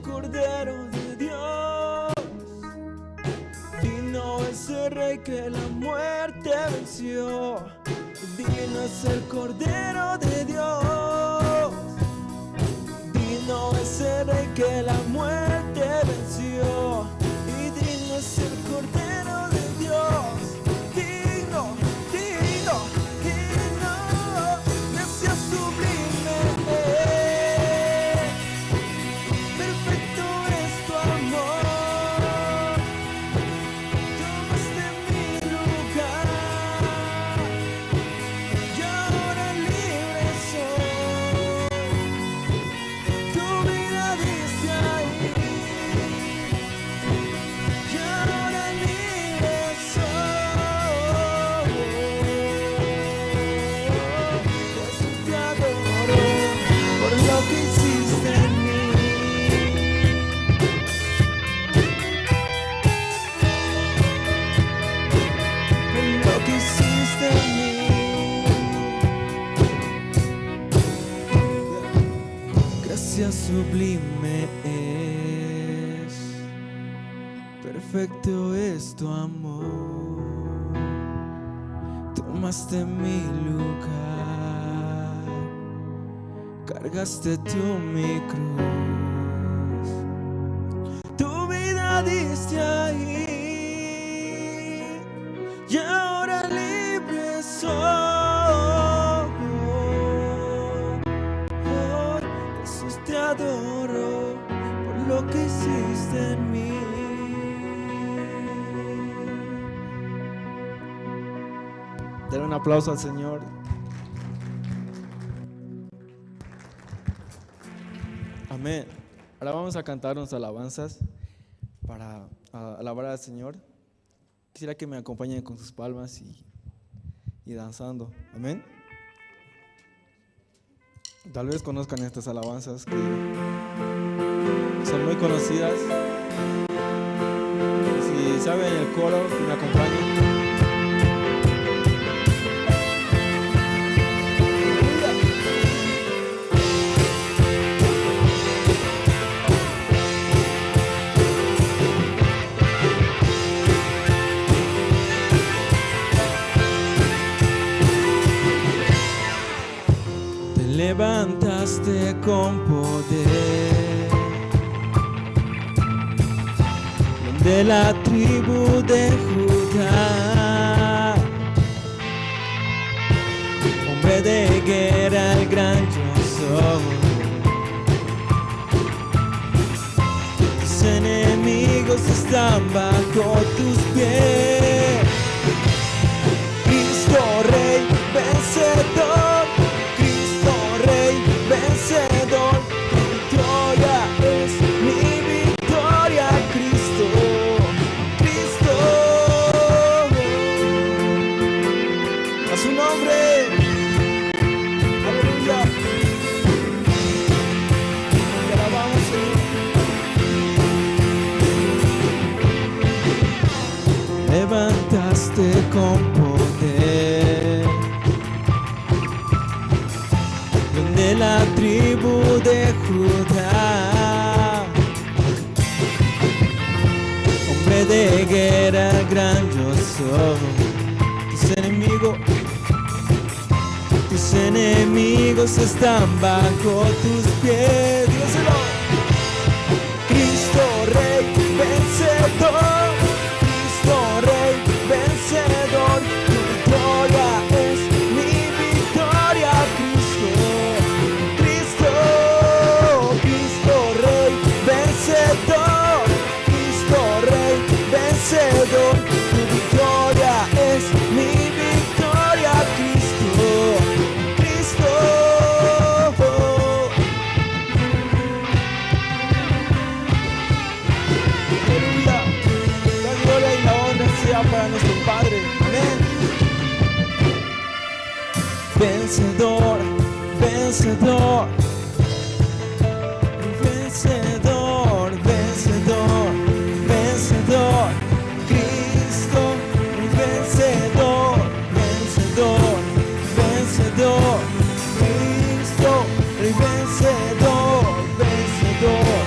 Cordero de Dios. Digno es el Rey que la muerte venció. Digno es el Cordero de Dios. Digno es el Rey que la muerte venció. Y digno es el Cordero de Dios. Digno, digno, digno. Gracias sublime. Perfecto es tu amor. Tomaste mi lugar. Y ahora libre soy. Tu vida diste ahí. Y ahora libre soy. Jesús, te adoro por lo que hiciste en mí. Por lo que hiciste en mí. Gracias sublime es, perfecto es tu amor. Tomaste mi lugar, cargaste tú mi cruz. Tu vida diste ahí. Y ahora libre soy. Oh, Jesús, te adoro por lo que hiciste en mí. Dale un aplauso al Señor. Amén. Ahora vamos a cantar unas alabanzas para alabar al Señor. Quisiera que me acompañen con sus palmas y danzando. Amén. Tal vez conozcan estas alabanzas que son muy conocidas. Si saben el coro, que me acompañen. Levantaste con poder de la tribu de Judá, hombre de guerra, el gran yo soy. Tus enemigos están bajo tus pies. Cristo Rey vencedor. Vencedor, tu victoria es mi victoria, Cristo, Cristo. A su nombre, aleluya. Te alabamos, Señor. Levantaste con poder de la tribu de Judá, hombre de guerra, gran yo soy. Tus enemigos están bajo tus pies. Dígaselo. Cristo Rey vencedor, Cristo Rey vencedor, tu victoria es mi victoria, Cristo. Vencedor, tu victoria es mi victoria, Cristo, Cristo. Aleluya, la gloria y la honra sea para nuestro Padre. Amén. Vencedor, vencedor, vencedor, vencedor. Vencedor, Cristo, vencedor, vencedor, vencedor, Cristo, vencedor, vencedor,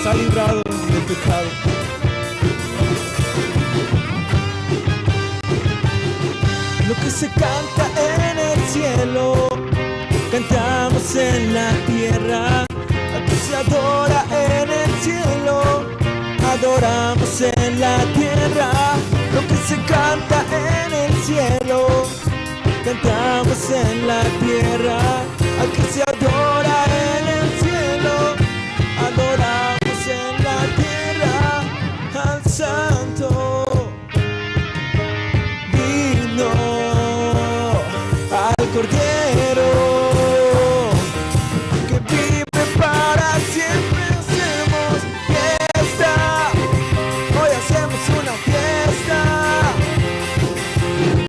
nos ha librado del pecado. Lo que se canta en el cielo, cantamos en la tierra. Al que se adora en el cielo, adoramos en la tierra. Lo que se canta en el cielo, cantamos en la tierra. Al que se adora en el cielo, adoramos en la tierra. Al Santo, digno, al Cordero que vive para siempre. Hacemos fiesta, hoy hacemos una fiesta.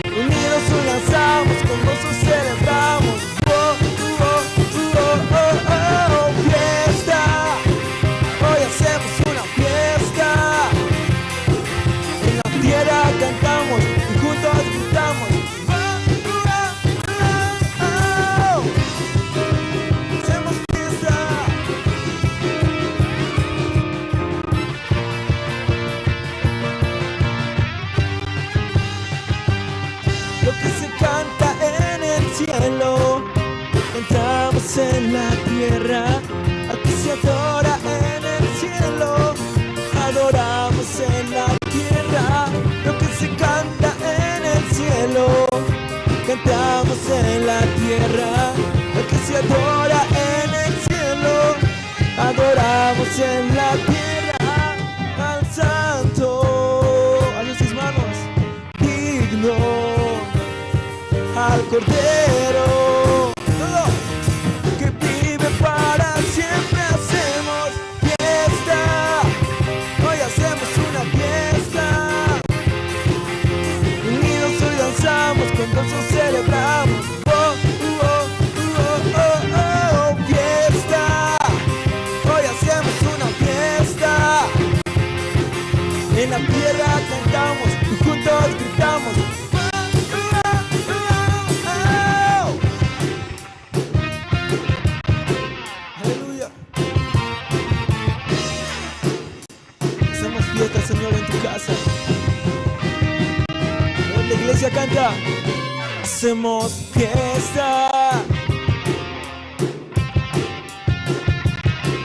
Unidos nos lanzamos, con gozo celebramos. Fiesta, hoy hacemos una fiesta. En la tierra cantamos y juntos gritamos. Hacemos fiesta. Lo que se canta en el cielo, cantamos en la tierra. Al que se adora en el cielo, adoramos en la tierra. Lo que se canta en el cielo, cantamos en la tierra. Al que se adora en el cielo, adoramos en la tierra. Al Santo, a las 6 manos, digno, al Cordero que vive para siempre. Hacemos fiesta, hoy hacemos una fiesta. Unidos hoy danzamos, con gozo celebramos. Fiesta, hoy hacemos una fiesta. En la tierra cantamos y juntos gritamos. Señor, en tu casa. La iglesia canta. Hacemos fiesta.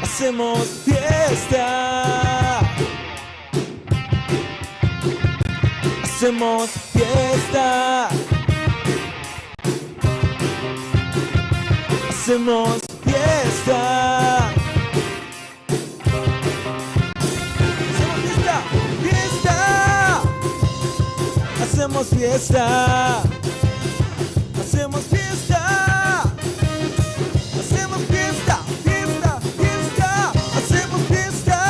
Hacemos fiesta. Hacemos fiesta. Hacemos fiesta. Hacemos fiesta, hacemos fiesta, hacemos fiesta, fiesta, fiesta, hacemos fiesta,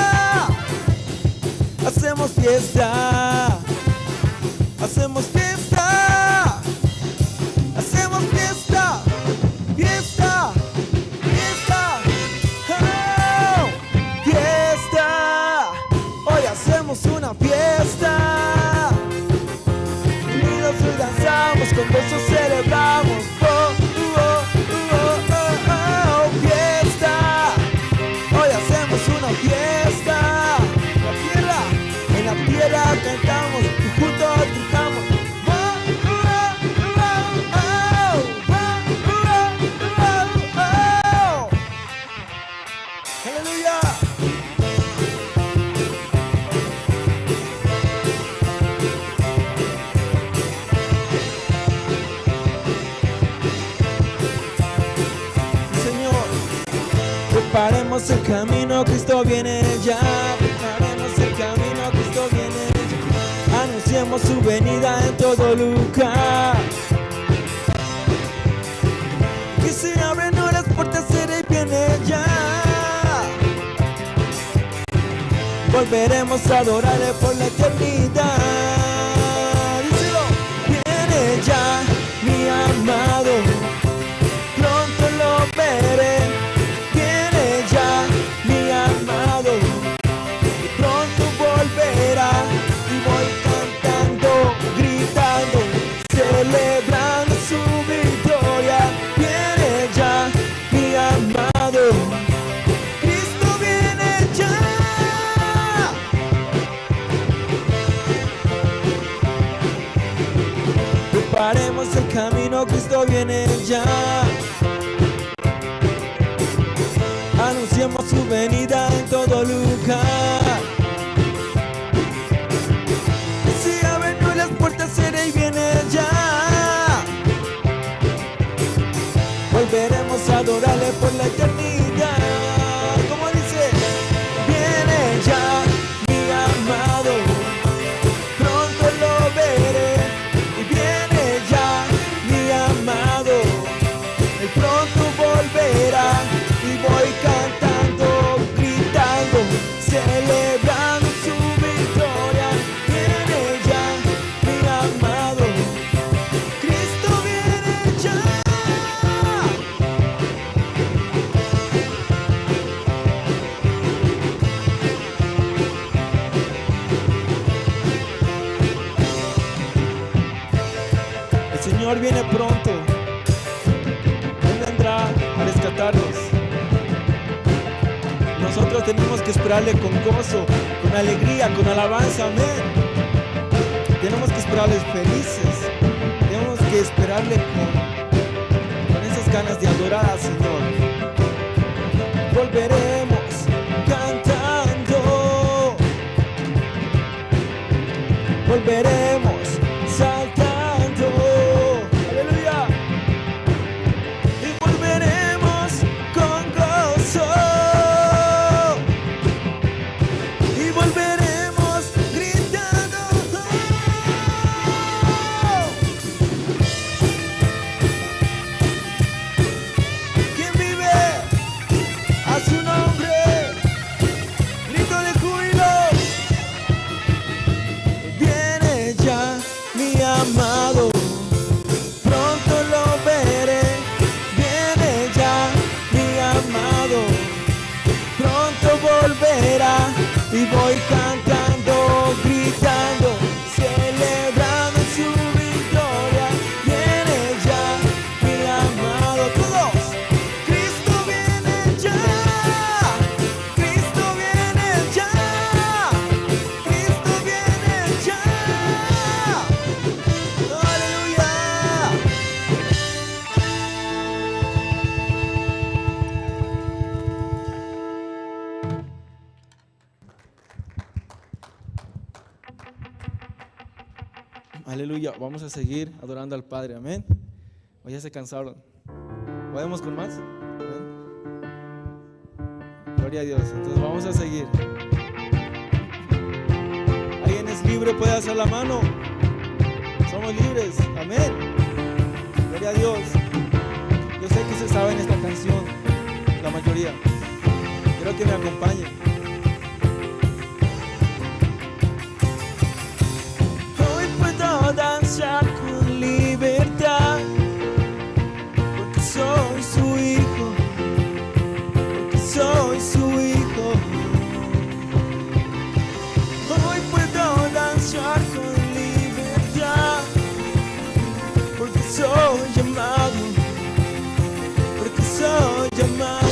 hacemos fiesta, hacemos fiesta, hacemos fiesta, fiesta, fiesta, oh, fiesta, hoy hacemos una fiesta. Danzamos, con gozo celebramos. Fiesta, hoy hacemos una fiesta. En la tierra cantamos y juntos gritamos. Aleluya. Preparemos el camino, Cristo viene ya. Preparemos el camino, Cristo viene ya. Anunciemos su venida en todo lugar. Que se abren las puertas, Él viene ya. Volveremos a adorarle por la eternidad. Díselo. Viene ya, mi amado. Pronto lo veré. Mi amado, pronto volverá y voy cantando, gritando, celebrando su victoria. Viene ya, mi amado, Cristo viene ya. Preparemos el camino, Cristo viene ya. Anunciemos su venida en todo lugar. Si abren hoy las puertas, será y viene ya. Volveremos a adorarle por la eternidad. Como dice, viene ya mi amado, pronto lo veré. Y viene ya mi amado, él pronto volverá. Y voy cantando, gritando, celebrando su victoria. Viene ya mi amado, Cristo viene ya. El Señor viene pronto. Él vendrá a rescatarnos. Nosotros tenemos que esperarle con gozo, con alegría, con alabanza, amén. Tenemos que esperarle felices. Tenemos que esperarle con esas ganas de adorar al Señor. Volveremos cantando, volveremos saltando, aleluya. Y volveremos con gozo. Amado, pronto lo veré. Viene ya mi amado, pronto volverá. Y voy cantando, gritando, celebrando su victoria. Viene ya mi amado. Todos, Cristo viene ya, Cristo viene ya, Cristo viene ya. Aleluya, vamos a seguir adorando al Padre, amén. O ya se cansaron. ¿Podemos con más? ¿Amén? Gloria a Dios, entonces vamos a seguir. ¿Alguien es libre? ¿Puede hacer la mano? Somos libres, amén. Gloria a Dios. Yo sé que se saben esta canción, la mayoría. Quiero que me acompañen. Danzar con libertad, porque soy su hijo, porque soy su hijo. Hoy puedo danzar con libertad, porque soy llamado, porque soy llamado.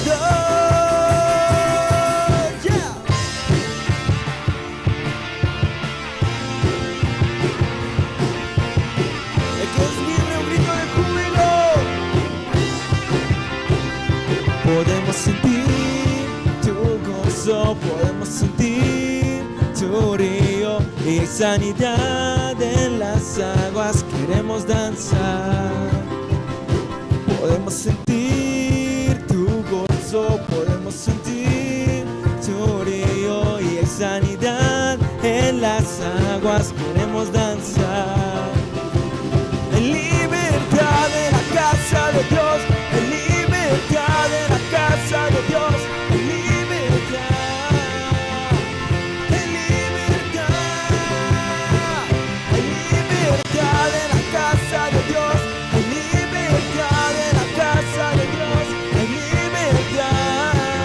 Podemos sentir tu gozo, podemos sentir tu río y sanidad en las aguas. Queremos danzar. Podemos sentir tu gozo, podemos sentir tu río y sanidad en las aguas. Queremos danzar. En libertad en la casa de Dios, en libertad en la casa de Dios, en libertad, en libertad, en libertad en la casa de Dios, en libertad en la casa de Dios, en libertad.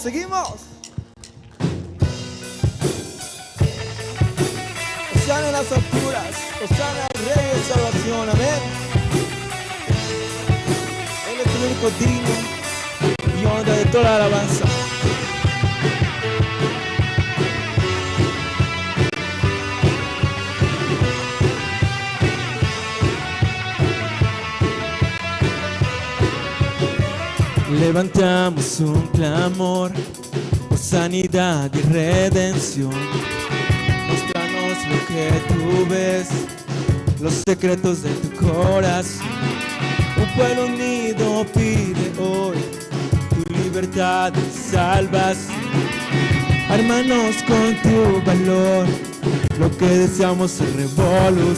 seguimos. Hosana en las alturas, hosana al Rey de salvación, amén. Él es el único digno y honra de toda la alabanza. Levantamos un clamor por sanidad y redención. Muéstranos lo que tú ves, los secretos de tu corazón. Un pueblo unido pide hoy tu libertad y salvación. Ármanos con tu valor, lo que deseamos es revolución.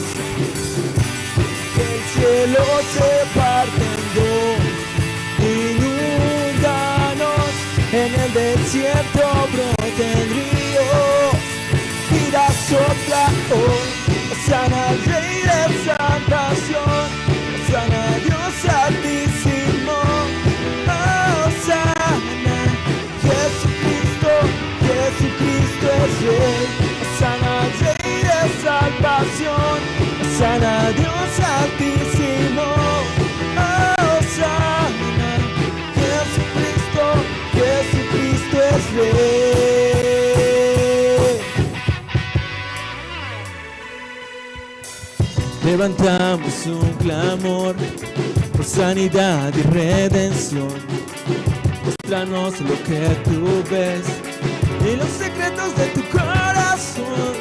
Que el cielo se parte en dos. Inúndanos, en el desierto broten ríos. Vida sopla hoy, hosana al Rey de salvación, hosana a Dios altísimo, hosana, Jesucristo, Jesucristo es Rey, hosana al Rey de salvación, hosana a Dios altísimo, hosana. Jesucristo es Rey. Levantamos un clamor por sanidad y redención. Muéstranos lo que tú ves y los secretos de tu corazón.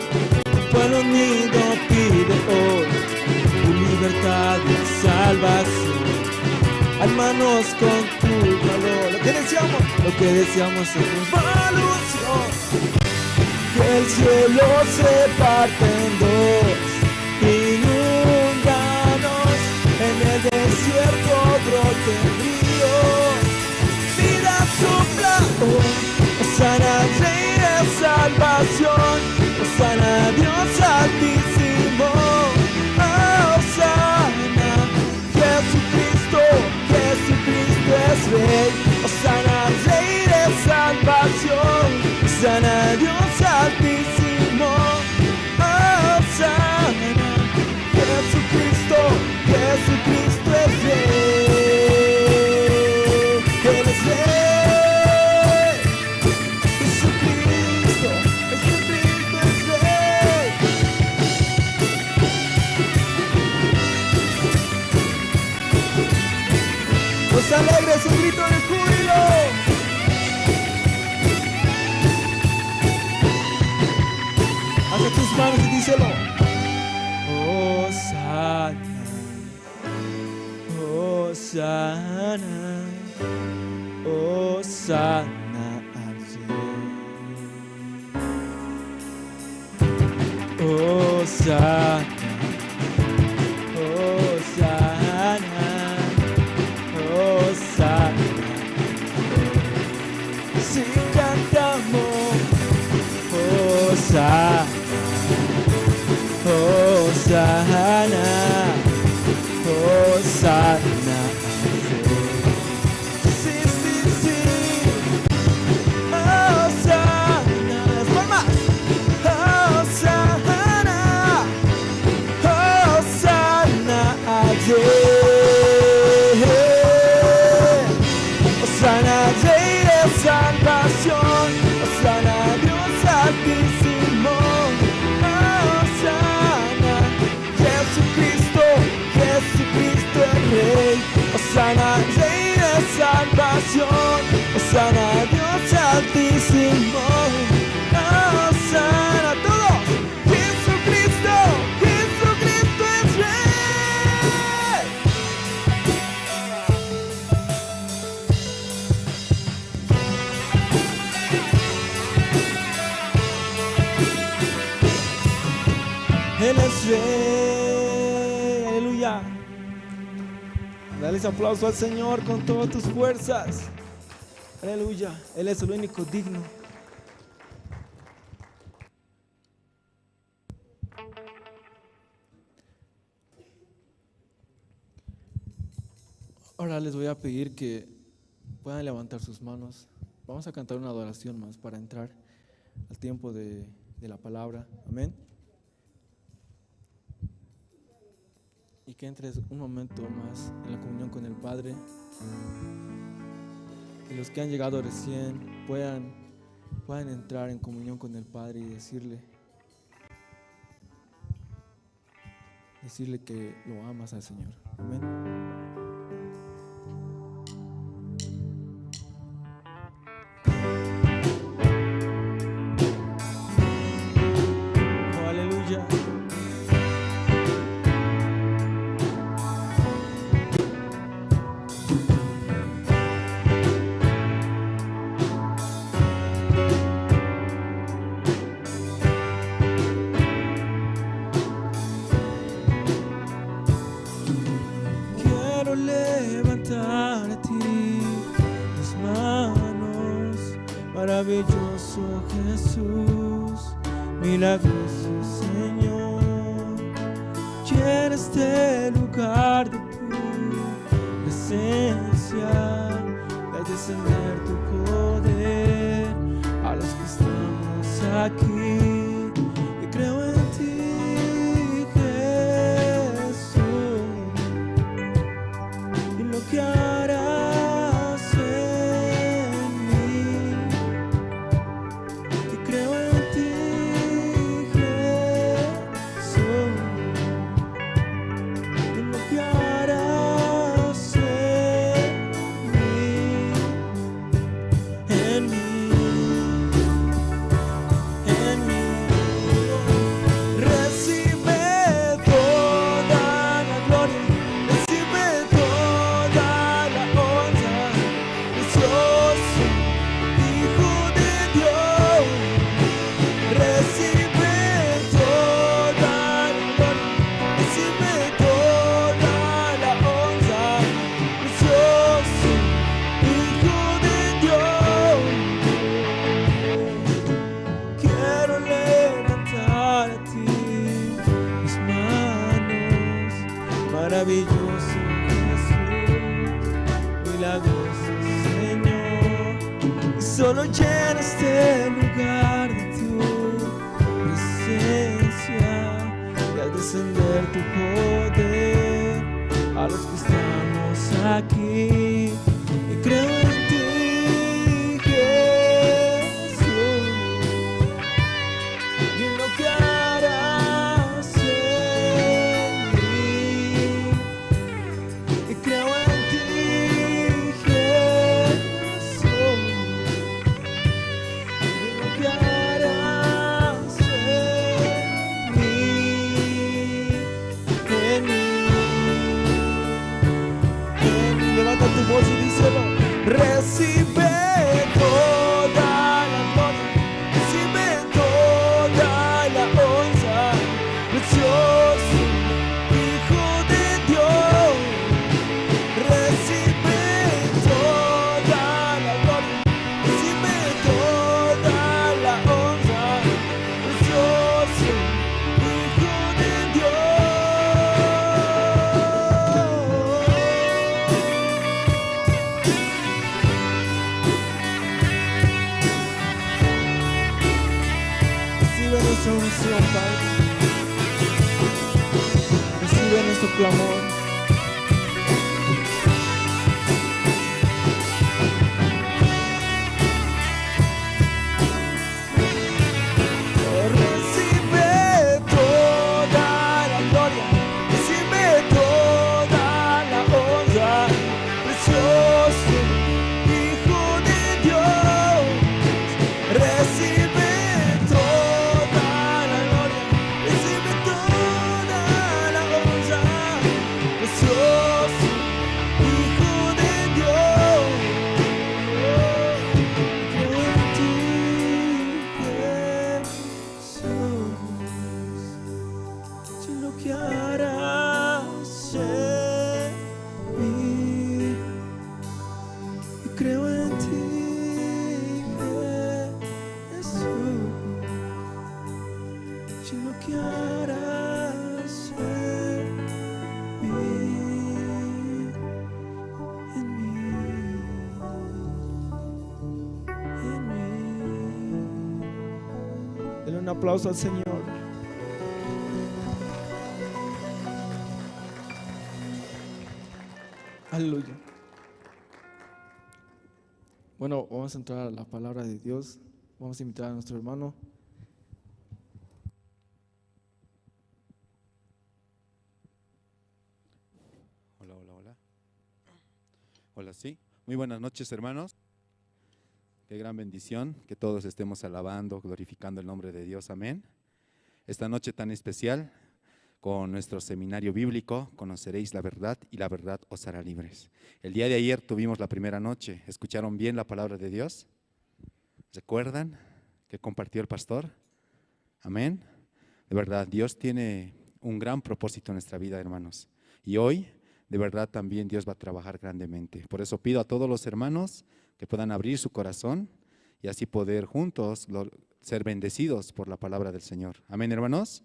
Un pueblo unido pide hoy tu libertad y salvación. Ármanos con tu valor, lo que deseamos es revolución. Que el cielo se parte en dos, inúndanos, en el desierto broten ríos. Vida sopla hoy, hosana al Rey de salvación, hosana a Dios altísimo, hosana, Jesucristo, Jesucristo es Rey, hosana al Rey de salvación, hosana a Dios altísimo, hosana, Jesucristo, Jesucristo es Rey, Él es Rey, Jesucristo, Jesucristo es Rey. Los alegres, un grito de júbilo. Hacia tus manos y díselo. Hosana, Hosana, Hosana al Rey. Hosana, Hosana, Hosana. Si cantamos Hosana, Hosana, Hosana. Sí, sí, sí. Hosana. Las palmas. Hosana, Hosana al Rey. Hosana al Rey de salvación, hosana a Dios altísimo, hosana, Jesucristo, Jesucristo el Rey, hosana al Rey de salvación, hosana a Dios altísimo, hosana a todos, Jesucristo, Jesucristo es Rey. Él es Rey, aleluya. Dale ese aplauso al Señor con todas tus fuerzas. Aleluya, Él es el único digno. Ahora les voy a pedir que puedan levantar sus manos Vamos a cantar una adoración más para entrar al tiempo de la palabra. Amén. Y que entres un momento más en la comunión con el Padre. Y los que han llegado recién puedan entrar en comunión con el Padre y decirle que lo amas al Señor. Amén. Levantar a ti mis manos, maravilloso Jesús, milagroso Señor. Llena este lugar de tu presencia y al descender tu poder a los que estamos aquí. Y creo en ti, que harás en mí, y creo en ti, Jesús, en lo que harás en mí, en mí, en mí. Recibe toda la gloria, recibe toda la honra, precioso Hijo de Dios. Recibe toda la gloria, recibe toda la honra, precioso Hijo de Dios. Quiero levantar a ti mis manos, maravilloso milagroso Señor, y solo llena este lugar de tu presencia y al descender tu poder a los que estamos aquí. Y creo en ti, Jesús, y en lo que harás en mí. Y creo en ti, Jesús, y lo que harás en mí, en mí, en mí. Levanta tu voz y díselo. Recibe toda la gloria, recibe toda la honra, precioso Hijo de Dios. Recibe toda la gloria, recibe toda la honra, precioso Hijo de Dios. Recibe nuestra oración, Padre. Recibe nuestro clamor. Recibe toda la gloria, recibe toda la honra, precioso Hijo de Dios. Recibe toda la gloria, recibe toda la honra, aplauso al Señor. Aleluya. Bueno, vamos a entrar a la palabra de Dios. Vamos a invitar a nuestro hermano. Hola, hola, hola. Hola, sí. Muy buenas noches, hermanos. Qué gran bendición que todos estemos alabando, glorificando el nombre de Dios. Amén. Esta noche tan especial, con nuestro seminario bíblico, conoceréis la verdad y la verdad os hará libres. El día de ayer tuvimos la primera noche. ¿Escucharon bien la palabra de Dios? ¿Recuerdan que compartió el pastor? Amén. De verdad, Dios tiene un gran propósito en nuestra vida, hermanos. Y hoy, de verdad, también Dios va a trabajar grandemente. Por eso pido a todos los hermanos que puedan abrir su corazón y así poder juntos ser bendecidos por la palabra del Señor. Amén, hermanos.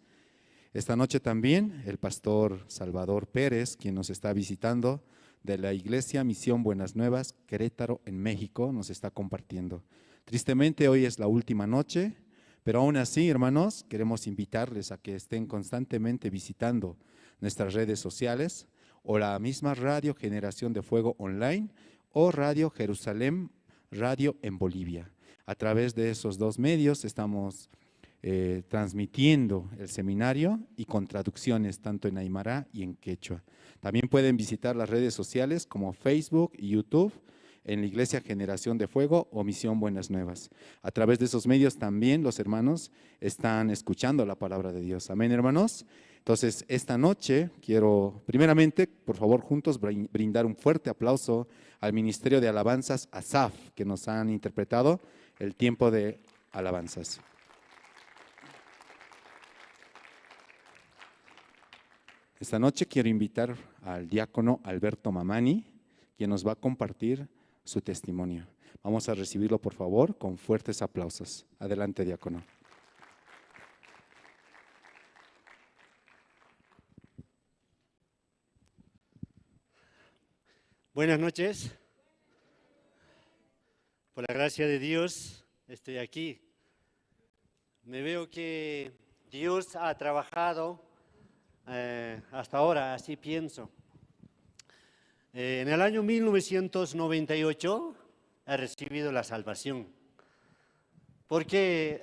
Esta noche también el pastor Salvador Pérez, quien nos está visitando de la Iglesia Misión Buenas Nuevas, Querétaro, en México, nos está compartiendo. Tristemente hoy es la última noche, pero aún así, hermanos, queremos invitarles a que estén constantemente visitando nuestras redes sociales o la misma Radio Generación de Fuego Online o Radio Jerusalén Radio en Bolivia. A través de esos dos medios estamos transmitiendo el seminario y con traducciones tanto en aymara y en quechua. También pueden visitar las redes sociales como Facebook y YouTube en la Iglesia Generación de Fuego o Misión Buenas Nuevas. A través de esos medios también los hermanos están escuchando la palabra de Dios. Amén, hermanos. Entonces, esta noche quiero, primeramente, por favor, juntos brindar un fuerte aplauso al Ministerio de Alabanzas ASAF, que nos han interpretado el tiempo de alabanzas. Esta noche quiero invitar al diácono Alberto Mamani, quien nos va a compartir su testimonio. Vamos a recibirlo, por favor, con fuertes aplausos. Adelante, diácono. Buenas noches. Por la gracia de Dios estoy aquí. Me veo que Dios ha trabajado hasta ahora, así pienso. En el año 1998 he recibido la salvación. ¿Por qué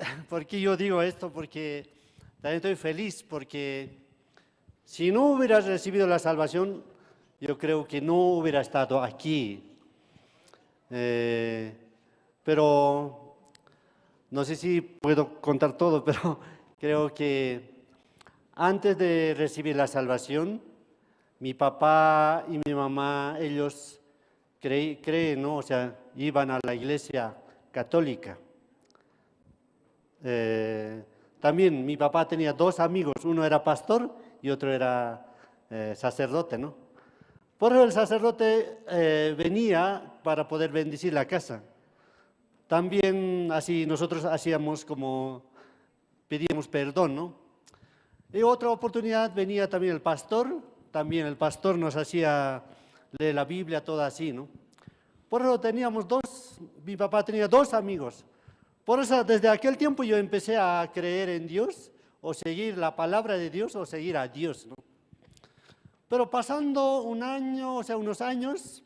yo digo esto? Porque también estoy feliz, porque si no hubiera recibido la salvación, yo creo que no hubiera estado aquí. Pero no sé si puedo contar todo, pero creo que antes de recibir la salvación, mi papá y mi mamá, ellos creen, ¿no? O sea, iban a la iglesia católica. También mi papá tenía dos amigos, uno era pastor y otro era sacerdote, ¿no? Por eso el sacerdote venía para poder bendecir la casa. También así nosotros hacíamos como, pedíamos perdón, ¿no? Y otra oportunidad venía también el pastor, también el pastor nos hacía leer la Biblia, todo así, ¿no? Por eso mi papá tenía dos amigos. Por eso desde aquel tiempo yo empecé a creer en Dios, o seguir la palabra de Dios, o seguir a Dios, ¿no? Pero pasando un año, o sea, unos años,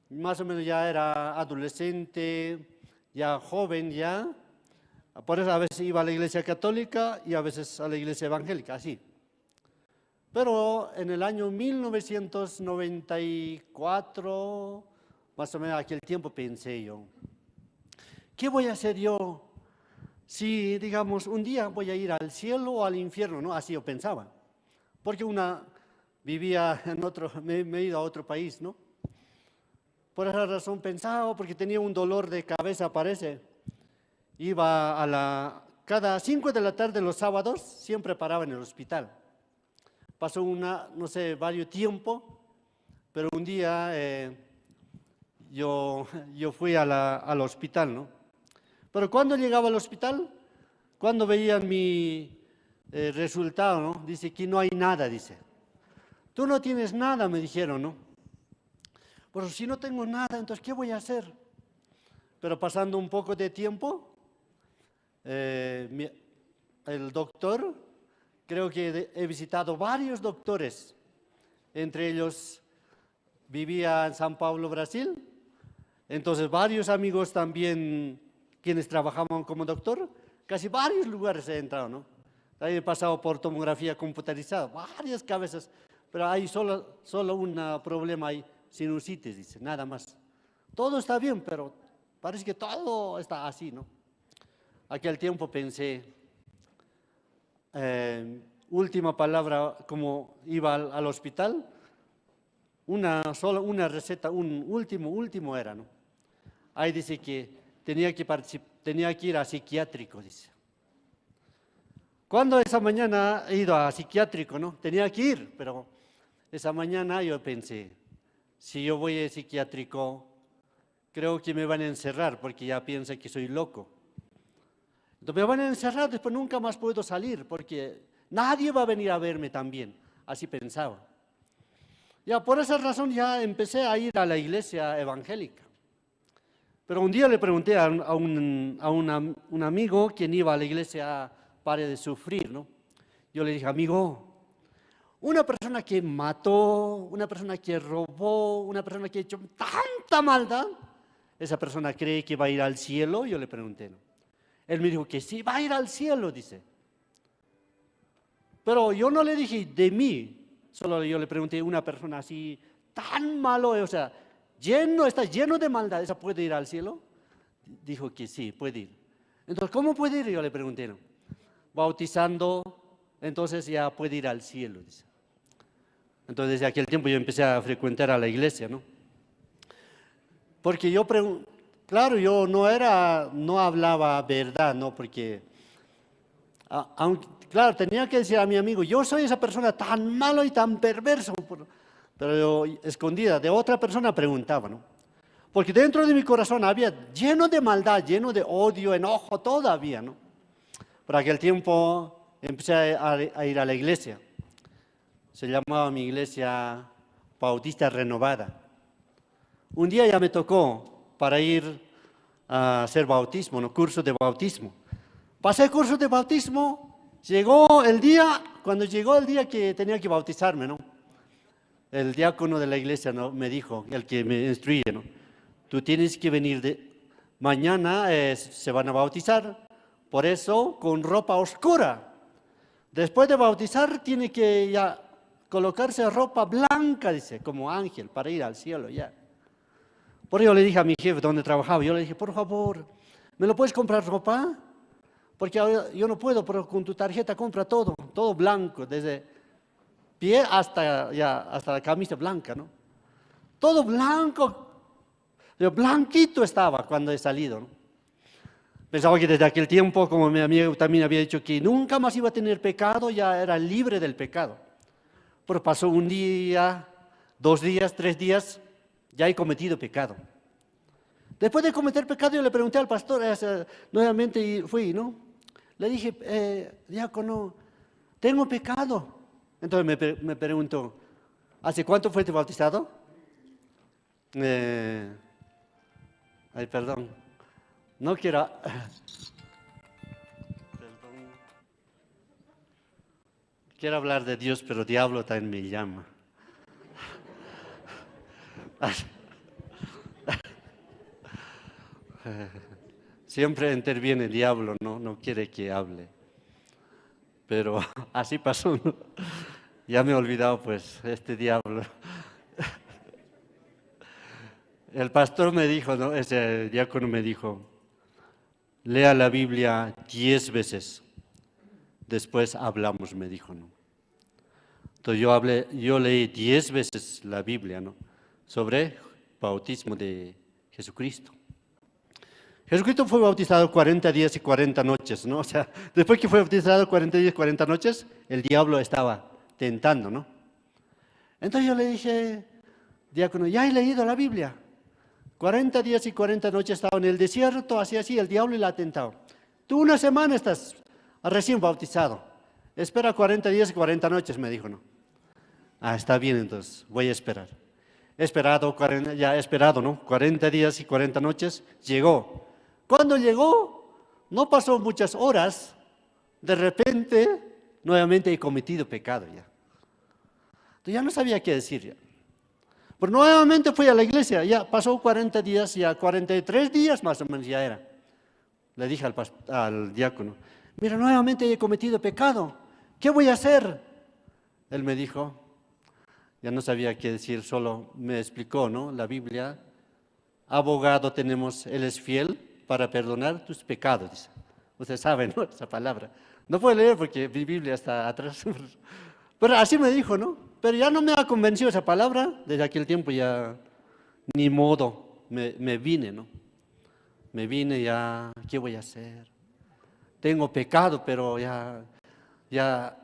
más o menos ya era adolescente, ya joven, ya. Por eso a veces iba a la iglesia católica y a veces a la iglesia evangélica, así. Pero en el año 1994, más o menos aquel tiempo pensé yo, ¿qué voy a hacer yo si, digamos, un día voy a ir al cielo o al infierno? ¿No? Así yo pensaba. Porque vivía en me he ido a otro país, ¿no? Por esa razón pensaba, porque tenía un dolor de cabeza, parece. Iba cada 5 de la tarde los sábados, siempre paraba en el hospital. Pasó no sé, varios tiempo, pero un día yo fui al hospital, ¿no? Pero cuando llegaba al hospital, cuando veían mi resultado, ¿no? Dice que no hay nada, dice. Tú no tienes nada, me dijeron, ¿no? Pero si no tengo nada, entonces, ¿qué voy a hacer? Pero pasando un poco de tiempo, el doctor, creo que he visitado varios doctores. Entre ellos vivía en San Paulo, Brasil. Entonces varios amigos también, quienes trabajaban como doctor, casi varios lugares he entrado, ¿no? También he pasado por tomografía computarizada, varias cabezas, pero hay solo un problema, hay sinusitis, dice, nada más. Todo está bien, pero parece que todo está así, ¿no? Aquel tiempo pensé, última palabra, como iba al hospital, solo una receta, un último era, ¿no? Ahí dice que tenía que ir a psiquiátrico, dice. Cuando esa mañana he ido a psiquiátrico, ¿no? Tenía que ir, pero esa mañana yo pensé, si yo voy a psiquiátrico, creo que me van a encerrar porque ya piensan que soy loco. Entonces me van a encerrar, después nunca más puedo salir porque nadie va a venir a verme también. Así pensaba. Ya por esa razón ya empecé a ir a la iglesia evangélica. Pero un día le pregunté a un amigo quien iba a la iglesia Pare de Sufrir, ¿no? Yo le dije, amigo, una persona que mató, una persona que robó, una persona que ha hecho tanta maldad, ¿esa persona cree que va a ir al cielo? Yo le pregunté, ¿no? Él me dijo que sí, va a ir al cielo, dice. Pero yo no le dije de mí, solo yo le pregunté, una persona así tan malo, o sea, está lleno de maldad, ¿esa puede ir al cielo? Dijo que sí, puede ir. Entonces, ¿cómo puede ir? Yo le pregunté, ¿no? Bautizando, entonces ya puede ir al cielo, dice. Entonces, desde aquel tiempo yo empecé a frecuentar a la iglesia, ¿no? Porque yo claro, yo no hablaba verdad, ¿no? Porque, claro, tenía que decir a mi amigo, yo soy esa persona tan malo y tan perverso, pero yo, escondida, de otra persona preguntaba, ¿no? Porque dentro de mi corazón había lleno de maldad, lleno de odio, enojo, todavía, ¿no? Por aquel tiempo empecé a ir a la iglesia. Se llamaba mi iglesia Bautista Renovada. Un día ya me tocó para ir a hacer bautismo, ¿no? Curso de bautismo. Pasé el curso de bautismo, cuando llegó el día que tenía que bautizarme, ¿no? El diácono de la iglesia, ¿no? Me dijo, el que me instruye, ¿no? Tú tienes que venir mañana se van a bautizar, por eso con ropa oscura. Después de bautizar tiene que ya colocarse ropa blanca, dice, como ángel, para ir al cielo ya. Por ello le dije a mi jefe donde trabajaba, yo le dije, por favor, ¿me lo puedes comprar ropa? Porque yo no puedo, pero con tu tarjeta compra todo blanco, desde pie hasta la camisa blanca, ¿no? Todo blanco, blanquito estaba cuando he salido, ¿no? Pensaba que desde aquel tiempo, como mi amigo también había dicho que nunca más iba a tener pecado, ya era libre del pecado. Pero pasó un día, 2 días, 3 días, ya he cometido pecado. Después de cometer pecado, yo le pregunté al pastor, nuevamente y fui, ¿no? Le dije, diácono, tengo pecado. Entonces me preguntó, ¿hace cuánto fuiste bautizado? Perdón, no quiero... Perdón. Quiero hablar de Dios, pero diablo también me llama. Siempre interviene el diablo, no quiere que hable. Pero así pasó, ¿no? Ya me he olvidado, pues, este diablo. El pastor me dijo, ¿no? Ese diácono me dijo, lea la Biblia 10 veces, después hablamos, me dijo, ¿no? Entonces yo leí 10 veces la Biblia, ¿no? Sobre bautismo de Jesucristo. Jesucristo fue bautizado 40 días y 40 noches, ¿no? O sea, después que fue bautizado 40 días y 40 noches, el diablo estaba tentando, ¿no? Entonces yo le dije, diácono, ya he leído la Biblia. 40 días y 40 noches estaba en el desierto, así, el diablo le ha tentado. Tú 1 semana estás recién bautizado. Espera 40 días y 40 noches, me dijo, ¿no? Está bien, entonces, voy a esperar. He esperado, ¿no? 40 días y 40 noches, llegó. Cuando llegó, no pasó muchas horas, de repente, nuevamente he cometido pecado ya. Entonces ya no sabía qué decir ya. Pero nuevamente fui a la iglesia, ya pasó 40 días, ya 43 días más o menos ya era. Le dije al diácono, mira, nuevamente he cometido pecado, ¿qué voy a hacer? Él me dijo, ya no sabía qué decir, solo me explicó, ¿no? La Biblia, abogado tenemos, Él es fiel para perdonar tus pecados, dice. Usted sabe, ¿no? Esa palabra. No puedo leer porque mi Biblia está atrás. Pero así me dijo, ¿no? Pero ya no me ha convencido esa palabra. Desde aquel tiempo ya, ni modo, me vine, ¿no? Me vine ya, ¿qué voy a hacer? Tengo pecado, pero ya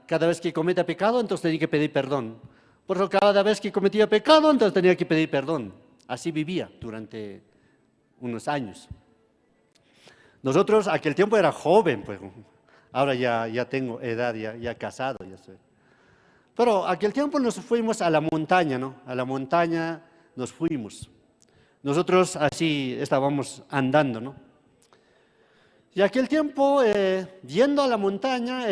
cada vez que cometa pecado, entonces tenía que pedir perdón. Por eso cada vez que cometía pecado, entonces tenía que pedir perdón. Así vivía durante unos años. Nosotros, aquel tiempo era joven, pues. Ahora ya tengo edad, ya casado, ya soy. Pero aquel tiempo nos fuimos a la montaña, ¿no? A la montaña nos fuimos. Nosotros así estábamos andando, ¿no? Y aquel tiempo, yendo a la montaña,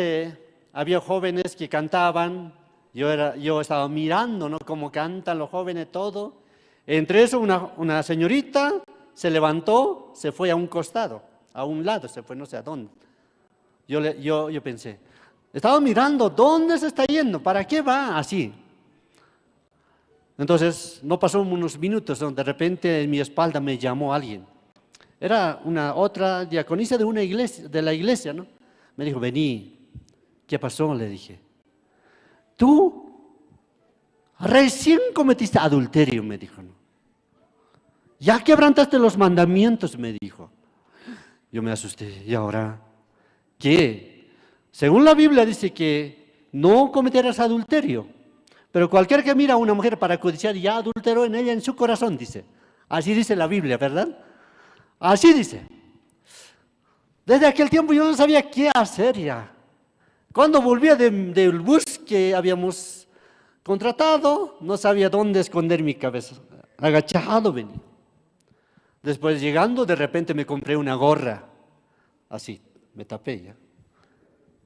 había jóvenes que cantaban. Yo estaba mirando, ¿no? Cómo cantan los jóvenes, todo. Entre eso, una señorita se levantó, se fue a un costado, a un lado, se fue no sé a dónde. Yo pensé, estaba mirando, ¿dónde se está yendo? ¿Para qué va así? Entonces, no pasó unos minutos, ¿no? De repente en mi espalda me llamó alguien. Era otra diaconisa de una iglesia, de la iglesia, ¿no? Me dijo, vení. ¿Qué pasó? Le dije. Tú recién cometiste adulterio, me dijo, ¿no? Ya quebrantaste los mandamientos, me dijo. Yo me asusté. ¿Y ahora qué? Según la Biblia dice que no cometerás adulterio, pero cualquier que mira a una mujer para codiciar ya adulteró en ella en su corazón, dice. Así dice la Biblia, ¿verdad? Así dice. Desde aquel tiempo yo no sabía qué hacer ya. Cuando volvía del bus que habíamos contratado, no sabía dónde esconder mi cabeza. Agachado venía. Después llegando, de repente me compré una gorra. Así, me tapé ya.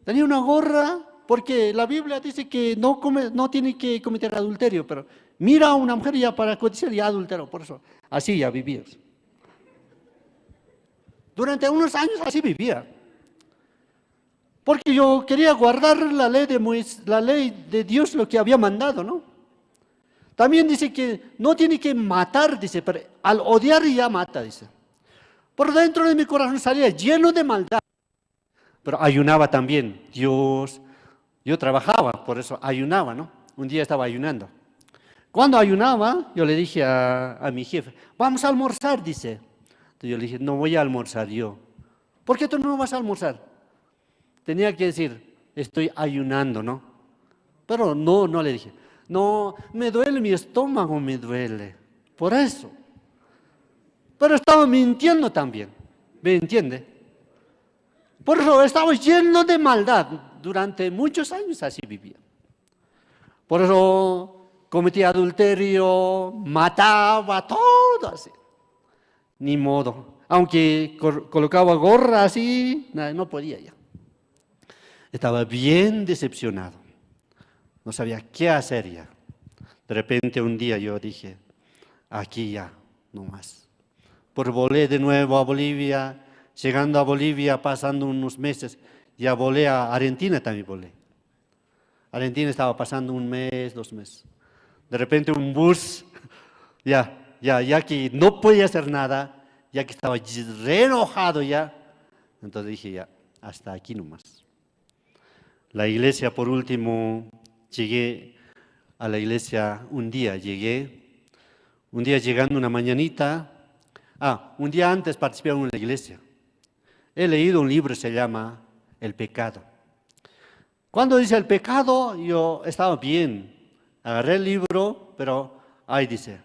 Tenía una gorra porque la Biblia dice que no tiene que cometer adulterio, pero mira a una mujer ya para codiciar ya adulteró, por eso así ya vivía. Durante unos años así vivía. Porque yo quería guardar la ley de Dios, lo que había mandado, ¿no? También dice que no tiene que matar, dice, pero al odiar ya mata, dice. Por dentro de mi corazón salía lleno de maldad. Pero ayunaba también. Yo trabajaba, por eso ayunaba, ¿no? Un día estaba ayunando. Cuando ayunaba, yo le dije a mi jefe, vamos a almorzar, dice. Entonces yo le dije, no voy a almorzar yo. ¿Por qué tú no vas a almorzar? Tenía que decir, estoy ayunando, ¿no? Pero no le dije, no, me duele mi estómago, me duele. Por eso. Pero estaba mintiendo también, ¿me entiende? Por eso estaba lleno de maldad. Durante muchos años así vivía. Por eso cometía adulterio, mataba, todo así. Ni modo. Aunque colocaba gorra así, no podía ya. Estaba bien decepcionado. No sabía qué hacer ya. De repente un día yo dije, aquí ya, no más. Pues volé de nuevo a Bolivia. Llegando a Bolivia, pasando unos meses, ya volé a Argentina también volé. Argentina estaba pasando un mes, 2 meses. De repente un bus, ya que no podía hacer nada, ya que estaba re enojado ya. Entonces dije ya, hasta aquí nomás. La iglesia, por último, llegué a la iglesia un día llegando una mañanita. Un día antes participé en una iglesia. He leído un libro, se llama El pecado. Cuando dice el pecado, yo estaba bien. Agarré el libro, pero ahí dice,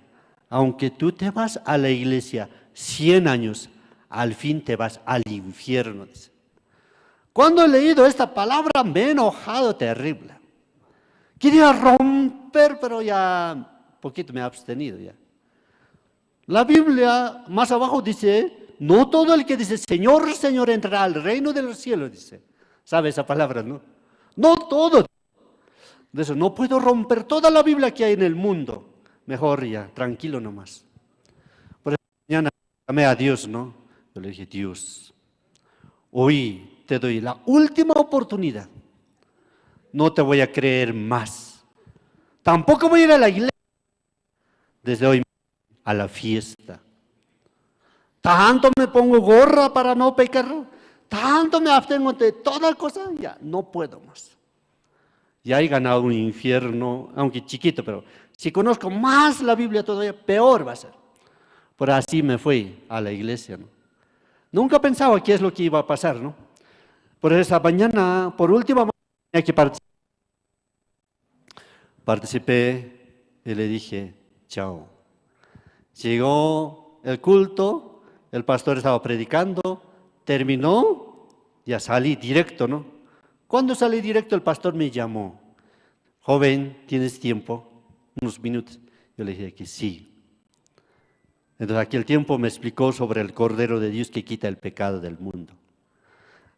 aunque tú te vas a la iglesia 100 años, al fin te vas al infierno, dice. Cuando he leído esta palabra, me he enojado terrible. Quería romper, pero ya poquito me he abstenido ya. La Biblia, más abajo dice, no todo el que dice, Señor, Señor, entrará al reino de los cielos, dice, ¿Sabe esa palabra, no? No todo. De eso, no puedo romper toda la Biblia que hay en el mundo. Mejor ya, tranquilo nomás. Por eso mañana llamé a Dios, ¿no? Yo le dije, Dios, hoy te doy la última oportunidad. No te voy a creer más. Tampoco voy a ir a la iglesia. Desde hoy a la fiesta. Tanto me pongo gorra para no pecar, tanto me abstengo de toda cosa, ya no puedo más. Ya he ganado un infierno, aunque chiquito, pero si conozco más la Biblia todavía, peor va a ser. Por así me fui a la iglesia, ¿no? Nunca pensaba qué es lo que iba a pasar, ¿no? Por esa mañana, por última mañana tenía que participar. Participé y le dije, chao. Llegó el culto, el pastor estaba predicando, terminó, ya salí directo, ¿no? Cuando salí directo el pastor me llamó, joven, ¿tienes tiempo? Unos minutos. Yo le dije que sí. Entonces aquel tiempo me explicó sobre el Cordero de Dios que quita el pecado del mundo.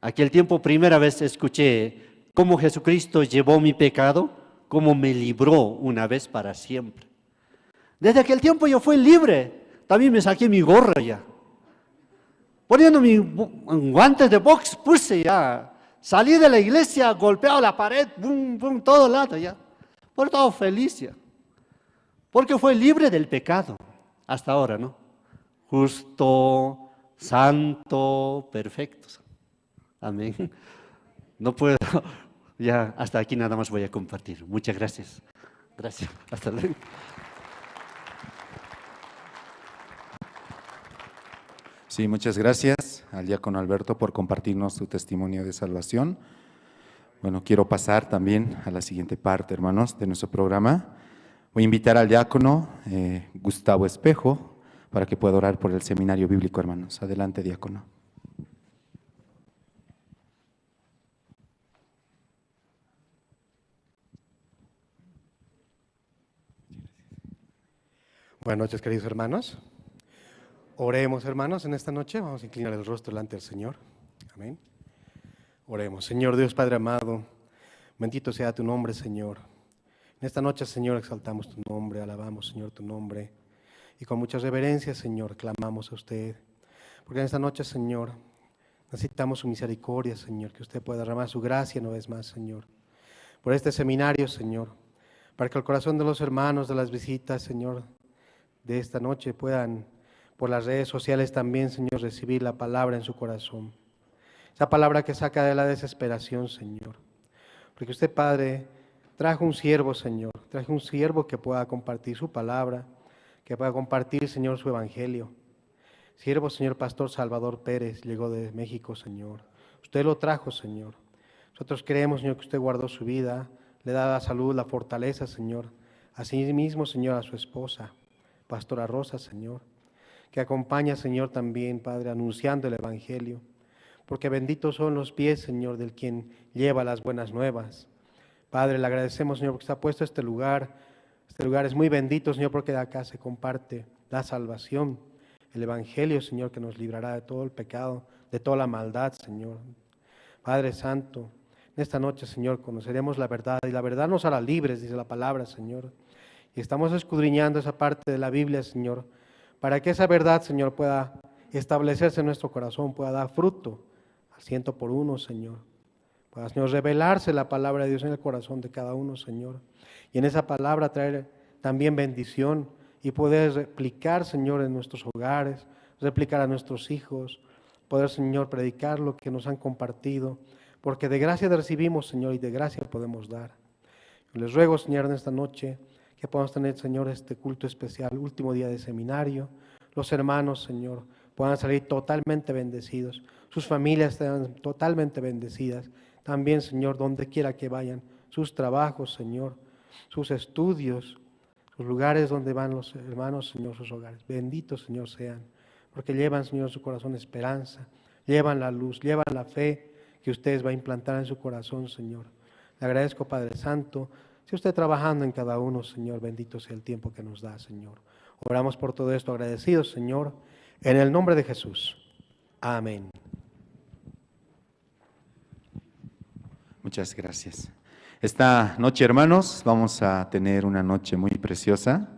Aquel tiempo primera vez escuché cómo Jesucristo llevó mi pecado, cómo me libró una vez para siempre. Desde aquel tiempo yo fui libre. También me saqué mi gorra ya. Poniendo mis guantes de box puse ya. Salí de la iglesia, golpeado la pared, bum, bum, todo lado ya. Por todo feliz ya. Porque fue libre del pecado. Hasta ahora, ¿no? Justo, santo, perfecto. Amén. No puedo. Ya, hasta aquí nada más voy a compartir. Muchas gracias. Gracias. Hasta luego. Sí, muchas gracias al diácono Alberto por compartirnos su testimonio de salvación. Bueno, quiero pasar también a la siguiente parte, hermanos, de nuestro programa. Voy a invitar al diácono Gustavo Espejo para que pueda orar por el seminario bíblico, hermanos. Adelante, diácono. Buenas noches, queridos hermanos. Oremos, hermanos, en esta noche. Vamos a inclinar el rostro delante del Señor. Amén. Oremos. Señor Dios Padre amado, bendito sea tu nombre, Señor. En esta noche, Señor, exaltamos tu nombre, alabamos, Señor, tu nombre. Y con mucha reverencia, Señor, clamamos a usted. Porque en esta noche, Señor, necesitamos su misericordia, Señor, que usted pueda derramar su gracia una vez más, Señor. Por este seminario, Señor, para que el corazón de los hermanos, de las visitas, Señor, de esta noche puedan, por las redes sociales también, Señor, recibir la palabra en su corazón. Esa palabra que saca de la desesperación, Señor. Porque usted, Padre, trajo un siervo, Señor. Trajo un siervo que pueda compartir su palabra, que pueda compartir, Señor, su evangelio. Siervo, Señor Pastor Salvador Pérez, llegó de México, Señor. Usted lo trajo, Señor. Nosotros creemos, Señor, que usted guardó su vida, le da la salud, la fortaleza, Señor. Así mismo, Señor, a su esposa, Pastora Rosa, Señor, que acompaña, Señor, también, Padre, anunciando el evangelio. Porque benditos son los pies, Señor, del quien lleva las buenas nuevas. Padre, le agradecemos, Señor, porque está puesto este lugar. Este lugar es muy bendito, Señor, porque de acá se comparte la salvación, el evangelio, Señor, que nos librará de todo el pecado, de toda la maldad, Señor. Padre Santo, en esta noche, Señor, conoceremos la verdad y la verdad nos hará libres, dice la palabra, Señor. Y estamos escudriñando esa parte de la Biblia, Señor, para que esa verdad, Señor, pueda establecerse en nuestro corazón, pueda dar fruto al 100 por 1, Señor. Pueda, Señor, revelarse la palabra de Dios en el corazón de cada uno, Señor. Y en esa palabra traer también bendición y poder replicar, Señor, en nuestros hogares, replicar a nuestros hijos, poder, Señor, predicar lo que nos han compartido, porque de gracia recibimos, Señor, y de gracia podemos dar. Les ruego, Señor, en esta noche que podamos tener, Señor, este culto especial, último día de seminario. Los hermanos, Señor, puedan salir totalmente bendecidos. Sus familias sean totalmente bendecidas. También, Señor, donde quiera que vayan, sus trabajos, Señor, sus estudios, los lugares donde van los hermanos, Señor, sus hogares. Benditos, Señor, sean, porque llevan, Señor, en su corazón esperanza, llevan la luz, llevan la fe que ustedes va a implantar en su corazón, Señor. Le agradezco, Padre Santo. Si usted trabajando en cada uno, Señor, bendito sea el tiempo que nos da, Señor. Oramos por todo esto agradecidos, Señor, en el nombre de Jesús. Amén. Muchas gracias. Esta noche, hermanos, vamos a tener una noche muy preciosa,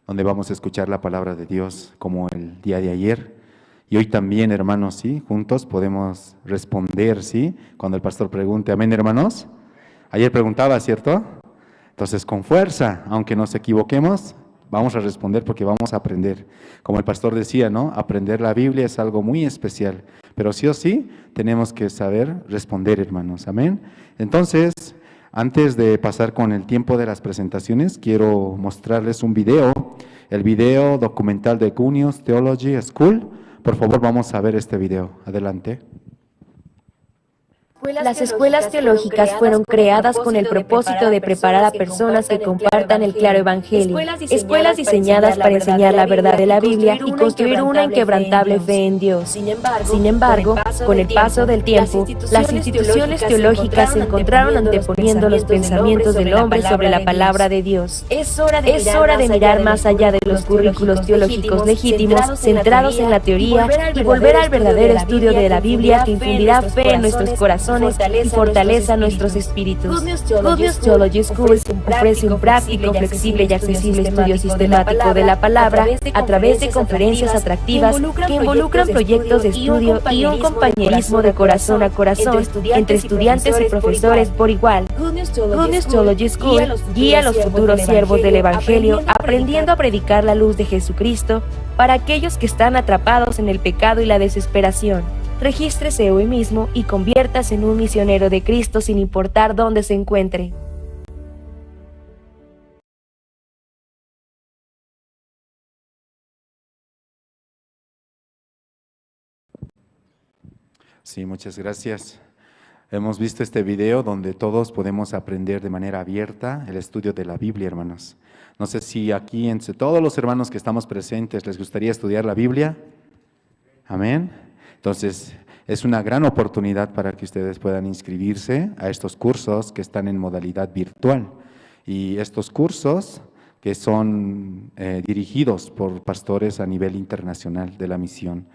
donde vamos a escuchar la palabra de Dios como el día de ayer. Y hoy también, hermanos, ¿sí? Juntos podemos responder, ¿sí? Cuando el pastor pregunte, amén, hermanos. Ayer preguntaba, ¿cierto? Entonces, con fuerza, aunque nos equivoquemos, vamos a responder porque vamos a aprender. Como el pastor decía, ¿no? Aprender la Biblia es algo muy especial, pero sí o sí tenemos que saber responder, hermanos. Amén. Entonces, antes de pasar con el tiempo de las presentaciones, quiero mostrarles un video, el video documental de Gunius Theology School. Por favor, vamos a ver este video. Adelante. Las escuelas teológicas fueron creadas con el propósito de preparar a personas que compartan el claro evangelio, escuelas diseñadas para enseñar la verdad de la Biblia y construir una inquebrantable fe en Dios. Sin embargo, con el paso del tiempo, las instituciones teológicas se encontraron anteponiendo los pensamientos del hombre sobre la palabra de Dios. Es hora de mirar más allá de los currículos teológicos legítimos, centrados en la teoría, y volver al verdadero estudio de la Biblia que infundirá fe en nuestros corazones y fortaleza nuestros espíritus. Good News Theology School ofrece un práctico, flexible y accesible estudio sistemático de la palabra a través de conferencias atractivas que involucran proyectos de estudio y un compañerismo de corazón a corazón entre estudiantes y profesores por igual. Good News Theology School guía a los futuros siervos del Evangelio aprendiendo a predicar la luz de Jesucristo para aquellos que están atrapados en el pecado y la desesperación. Regístrese hoy mismo y conviértase en un misionero de Cristo sin importar dónde se encuentre. Sí, muchas gracias. Hemos visto este video donde todos podemos aprender de manera abierta el estudio de la Biblia, hermanos. No sé si aquí entre todos los hermanos que estamos presentes les gustaría estudiar la Biblia. Amén. Entonces, es una gran oportunidad para que ustedes puedan inscribirse a estos cursos que están en modalidad virtual. Y estos cursos que son dirigidos por pastores a nivel internacional de la misión.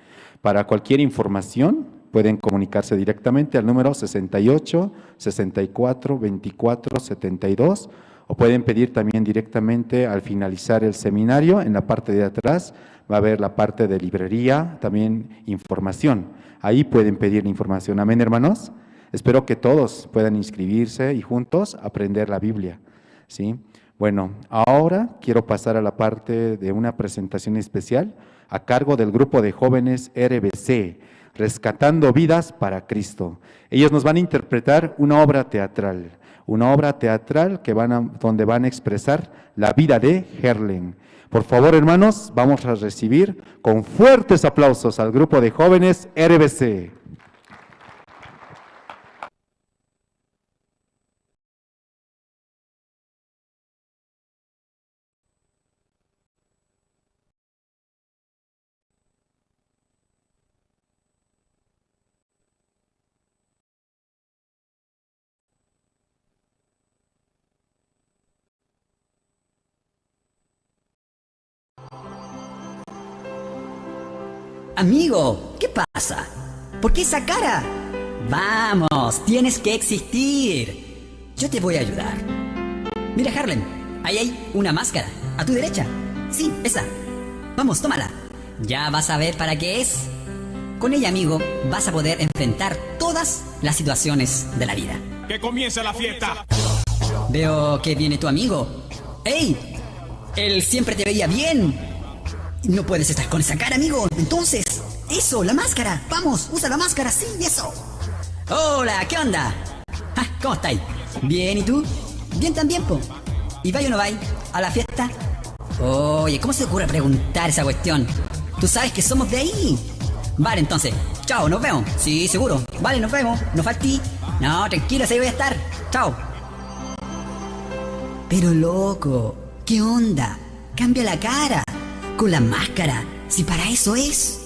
Para cualquier información, pueden comunicarse directamente al número 68 64 24 72 o pueden pedir también directamente al finalizar el seminario. En la parte de atrás va a haber la parte de librería, también información. Ahí pueden pedir información. Amén, hermanos. Espero que todos puedan inscribirse y juntos aprender la Biblia. ¿Sí? Bueno, ahora quiero pasar a la parte de una presentación especial a cargo del grupo de jóvenes RBC, Rescatando Vidas para Cristo. Ellos nos van a interpretar una obra teatral que donde van a expresar la vida de Herlen. Por favor, hermanos, vamos a recibir con fuertes aplausos al grupo de jóvenes RBC. Amigo, ¿qué pasa? ¿Por qué esa cara? Vamos, tienes que existir. Yo te voy a ayudar. Mira, Harlem, ahí hay una máscara, a tu derecha. Sí, esa. Vamos, tómala. Ya vas a ver para qué es. Con ella, amigo, vas a poder enfrentar todas las situaciones de la vida. ¡Que comience la fiesta! Veo que viene tu amigo. ¡Ey! Él siempre te veía bien. No puedes estar con esa cara, amigo. Entonces, eso, la máscara. Vamos, usa la máscara, sí, eso. Hola, ¿qué onda? ¿Cómo estáis? Bien, ¿y tú? Bien también, po. ¿Y vais o no vais a la fiesta? Oye, ¿cómo se te ocurre preguntar esa cuestión? Tú sabes que somos de ahí. Vale, entonces, chao, nos vemos. Sí, seguro. Vale, nos vemos. No faltí. No, tranquilo, ahí voy a estar. Chao. Pero loco, ¿qué onda? Cambia la cara. Con la máscara, si para eso es.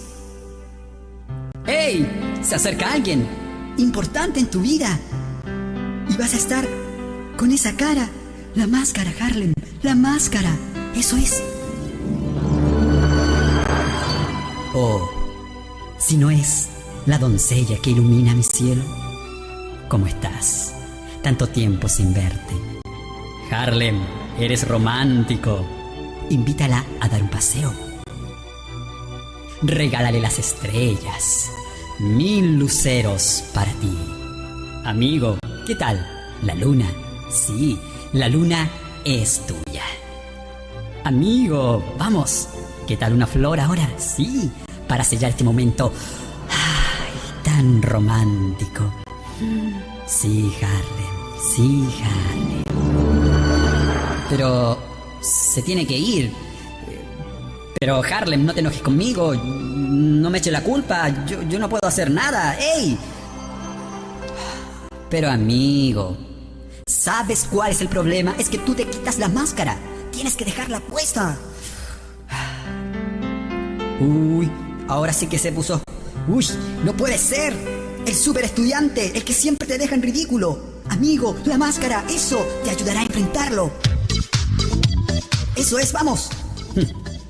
¡Ey! Se acerca alguien importante en tu vida y vas a estar con esa cara. La máscara, Harlem, la máscara. Eso es. Oh, si no es la doncella que ilumina mi cielo. ¿Cómo estás? Tanto tiempo sin verte. Harlem, eres romántico. Invítala a dar un paseo. Regálale las estrellas. 1000 luceros para ti. Amigo, ¿qué tal? La luna. Sí, la luna es tuya. Amigo, vamos. ¿Qué tal una flor ahora? Sí, para sellar este momento. ¡Ay, tan romántico! Sí, Harlem. Sí, Harlem. Pero se tiene que ir. Pero Harlem, no te enojes conmigo. No me eches la culpa. Yo no puedo hacer nada. ¡Ey! Pero amigo, ¿sabes cuál es el problema? Es que tú te quitas la máscara. Tienes que dejarla puesta. Uy, ahora sí que se puso. Uy, no puede ser. El super estudiante, el que siempre te deja en ridículo. Amigo, la máscara, eso te ayudará a enfrentarlo. Eso es, vamos.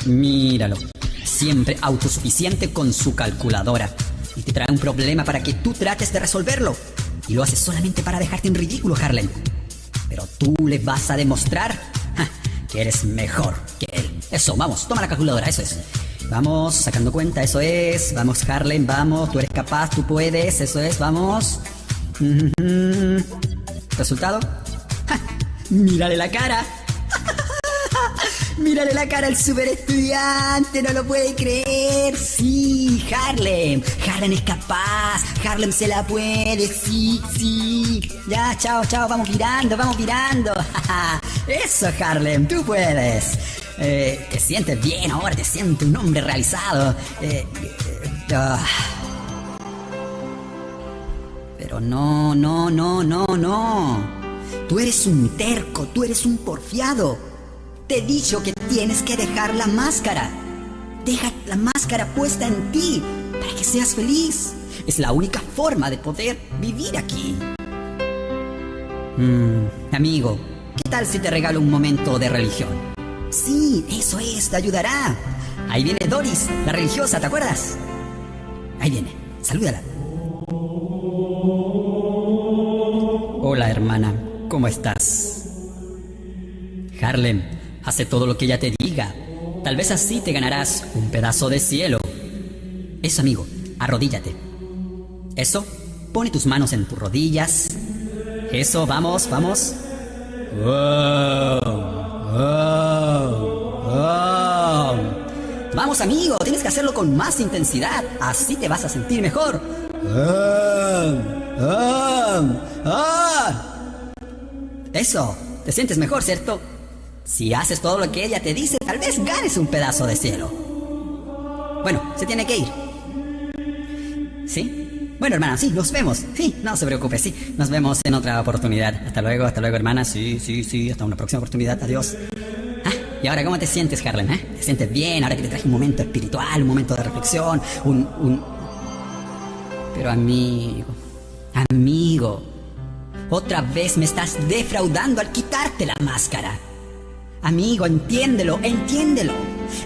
Míralo, siempre autosuficiente con su calculadora. Y te trae un problema para que tú trates de resolverlo. Y lo haces solamente para dejarte en ridículo, Harlem. Pero tú le vas a demostrar que eres mejor que él. Eso, vamos, toma la calculadora, eso es. Vamos, sacando cuenta, eso es. Vamos, Harlem, vamos, tú eres capaz, tú puedes, eso es, vamos. ¿Resultado? Mírale la cara. Mírale la cara al super estudiante, no lo puede creer. Sí, Harlem. Harlem es capaz. Harlem se la puede, sí, sí. Ya, chao, chao, vamos virando, vamos virando. Eso, Harlem, tú puedes. Te sientes bien ahora, te sientes un hombre realizado. Pero no. Tú eres un terco, tú eres un porfiado. Te he dicho que tienes que dejar la máscara. Deja la máscara puesta en ti para que seas feliz. Es la única forma de poder vivir aquí. Amigo, ¿qué tal si te regalo un momento de religión? Sí, eso es, te ayudará. Ahí viene Doris, la religiosa, ¿te acuerdas? Ahí viene, salúdala. Hola, hermana, ¿cómo estás? Harlem, hace todo lo que ella te diga. Tal vez así te ganarás un pedazo de cielo. Eso, amigo, arrodíllate. Eso, pone tus manos en tus rodillas. Eso, vamos, vamos. Vamos, amigo, tienes que hacerlo con más intensidad. Así te vas a sentir mejor. Eso, te sientes mejor, ¿cierto? Si haces todo lo que ella te dice, tal vez ganes un pedazo de cielo. Bueno, se tiene que ir. ¿Sí? Bueno, hermana, sí, nos vemos. Sí, no se preocupe, sí. Nos vemos en otra oportunidad. Hasta luego, hermana. Sí, hasta una próxima oportunidad. Adiós. Y ahora, ¿cómo te sientes, Harlem? ¿Te sientes bien? Ahora que te traje un momento espiritual, un momento de reflexión, Pero amigo, otra vez me estás defraudando al quitarte la máscara. Amigo, entiéndelo.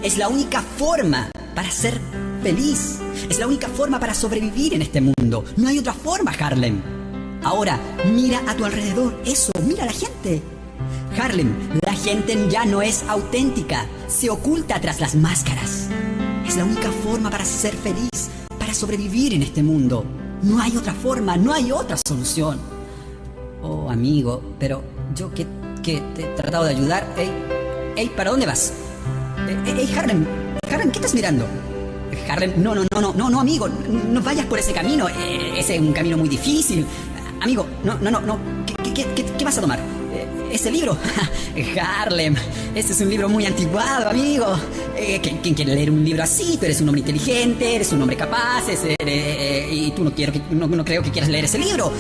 Es la única forma para ser feliz. Es la única forma para sobrevivir en este mundo. No hay otra forma, Harlem. Ahora, mira a tu alrededor. Eso, mira a la gente. Harlem, la gente ya no es auténtica. Se oculta tras las máscaras. Es la única forma para ser feliz, para sobrevivir en este mundo. No hay otra forma, no hay otra solución. Oh, amigo, pero yo que te he tratado de ayudar. Ey, ¿para dónde vas? Harlem, ¿qué estás mirando? Harlem, no, amigo, no vayas por ese camino. Ese es un camino muy difícil. Amigo, no. ¿Qué vas a tomar? ¿Ese libro? Harlem, ese es un libro muy anticuado, amigo. ¿Quién quiere leer un libro así? Tú eres un hombre inteligente, eres un hombre capaz, y tú no creo que quieras leer ese libro.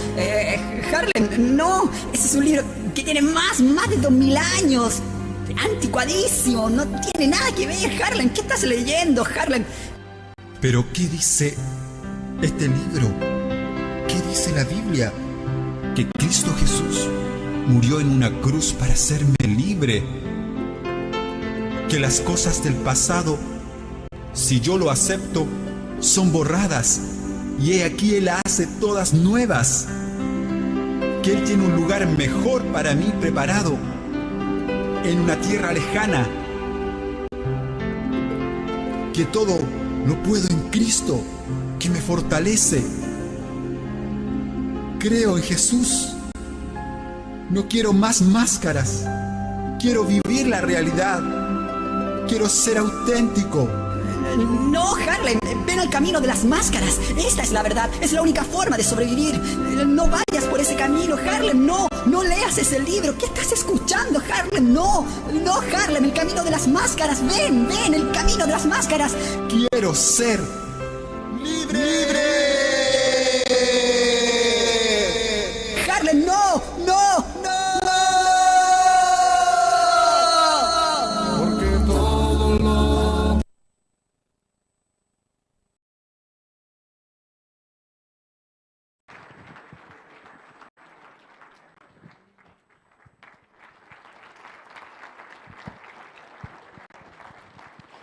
Harlem, no, ese es un libro que tiene más de 2000 años. Anticuadísimo, no tiene nada que ver, Harlem. ¿Qué estás leyendo, Harlem? ¿Pero qué dice este libro? ¿Qué dice la Biblia? Que Cristo Jesús murió en una cruz para hacerme libre. Que las cosas del pasado, si yo lo acepto, son borradas. Y he aquí Él hace todas nuevas. que Él tiene un lugar mejor para mí preparado en una tierra lejana, que todo lo puedo en Cristo, que me fortalece. Creo en Jesús. No quiero más máscaras. Quiero vivir la realidad. Quiero ser auténtico. No, Harlem, ven al camino de las máscaras. Esta es la verdad, es la única forma de sobrevivir. No vayas por ese camino, Harlem, no leas ese libro. ¿Qué estás escuchando, Harlem? No, Harlem, el camino de las máscaras. Ven, el camino de las máscaras. Quiero ser libre. Harlem, no.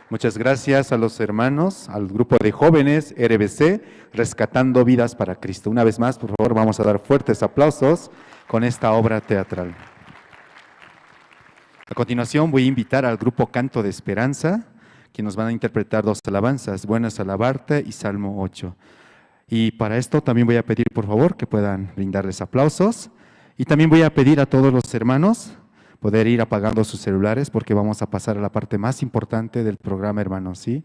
Muchas gracias a los hermanos, al grupo de jóvenes RBC, Rescatando Vidas para Cristo. Una vez más, por favor, vamos a dar fuertes aplausos con esta obra teatral. A continuación voy a invitar al grupo Canto de Esperanza, que nos van a interpretar 2 alabanzas, Bueno es alabarte y Salmo 8. Y para esto también voy a pedir, por favor, que puedan brindarles aplausos. Y también voy a pedir a todos los hermanos poder ir apagando sus celulares, porque vamos a pasar a la parte más importante del programa, hermanos, ¿sí?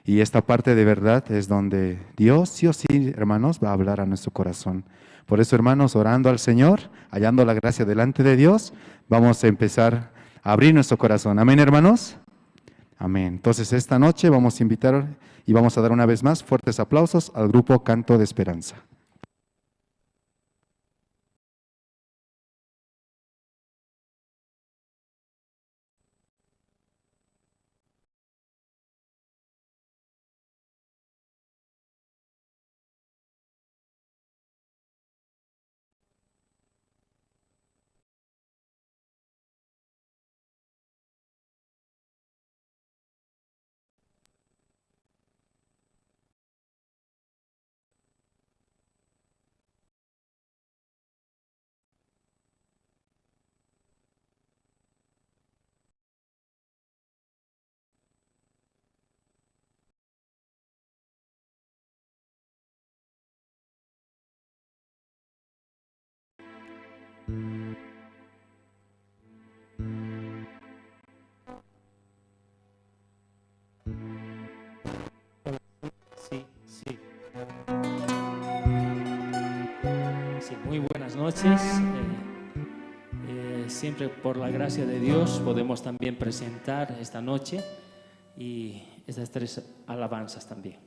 Y esta parte de verdad es donde Dios, sí o sí, hermanos, va a hablar a nuestro corazón. Por eso, hermanos, orando al Señor, hallando la gracia delante de Dios, vamos a empezar a abrir nuestro corazón. ¿Amén, hermanos? Amén. Entonces, esta noche vamos a invitar y vamos a dar una vez más fuertes aplausos al grupo Canto de Esperanza. Sí, muy buenas noches. Siempre por la gracia de Dios podemos también presentar esta noche y estas 3 alabanzas también.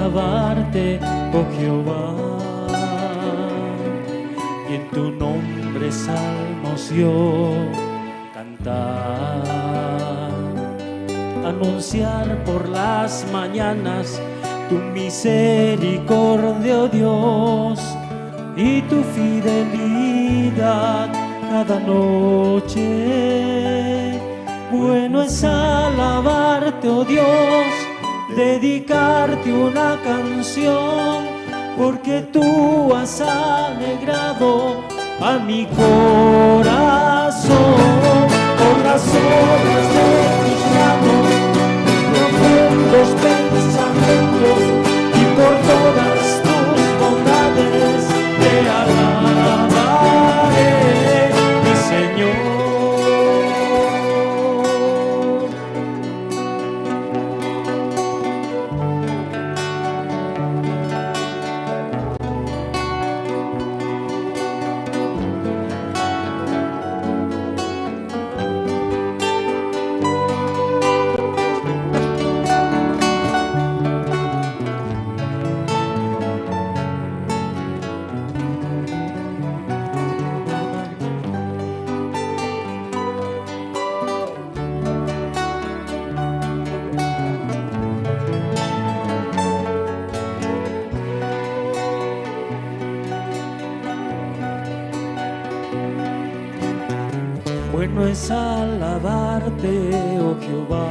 Alabarte, oh Jehová, y en tu nombre salmos yo cantar, anunciar por las mañanas tu misericordia, oh Dios, y tu fidelidad cada noche. Bueno es alabarte, oh Dios, dedicarte una canción, porque tú has alegrado a mi corazón con las obras de tus manos, profundos pensamientos y por todas Bueno es alabarte, oh Jehová,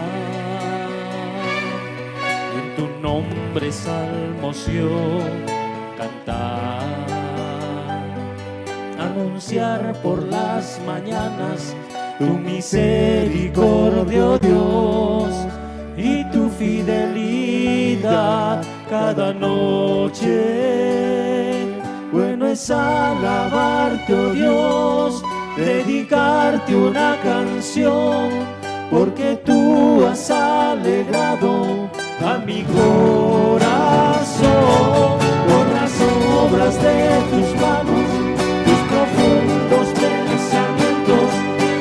y en tu nombre salmos yo cantar, anunciar por las mañanas tu misericordia, oh Dios, y tu fidelidad cada noche. Bueno es alabarte, oh Dios, dedicarte una canción, porque tú has alegrado a mi corazón por las obras de tus manos, tus profundos pensamientos,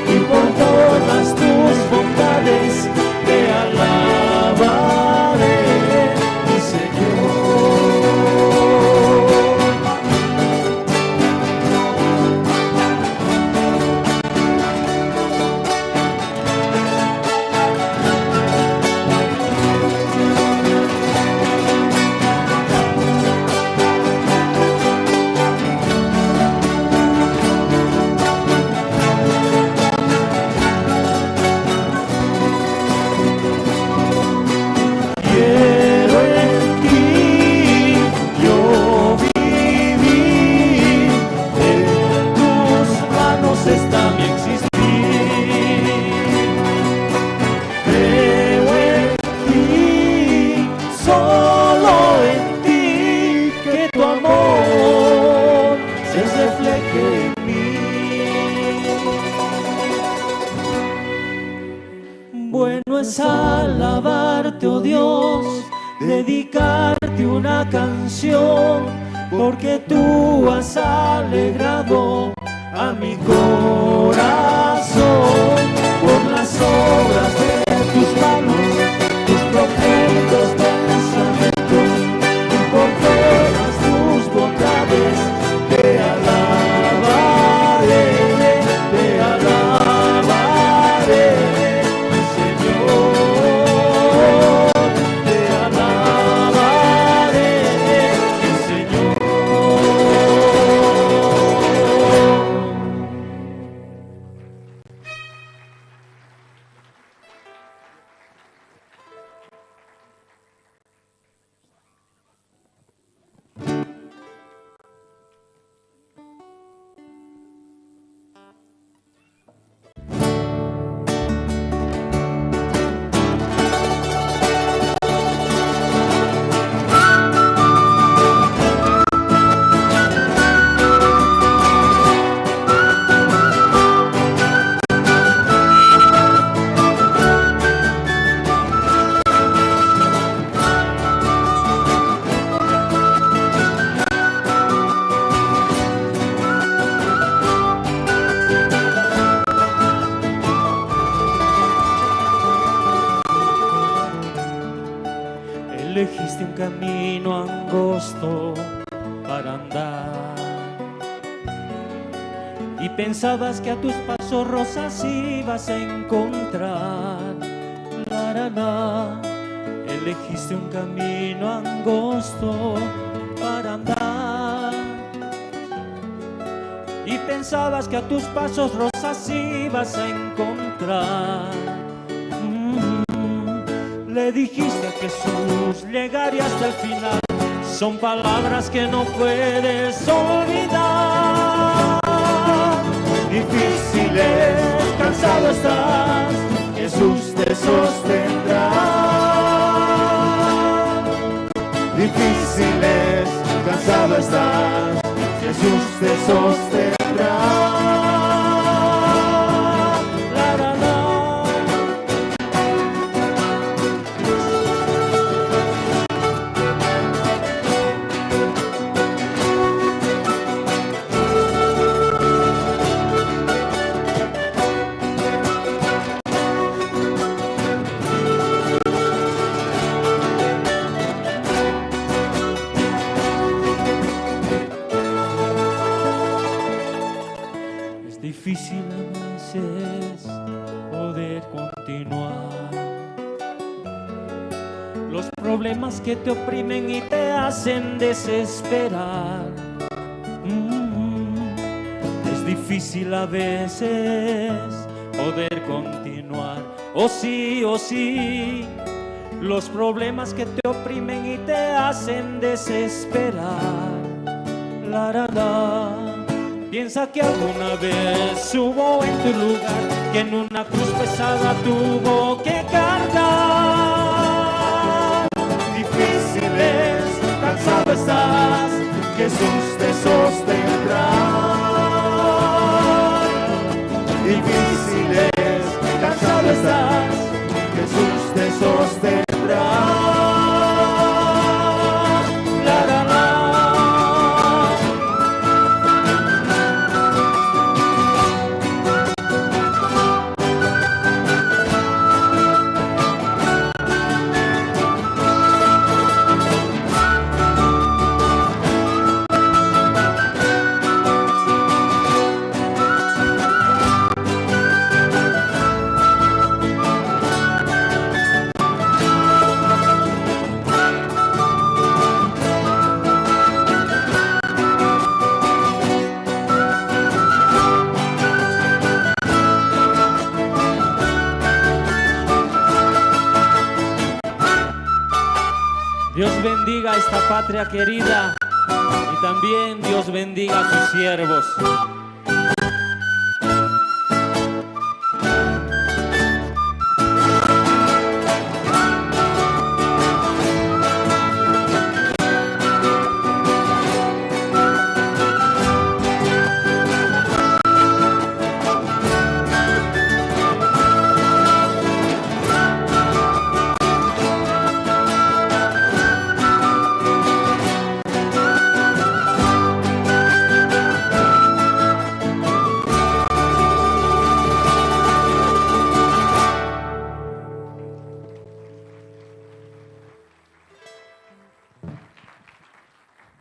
y por todas tus bondades te alabaré, mi Señor. Alabarte, oh Dios, dedicarte una canción, porque tú has alegrado a mi corazón por las obras de tus manos, tus profundos pensamientos, y por todas tus bondades te alabaré, te alabaré. Elegiste un camino angosto para andar y pensabas que a tus pasos rosas ibas a encontrar. La, la, la. Elegiste un camino angosto para andar y pensabas que a tus pasos rosas ibas a encontrar. Le dijiste a Jesús, llegaré hasta el final. Son palabras que no puedes olvidar. Difíciles, cansado estás, Jesús te sostendrá. Difíciles, cansado estás, Jesús te sostendrá. Difícil a veces poder continuar. Los problemas que te oprimen y te hacen desesperar. Es difícil a veces poder continuar. Oh sí, los problemas que te oprimen y te hacen desesperar. Piensa que alguna vez hubo en tu lugar que en una cruz pesada tuvo que cargar. Difíciles, cansado estás, Jesús te sostendrá. Difíciles, cansado estás, Jesús te sostendrá. Dios bendiga a esta patria querida y también Dios bendiga a sus siervos.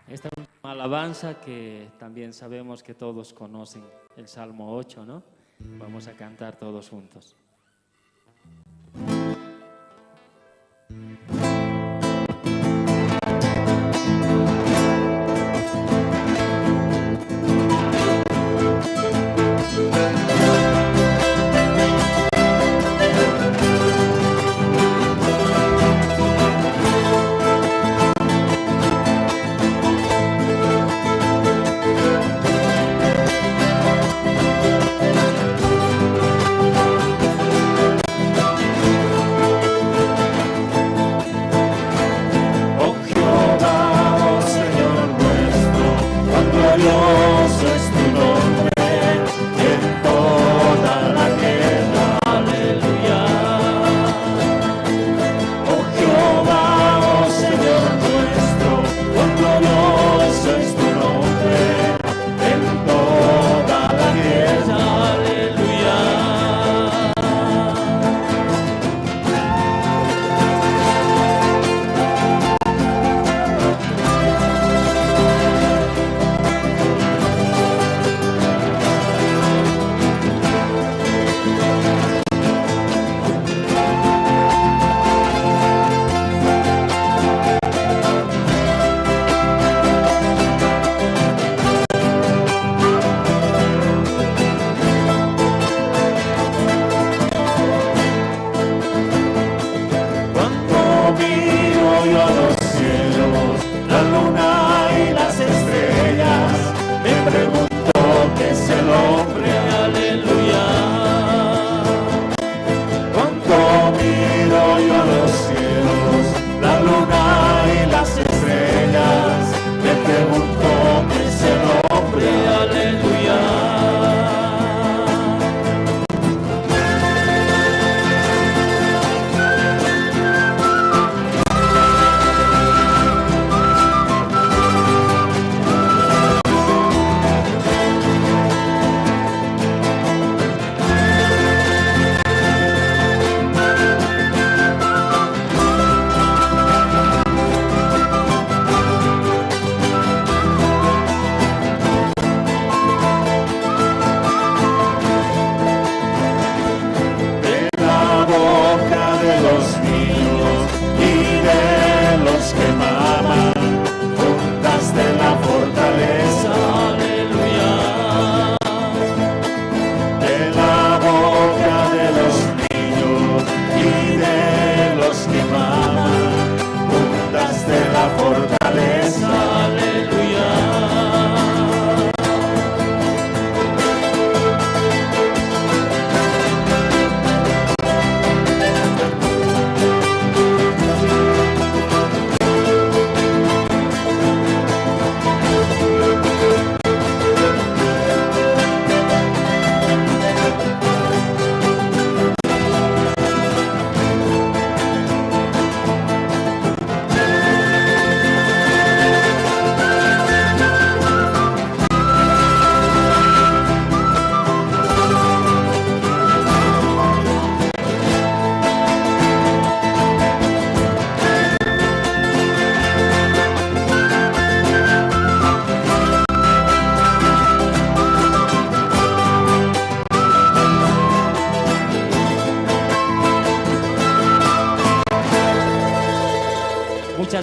Esta última alabanza que también sabemos que todos conocen, el Salmo 8, ¿no? Vamos a cantar todos juntos.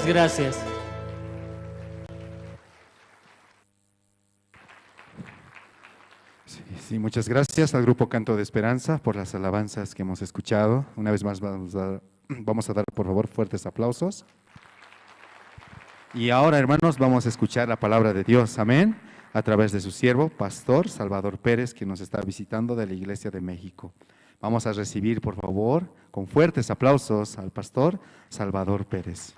Muchas gracias. Sí, muchas gracias al Grupo Canto de Esperanza por las alabanzas que hemos escuchado. Una vez más vamos a dar, por favor, fuertes aplausos. Y ahora, hermanos, vamos a escuchar la palabra de Dios, amén, a través de su siervo, Pastor Salvador Pérez, que nos está visitando de la Iglesia de México. Vamos a recibir, por favor, con fuertes aplausos al Pastor Salvador Pérez.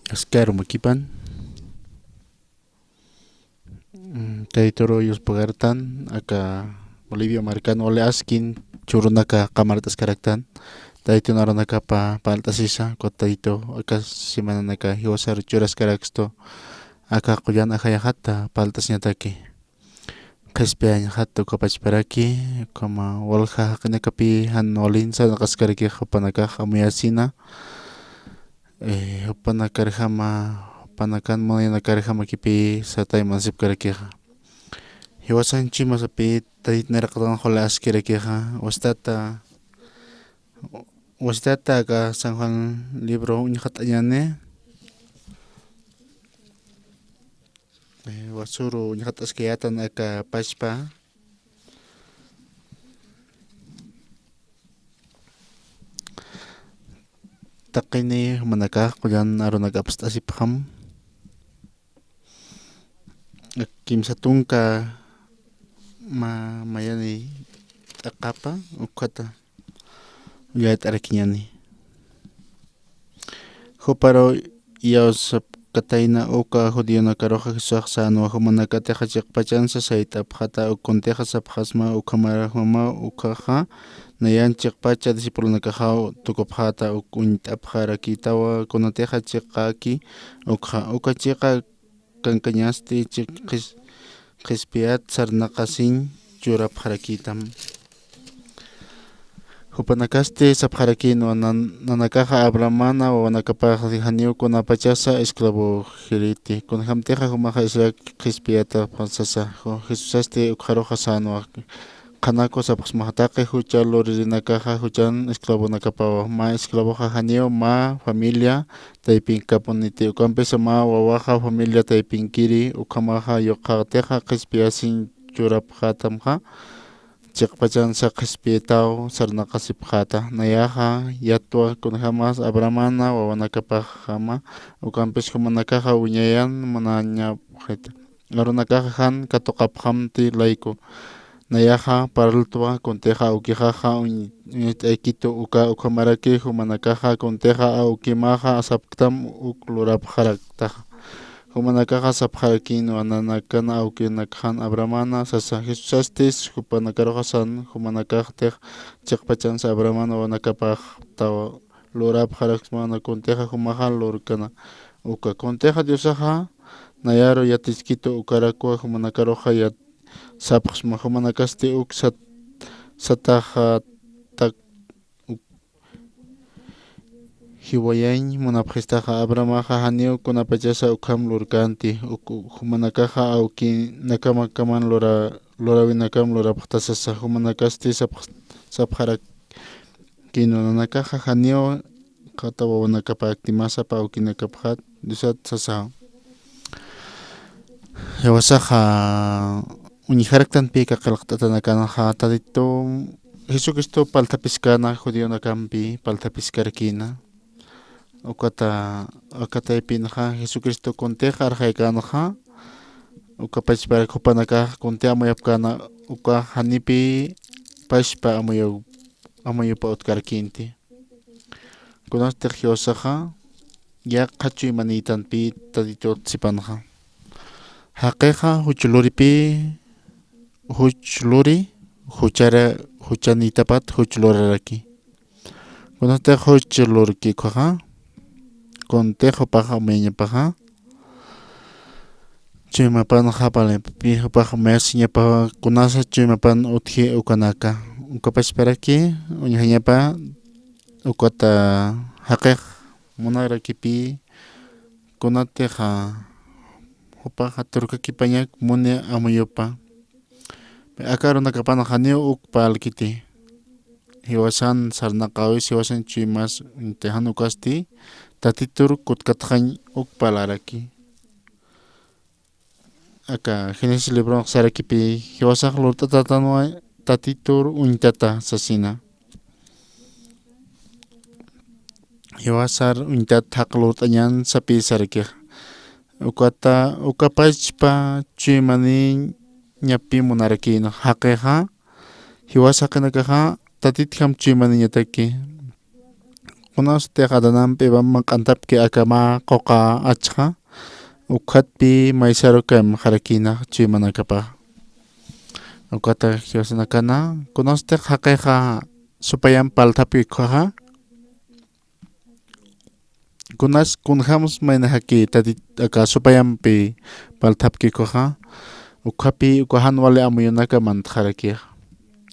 Askar Mukipan Territorio Yuspagartan Aka Bolivia Marcan Ole Askin Churunaka Kamartas Karaktan Taito Naronaka Paltasisa Kotaito Aka Simanaka Hiosar Churas Karaksto Aka Kuyan Ahayahata Paltas Nyataki Kaspian Hato Kopachparaki Kama Wolha Kanakapi Hanolinsa Nakaskariki Hapanaka Hamuyasina panakan mo na karihama kipi sa tay mansip karakiha. Hiwasan chima sa pi tay narakatan ko las karakiha. Wastata ka sanghan libro unyakatanyane. Wasuro unyakatas kayatan aka paspa. Takini manaka kuyan aro nagapastasipakam kim satungka mayani takapa ukata uyat arakinyani huparo iyaos kataina uka judío na karoja kisaksa no humanaka teja chikpachansa saita pjata ukonteja sapjasma ukamarahma ukaja Nayan chikpacha disipolo nakahao tukopjata ukuntapjara kitawa konateja chikaki uka chika kankañasti chispiat sarnakasin churapjarakitam Hupanakaste sapjarakino nanakaja abramana o nakapajaniu kunapachasa esclavo giriti kunhamteja humaja isla chispiata pansasa Jesusaste ukjaroja sano Kanako sapas mahatake hucha lorinakaja huchan esclavo nakapawa ma esclavo jajanio ma familia taipin kaponiti ukampesa ma wawaja familia taipin kiri ukamaja yokateja kispiasin churapjatamja chikpachan sa kispietao sarnakasipjata nayaja yatwa kunjamas abramana wawanakapajama ukampes humanakaja uñayan manaña aronakajan katokapjamti laiko Nayaja paraltua conteja ukijaja equito ukamaraki humanakaja conteja ukimaja asaptam uklurapjaraktaja humanakaja sapjarakino ananakana ukinakjan abramana sasa Jesusastis hupanakarojasan humanakajtej chikpachansa abramana wanakapajtawa lurapjarakmana conteja humaja lurkana uka conteja diosaja nayaro yatisquito ukarakua humanakaroja yat Sapas mahumanakaste sataja tak hiwayain munapjistaja abramaja hanio kunapachasa ukam lurkanti humanakaja auki nakamakaman lorawinakam lorapjtasasa humanakaste sapjara kino nanakaja hanio katawawanakapaktimasa paukinakapjat disat sasa Yawasaja Unijaractan pika kalaktatanakanaja tadito Jesucristo paltapiskana judío nakampi paltapiskarkina ukata ipinaja Jesucristo conteja arjaikanaja ukapachpara kupanaka contea moyapkana uka hanipi pashpa amoyupa utkarkinti kunaste jiosaja ya qachu imanitanpi tadito tsipanaja Hakeja huchuluri huchanitapat huchloraraki. Kunate huchlorki kwaha. Contejo paja meña paja. Chimapan hapale pijo paja mesiña pa kunasa chimapan utji ukanaka. Ukapachparaki uñañapa ukata haqeq munarakipi kunateja upaja turkakipañak mune amuyupa. Akaruna kapana hanio ukpalkiti. Hiwasan sarnaqawi hiwasan chimas tejan ukasti tatitur kutkatjañ ukpalaraki. Aka Génesis libro sarakipi hiwasaq lurtatatanwa tatitur uñtata sasina. Hiwasar uñtata haqlurtañan sapi sarakij. Ukapachpa chimani ñapi munarakina haqeja hiwasaqinakaja tatitjam chimani ñataki. Kunas teqadanampi maqantapki akama qoqa achqa ukhatpi maysaro kam harakina chimanakapa. Ukata hiwasanakana kunas teq haqeja supayam paltapi qaja. Kunas kunjamos maynahaki tatit aka supayampi paltapki qaja. Ukhapi ukahan wale amuyunaka mantjaraki.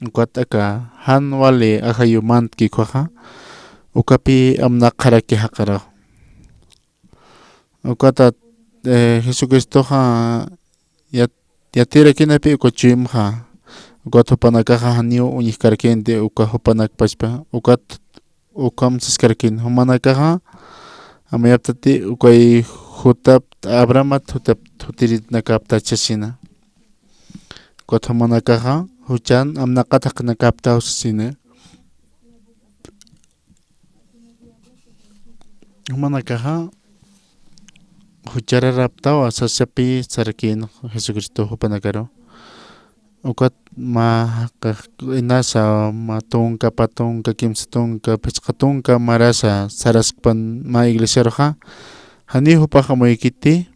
Ukataka han wale ajayumantki qaja. Ukapi amnaqaraki haqara. Ukata Jesucristoja yatirakinapi ukuchimja. Ukatupanakaja haniu uñijkarkinte ukahupanakpachpa. Ukam siskarkin humanakaja. Amayaptati ukay hutap Abrahamat hutiritnakapta chasina. Ukatumanakaja huchan amnaqataqnakapta husasina. Humanakaja huchararaptawa sasapi sarakin Jesucristo hupanakaro. Ukat inasa matunka patunka kimsatunka pichqatunka marasa saraskpan ma iglesiaroja hani hupaqa muykiti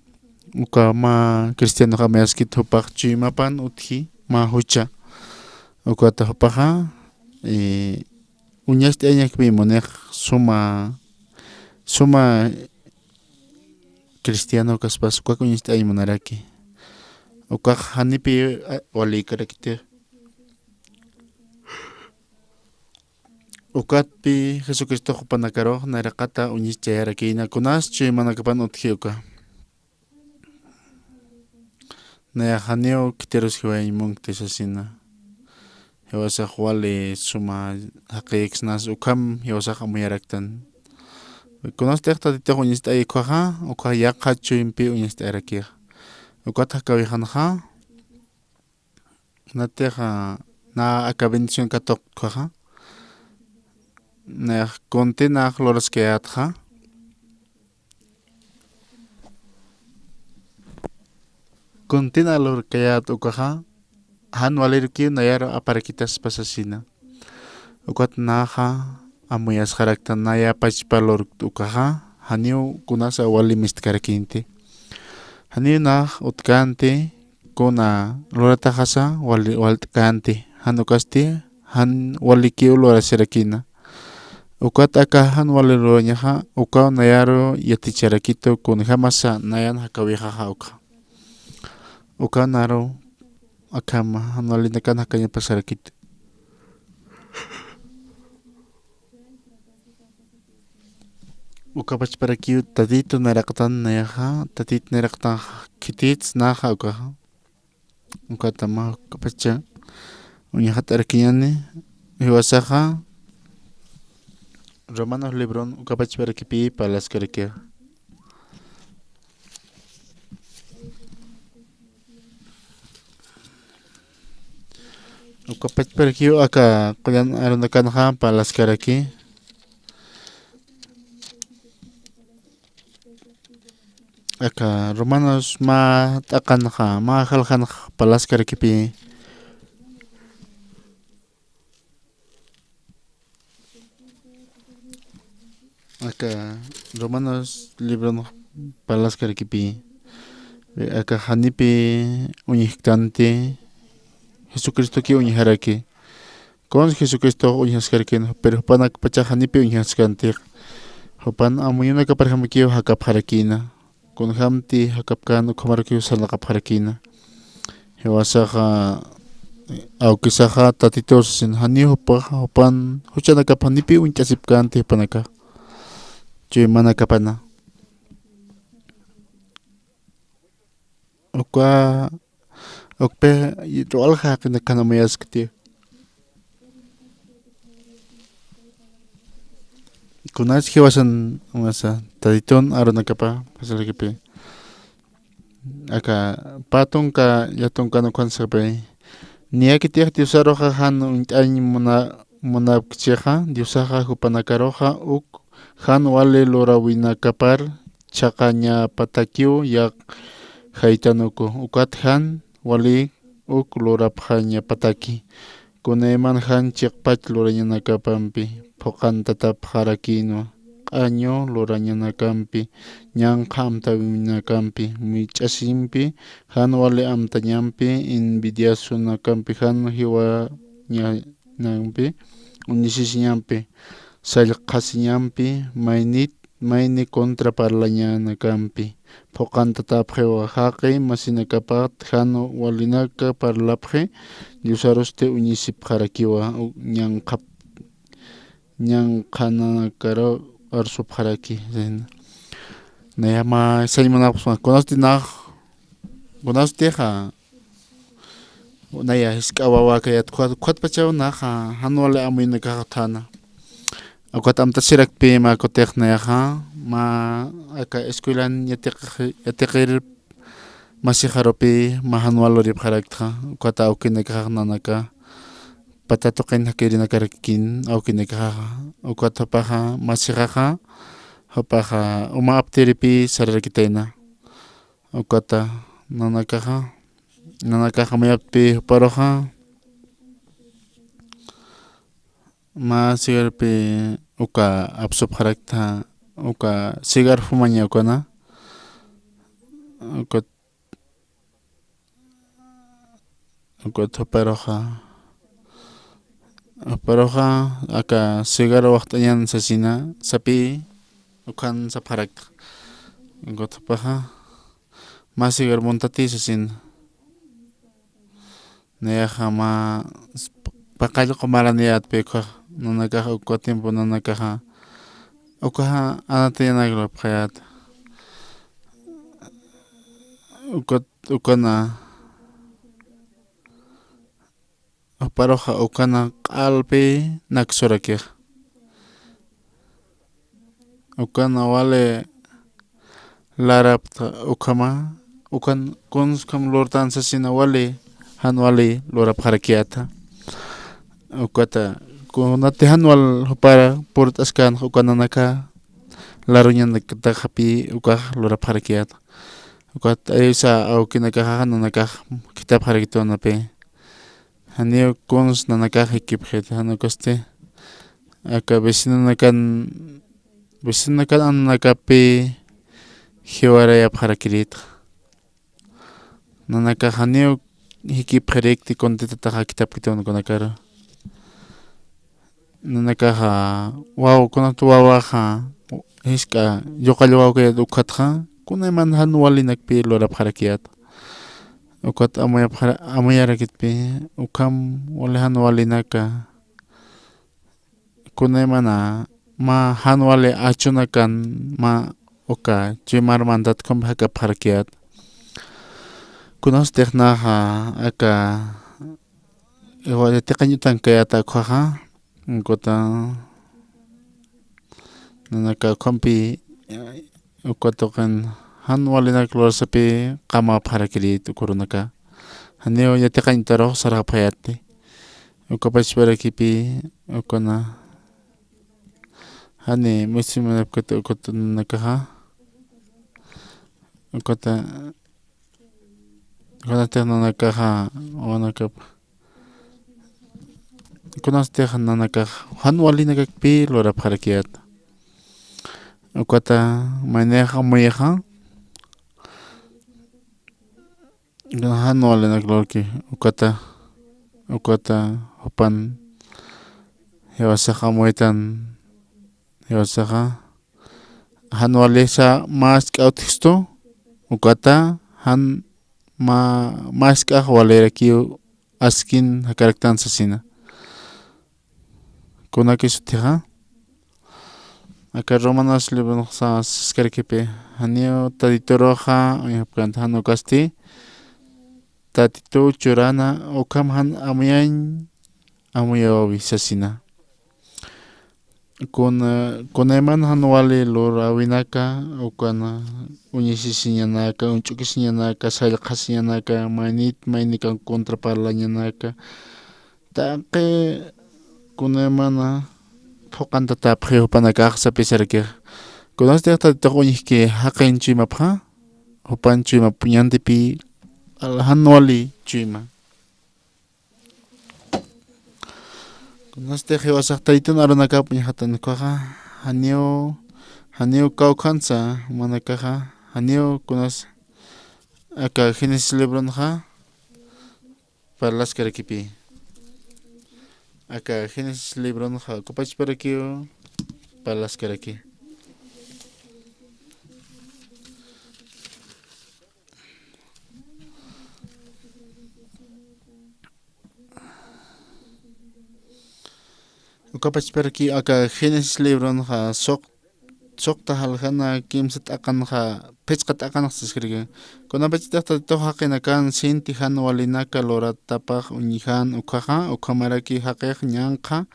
uka ma cristianoqa mayaskit hupaq chimapan utji ma hucha ukata hupaqa uñashti añakpi muneq suma cristiano kaspas ukak uñashti ay munaraki. Ukaq hanipi walikarakiti. Ukatpi Jesucristo hupanakaro nairaqata uñischayaraykina kunas chimanakapan utji uka. Naya hanio kiteros hiwaymunti sasina. Hiwasaq wale suma haqiqsnas ukam hiwasaq amuyaraktan. Kunas teqta titiq uñishti ayqaja uka yaqa chuyinpi uñishti ayrakiq. Ukata kawijanaja nateja na aka bendición katok qaja. Na kontina loras keatja. Kontina lor kayat ukaja han walirki nayaro aparakitas pasasina. Ukat naja amuyas harakta naya pachpalor ukaja haniu kunasa wali mistkarakinti. Haniu nah utkante kuna lorata hasa waltkante hanukasti han walikiu lora serakina. Ukat aka han waliroñaja uka nayaro yaticharakito kun hamasa nayan hakawijaja uka. Uka naro akama han walinakan hakanya pasarakito. Ukapach para kiu tadito naraktan nayaja tatit naraktan kitits naja ukaja. Ukatama kapacha uñahat arkiñani hiwasaja Romanos libron ukapach para kipi palas karakia. Ukapach para kiu aka kuyan arunakanha palas karaki. Aka Romanos ma takanha ma halhan palas karakipi. Aka Romanos libro palas karakipi. Aka hanipi uñihtante Jesucristo ki uñiharaki. Con Jesucristo uñaskarkin, pero panak pachahanipi uñaskantik. Hopan amuyuna kaparhamikio hakapharakina. Con hamti hakapkano komarakio sanakapharakina. Hewasaka aukisaha tatitos sin hani hopan huchanakapanipi uñchasipkanti panaka. Chui manakapana. Okwa okpe roal hakin kanamayaskti. Kunas hiwasan masa taditon aronakapa pasalakipi. Aka patong ka yatong kano konsape. Niya kitiyak diusaroja han untany muna kcheja diusaja hupanakaroja uk han wale lorawina kapar chakanya patakyu yak haitanuko ukat han wali uk lorapjanya pataki. Kuneman han chikpach loranyana kapampi. Pokan tatap harakino año lorañana campi ñanqa amtawina campi mich'asimpi han wale amtañampi invidiasuna campi han hiwa ñampi unisisiñampi sallqasiñampi mayni contra parlañana campi pokan tatap hewa haqi masinakapat han walinaka parlapje diusaroste unisip harakiwa ñanqana karo arsup haraki nayama saymanapus conosteja naya hisk'awawa kayat khuatpachaw naja hanwale amuyna kajathana akwat amtasirakpi ma kotej nayaja ma aka escuelan yatiqir masijaropi ma hanwalorip harakta kwata awkina kajananaka patatoqin hakirina karakin awkinakaja ukwatapaja masijaja hapaja uma aptiripi sararakitayna ukwata nanakaja mayappi huparoja ma sigarpi uka apsup harakta uka sigar fumaña ukana ukwat huparoja Paroja aka sigaro waqtañan sasina sapi ukan saparak gotapaja masigar montati sasin neyaja ma paqallo qomaraniyat pekha nanakaja ukwa tiempo nanakaja ukaja anatayanaglo payat ukana Paroja ukana qalpi naksurakej ukana wale larapta ukama ukan kunskam lortan sasina wale han wale lorap harakiata ukata kunati hanwal hupara purut askan ukana naka laruñan nakatajapi ukaj lorap harakiata ukat aysa aukinaka hananaka kitab harakitona pe Hanio kons nanakaje kipjet hanokoste aka vecino nakan anakapi hiwaraya parakirit nanaka hanio hikipjerekti konteta kitab kiton konakara nanakaja wow konatu wawaja hiska yokallo ke ukatja kunayman hanwalinak pi lora parakiat ukat amoyarakitpi ukam wale hanwalinaka kunaymana ma hanwale achunakan ma uka chimar mandat kom haka parkiat kunos tehnaja aka igual teqañutan kayata khaja kota nanaka kompi ukatokan hanwalinak lorsapi qama pharakili tukurunaka haneo yatiqañtaro sarapayati ukapachparakipi ukana hani musimanapkata ukatunakaja ukata nanakaja wanakap kunasteja nanakaja hanwalinakakpi lora pharakiat ukata maneja moyeja hanwalinak lorki ukata ukata hupan hewasaka muetan hewasaka han wale sa mas kautisto ukata han mas ka walera kiyo askin hakaraktan sa sina kuna kisutiha aka Romanos libro sa skarkipe hanio taditoroja yapkan hano kasti tatito churana okam han amuyan amuyawi sa sina con eman han wale lora winaka ukana unyisisiñanaka unchukisiñanaka sallqasiñanaka maynikan contraparlañanaka taqe kunaymana phuqanta tapqi hupanakaq sapisarkej kunastiq tatitoq uñijki haqin chuymapqa hupan chuyma puñantipi han wali chuyma kunastiq hiwasaq taytun arunaka puñajatankuqa hanio kawkhansa manakaqa hanio kunas aka Génesis libronqa parlaskarkipi aka Génesis libronqa kupachparakio parlaskaraki ukapachparaki aka Génesis libronqa soqta halqana kimsat aqanqa pichqat aqanaq sisqirqa kunapachitaqta toqaqina kan sinti han walinaka loratapaq uñihan uqaqa uqamaraki haqiq ñanqa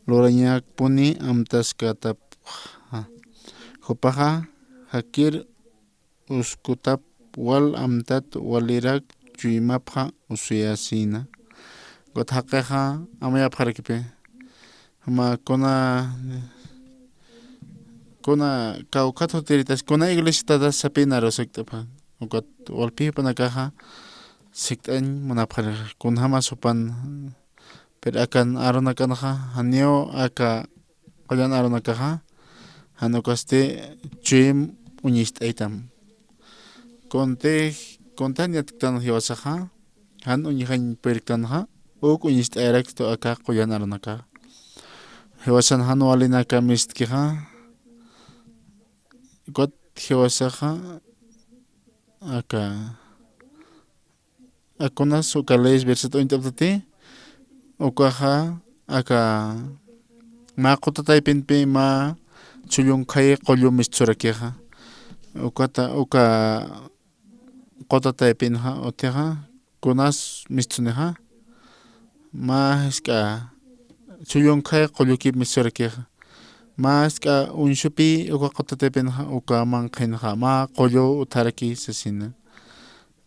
lorañak puni amtaskatap hupaqa hakir uskutap wal amtat walirak chuymapqa usuyasina got haqiqa amayapqarkipi ma kuna kawkatu tiritas kuna iglesia tada sapina rosuktapa ukat walpi panakaja siktan munapjar kun hama sopan per akan aronakanaja hanio aka qoyan aronakaja hanokaste chim uñistaitam kontanya tiktan hiwasaja han uñijan periktanja uk uñistairak to aka qoyan aronaka hiwasan han walinaka mistkija got hiwasaja aka akunas ukaleis verset ointaptati ukaja aka ma qotataypinpi ma chullunkhay qollu mischurakiqa uka qotataypinja utiqa kunas mischuniqa ma iska chullunkhay qolluki mischurakiqa mas ka unshupi uka qotataypinja uka manqinja ma qollu utharaki sasina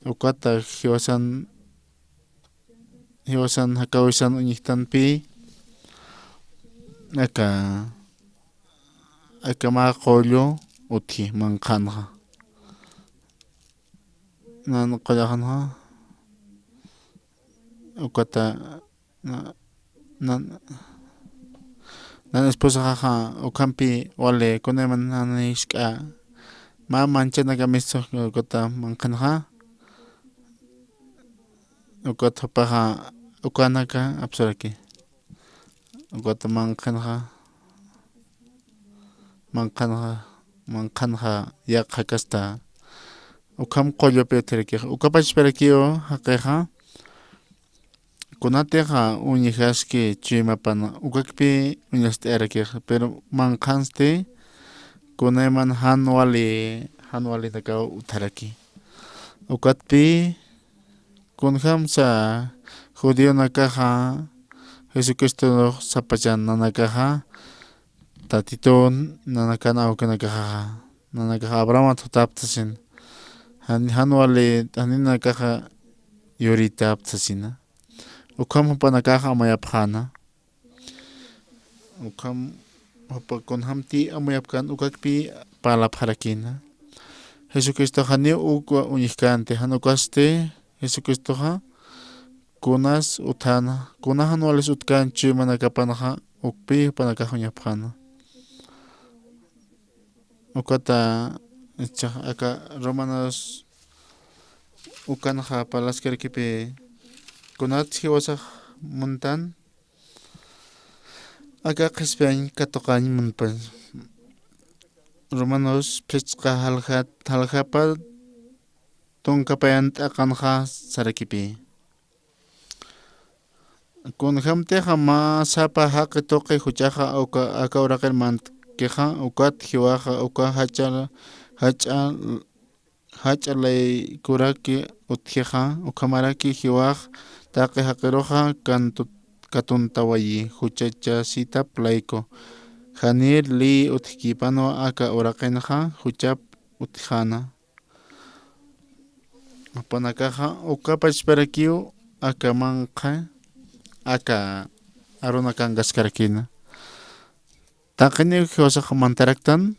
ukata hiwasan hakawisan uñiktanpi aka ma qollu uthi manqanja nan qollaqanja ukata nan esposa jaja ukampi wale kuneman nanishka ma manchanaka miso ukata manqanja ukata paja ukanaka apsuraki ukata manqanja yaqa kasta ukam qollupi uthiraki ukapachparakio haqiqa kunatiqa uñihaski chuymapana ukakpi uñast'araki pero manqanste kunayman han walinaka utharaki ukatpi kunhamsa judío nakaja Jesucristo sapachan nanakaja tatito nanakana ukanakaja nanakaja Abraham tutaptasin han wali haninakaja yoritaptasina ukam hupanakaja amayapjana ukam hupakunhamti amayapkan ukakpi palapharakina Jesucristo hani ukwa uñijkante hanukaste Jesucristo kunas uthana kunahan walis utkanchi manakapanaja ukpi hupanakaja uñapjana ukata aka Romanos ukanaja palaskarkipi kunat hiwasaq muntan aka qispañ katoqañ munpan Romanos pichqa halhapa tunkapayan t'aqanja sarakipi kunhamteqa ma sapa haqi tuqi huchaqa aka uraqelmantiqa ukat hiwaqa uka hach'alay kuraki uthiqa ukamaraki hiwaq taqi haqiruqa katuntawayi huchachasita playko Janir li utkipano aka uraqenqa huchap uthana apanakaqa ukapash parakiu aka manqa aka aruna kangaskarkina taqini hiwasaqa mantaraktan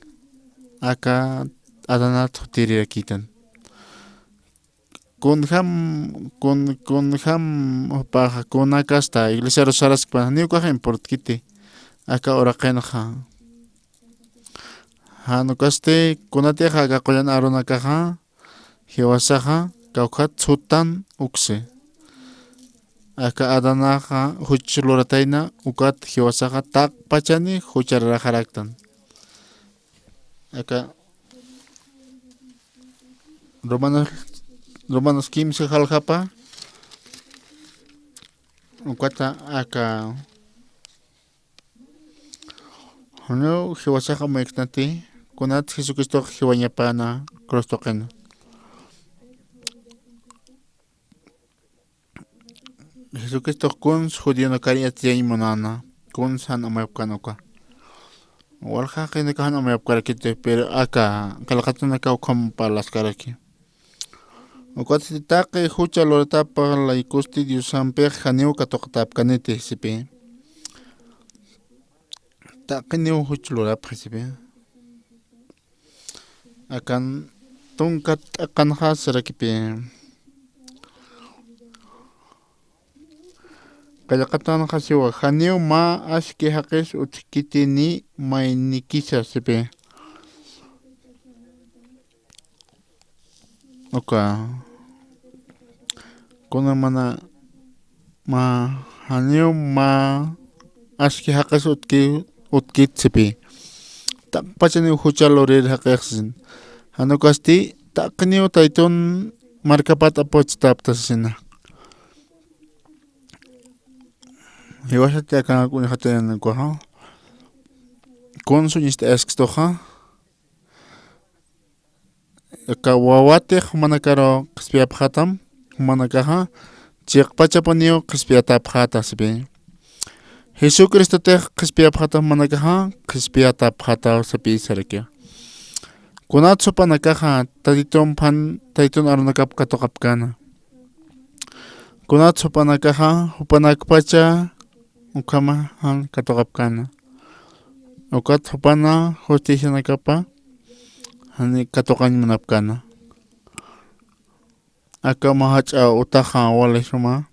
aka adanat hutirikitan kunham upaqa kunakasta iglesia rosaraspa niukaqa importkiti aka uraqenqa hanukaste kunatiqa aka quyan arunakaqa hiwasaqa kawkhat sutan uksi aka adanaqa huch luratayna ukat hiwasaqa taqpachani huchararajaraktan aka Romanos 15 halhapa ukata aka Hono hiwasaqa mayknati kunat Jesucristo hiwañapana cruz toqena Jesucristo kuns judío no kariya tiyañ munana kuns han amayapkanuka walqa qina han amayapkarakite pero aka qalqatunaka ukhampa laskaraki ukati taqi hucha loratapa laykusti Diosampiq haniuka toqtapkaniti sipi taqiniu huch lorapaq sipi akan tunkat aqanja sarakipi Kallaqatanqa siwa haniu ma ashki haqis utkitini maynikisa sipi Oka kuna mana ma haniu ma ashki haqis utkit sipi taqpachani hucha lorir haqaqsin hanukasti taqniu taytun markapata pochtaptasina Hiwasati aka kuna hatayan ko konsu nista eskstoha ka wawate manakaro qspiaphatam manakaha chiqpachapaniu qspiatapkhata sipi Jesucristo te qspiapkhata manakaha qspiatapkhata sipi sarkia kunatsu panakaha taditun arunakap katoqapkana kunatsu panakaha upanakpacha ukama han katoqapkana ukat hupana justicia nakapa hani katoqañ munapkana aka mahach'a utaqa walishuma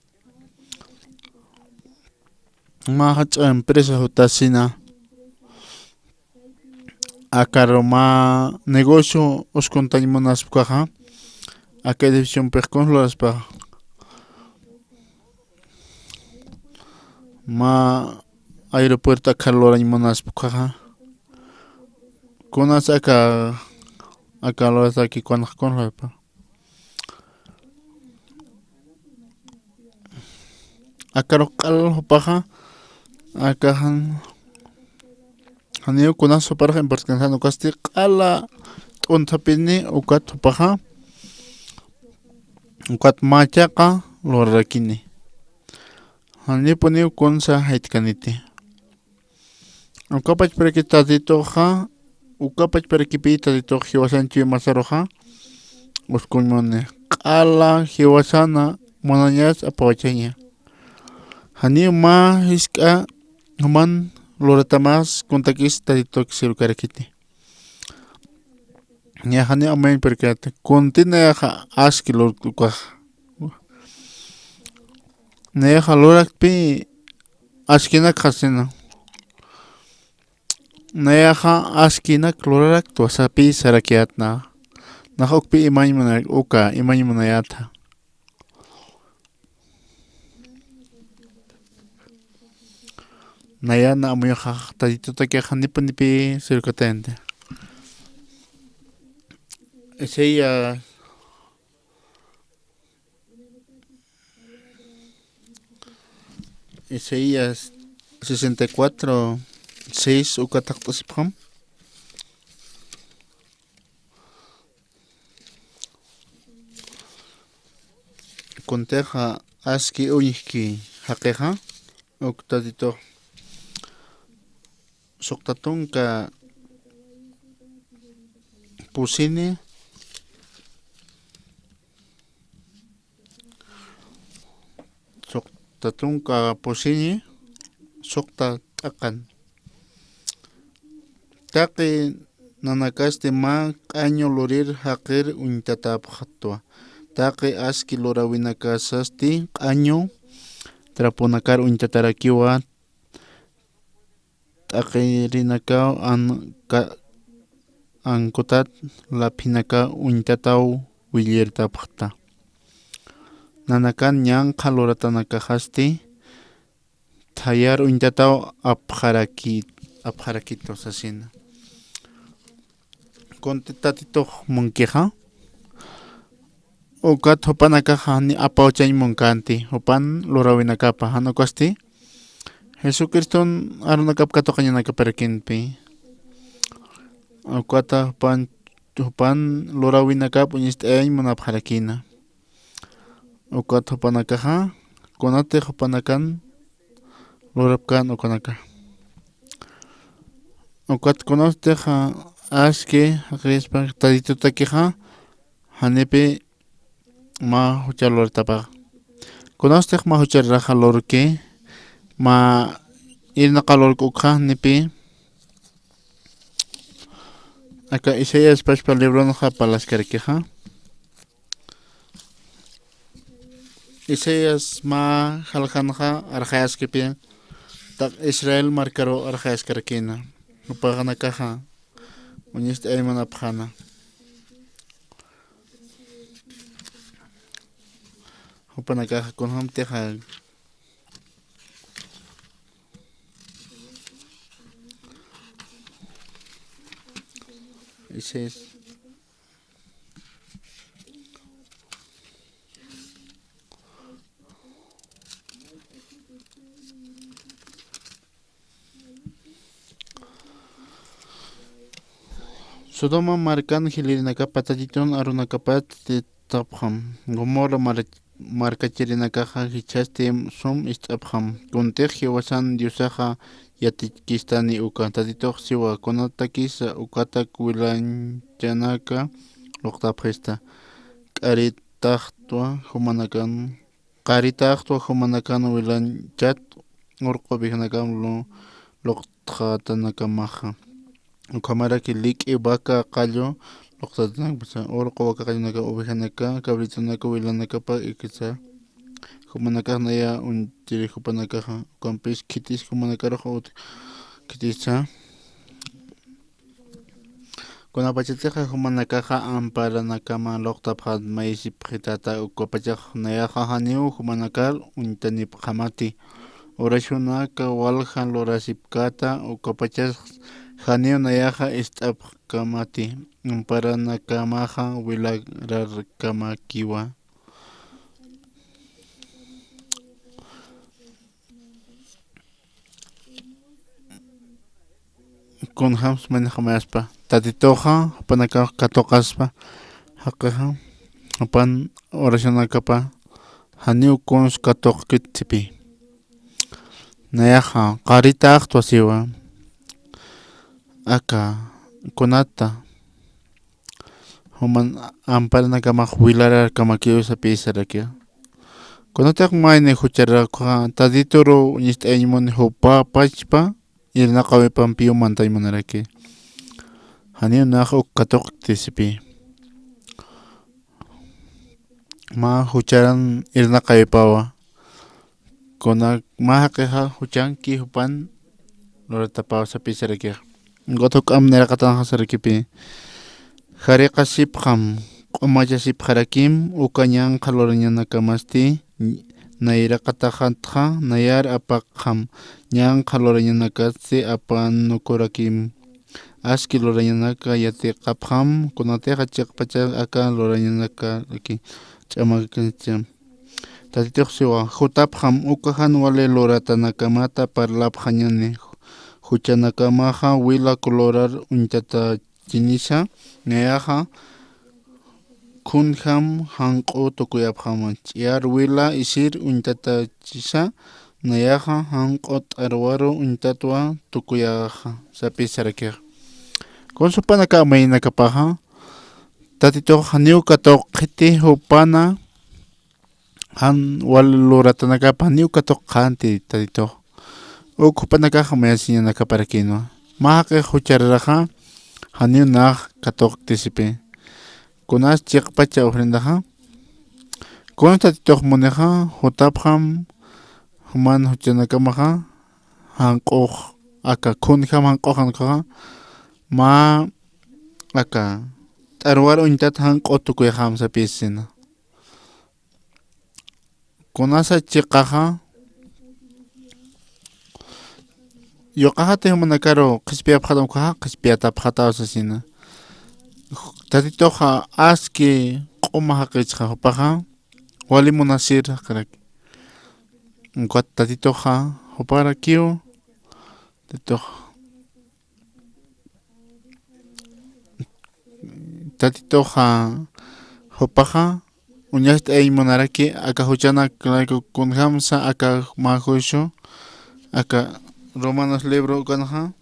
mahach'a empresa hutasina aka roma negocio uskuntañ munaspaqaqa aka división perconloraspaq ma aeropuerto akalorañ munaspaqaqa kunas aka lorasaki konlopa aka roqal hupaqa aka haniu kunas huparaqa importancia kasti qala t'untapini ukat hupaqa ukat machaqa lorarakini Hanipuniu kunsa haitkaniti. Ukapach pereki taditoja, ukapach perekipi taditoja hiwasanchi masaroja, uskunmone. Qala hiwasana monañas apawachaña. Haniu ma hiska human loratamas kuntakis taditoja sirukarakiti. Nya haniu amain perkate. Kuntina yaha aski lortukaj. Neja lorakpi askinak hasina. Neja askinak lorak tuasapi sarakiatna. Nahokpi imaymana uka imaymanayata. Nayana amuyaqa tadito takiqa nipi circotente. Isaías 64, 6 ukataktasipam. Conteja aski uyiki hakeja uktadito soktatunka pusini soktatunka pusini sokta takan taki nanakaste ma año lorir hakir untataphatwa taki aski lorawinakasasti año trapunakar untatarakiwa taki rinaka ankutat lapinaka untataw willirtaphta nanakan ñan kaloratanakahasti thayar untataw apharakito sasina kontetatito munkeja ukat hopanakaja ni apawchay munkanti hopan lorawinakapa hanokasti Jesucriston arunakapkato kañanakaparakinpi ukata hopan lorawinakap uñist'ay munapharakina ukat hopanakaja konate hopanakan lorapkan ukanaka ukat konosteja aske rispa tadito takija hanepe ma huchar lortapa konostej ma huchar raja lorke ma irna kalor kukha nepe aka Isaías pashpa libro noja palas karkeja Isaías ma haljanja arjayas kepe tak Israel marcaro arjayas karkena upagana kaja unist aymana phana upanakaja konhamteja Isaías Sodoma markan hilinakapa tatiton arunakapat tapham Gomorra markachirinakaja hichaste sum istapham Contagio wasan diusaja yatikistani uka tatitoq siwa konatakisa ukatak wilanchanaka uqtapjesta q'aritaqtwa humanakan wilanchat urqu bijanakan luqtqatanakamaja ukamaraki lik'i vaca qallo luqtatanakpasa urqu vaca qallonaka ubijanaka cabritonaka wilanakapa ikisa humanakaq naya untiri hupanakaja ukanpis kitis humanakaraq kitisa kunapachatiqa humanakaja amparanakama luqtapqa maysipqitata ukapachaq nayaqa haniu humanakar untanipqamati urashunaka waljan lorasipkata ukapachaq haniu nayaqa ist'apqamati amparanakamaja wilararkamakiwa kunhams manejamayaspa tatitoja panaka katoqaspa haqaja apan oracionakapa haniu kuns katoqkitzipi nayaja qaritaq tuasiwa aka kunata human amparanakamaq wilararkamakiwa sapisarakia kunataq mayne hucharaqqa taditoro nist'aymuni hupapachpa irnaqawi pampiyo mantaymunaraki haniu naq katoqtisipi ma hucharan irnaqawi pawa kunak ma haqiqa huchanki hupan loratapawa sapisarakia gotok amneraqatan hasarakipi Jariqasipqam q'umachasipqarakim ukañan qalorañanakamasti nairaqataqantqa nayar apaqham ñanqa lurañanaka si apanukurakim aski lurañanaka yatiqapqam kunatiqa chiqpacha aka lurañanaka aki ch'amakancham tatitiqsiwa hutapqam ukahan wale luratanakakamata parlapqañani huchanakamaqa wila colorar untata chinisha ngayaqa kunham hanq'u tukuyapqaman ch'iyar wila isir untata chisha nayaqa hanq'u t'arwaru untatwa tukuyaqa sapisarakiqa Consupana mainakapaqa tatitoq haniuka toqiti hupana han waluratanakapa haniuka toqqanti tatitoq ukhupanakaqa mayasiñanakaparakino mahaqi huchararaqa haniunaq katoqtisipi kunas chiqpacha ofrendaqa kunas tatitoq muniqa hutapqam human huchanakamaqa hanq'uq aka kunham hanq'uqankaqa ma aka t'arwar untata hanq'u tukuyaqam sapisina kunasa chiqaqa yoqaqati humanakaru qhispiyapaqta ukaqa qhispiyatapaqta usasina tatitoqa aski q'uma haq'ichqa hupaqa walimunasir haqiraki tatitoqa huparakiu tatitoqa hupaqa uñashta aymunaraki aka huchana kunhamsa aka mahushu aka Romanos libro kanaqa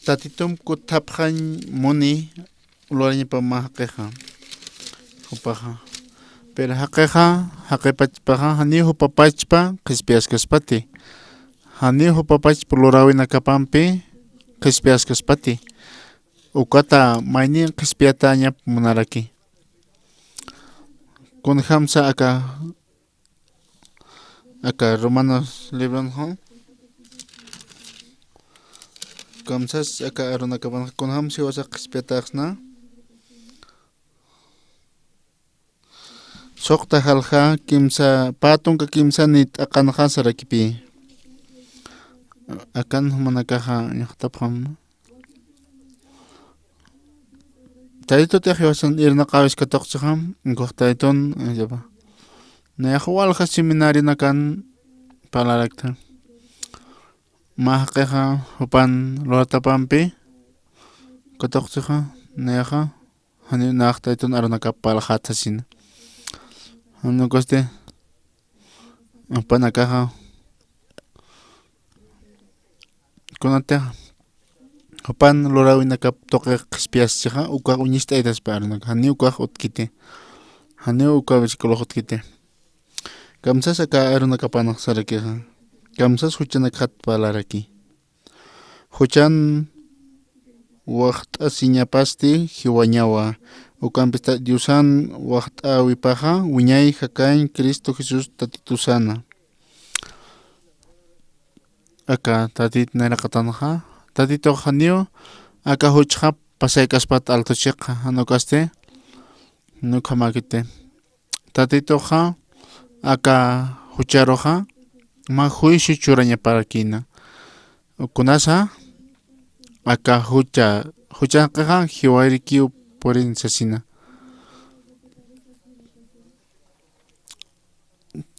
tatitum kutapqan muni lurañapa mahaqeqa hupaqa pero haqipachpaqa hani hupapachpa qhispiyasqaspati hani hupapachpa lurawinakapampi qhispiyasqaspati ukata maynin qhispiyata ña munaraki kunhamsa aka Romanos libro kamsas aka arunakapan kunhamsi wasa qhispiyataqsna suqta halqa kimsa patunka kimsani t'aqanaqa sarakipi akan humanakaqa ñuqtapaqam tayto tiqhiwasan irnaqawis katoqchaqam inkuqtaytun nayaqa walqa seminario nakan parlarakta mahaqeqa hupan luratapampi katoqchaqa nayaqa hani naqtaytun arunakapa palaqatasina hanukoste hupanakaqa kunatiqa hupan lurawinakap toqiq qhispiyaschaqa ukaq uñishta aytaspa arunaka hani ukaq utkiti hani ukaq versículo utkiti kamsas aka arunakapanaq sarakiqa kamsas huchanakaqta parlaraki huchan waqt'a siñapasti hiwañawa ukanpista Diosan waqt'awipaqa wiñay hakayn Cristo Jesús tatitusana aka tatit nayraqatanaqa tatitoq haniu aka huchqa pasayk'aspata altuchiqa hanukaste nuqa makite tatitoqa aka hucharuqa ma juicio churañaparakina kunasa aka huchanqiqa hiwarikiu purin sasina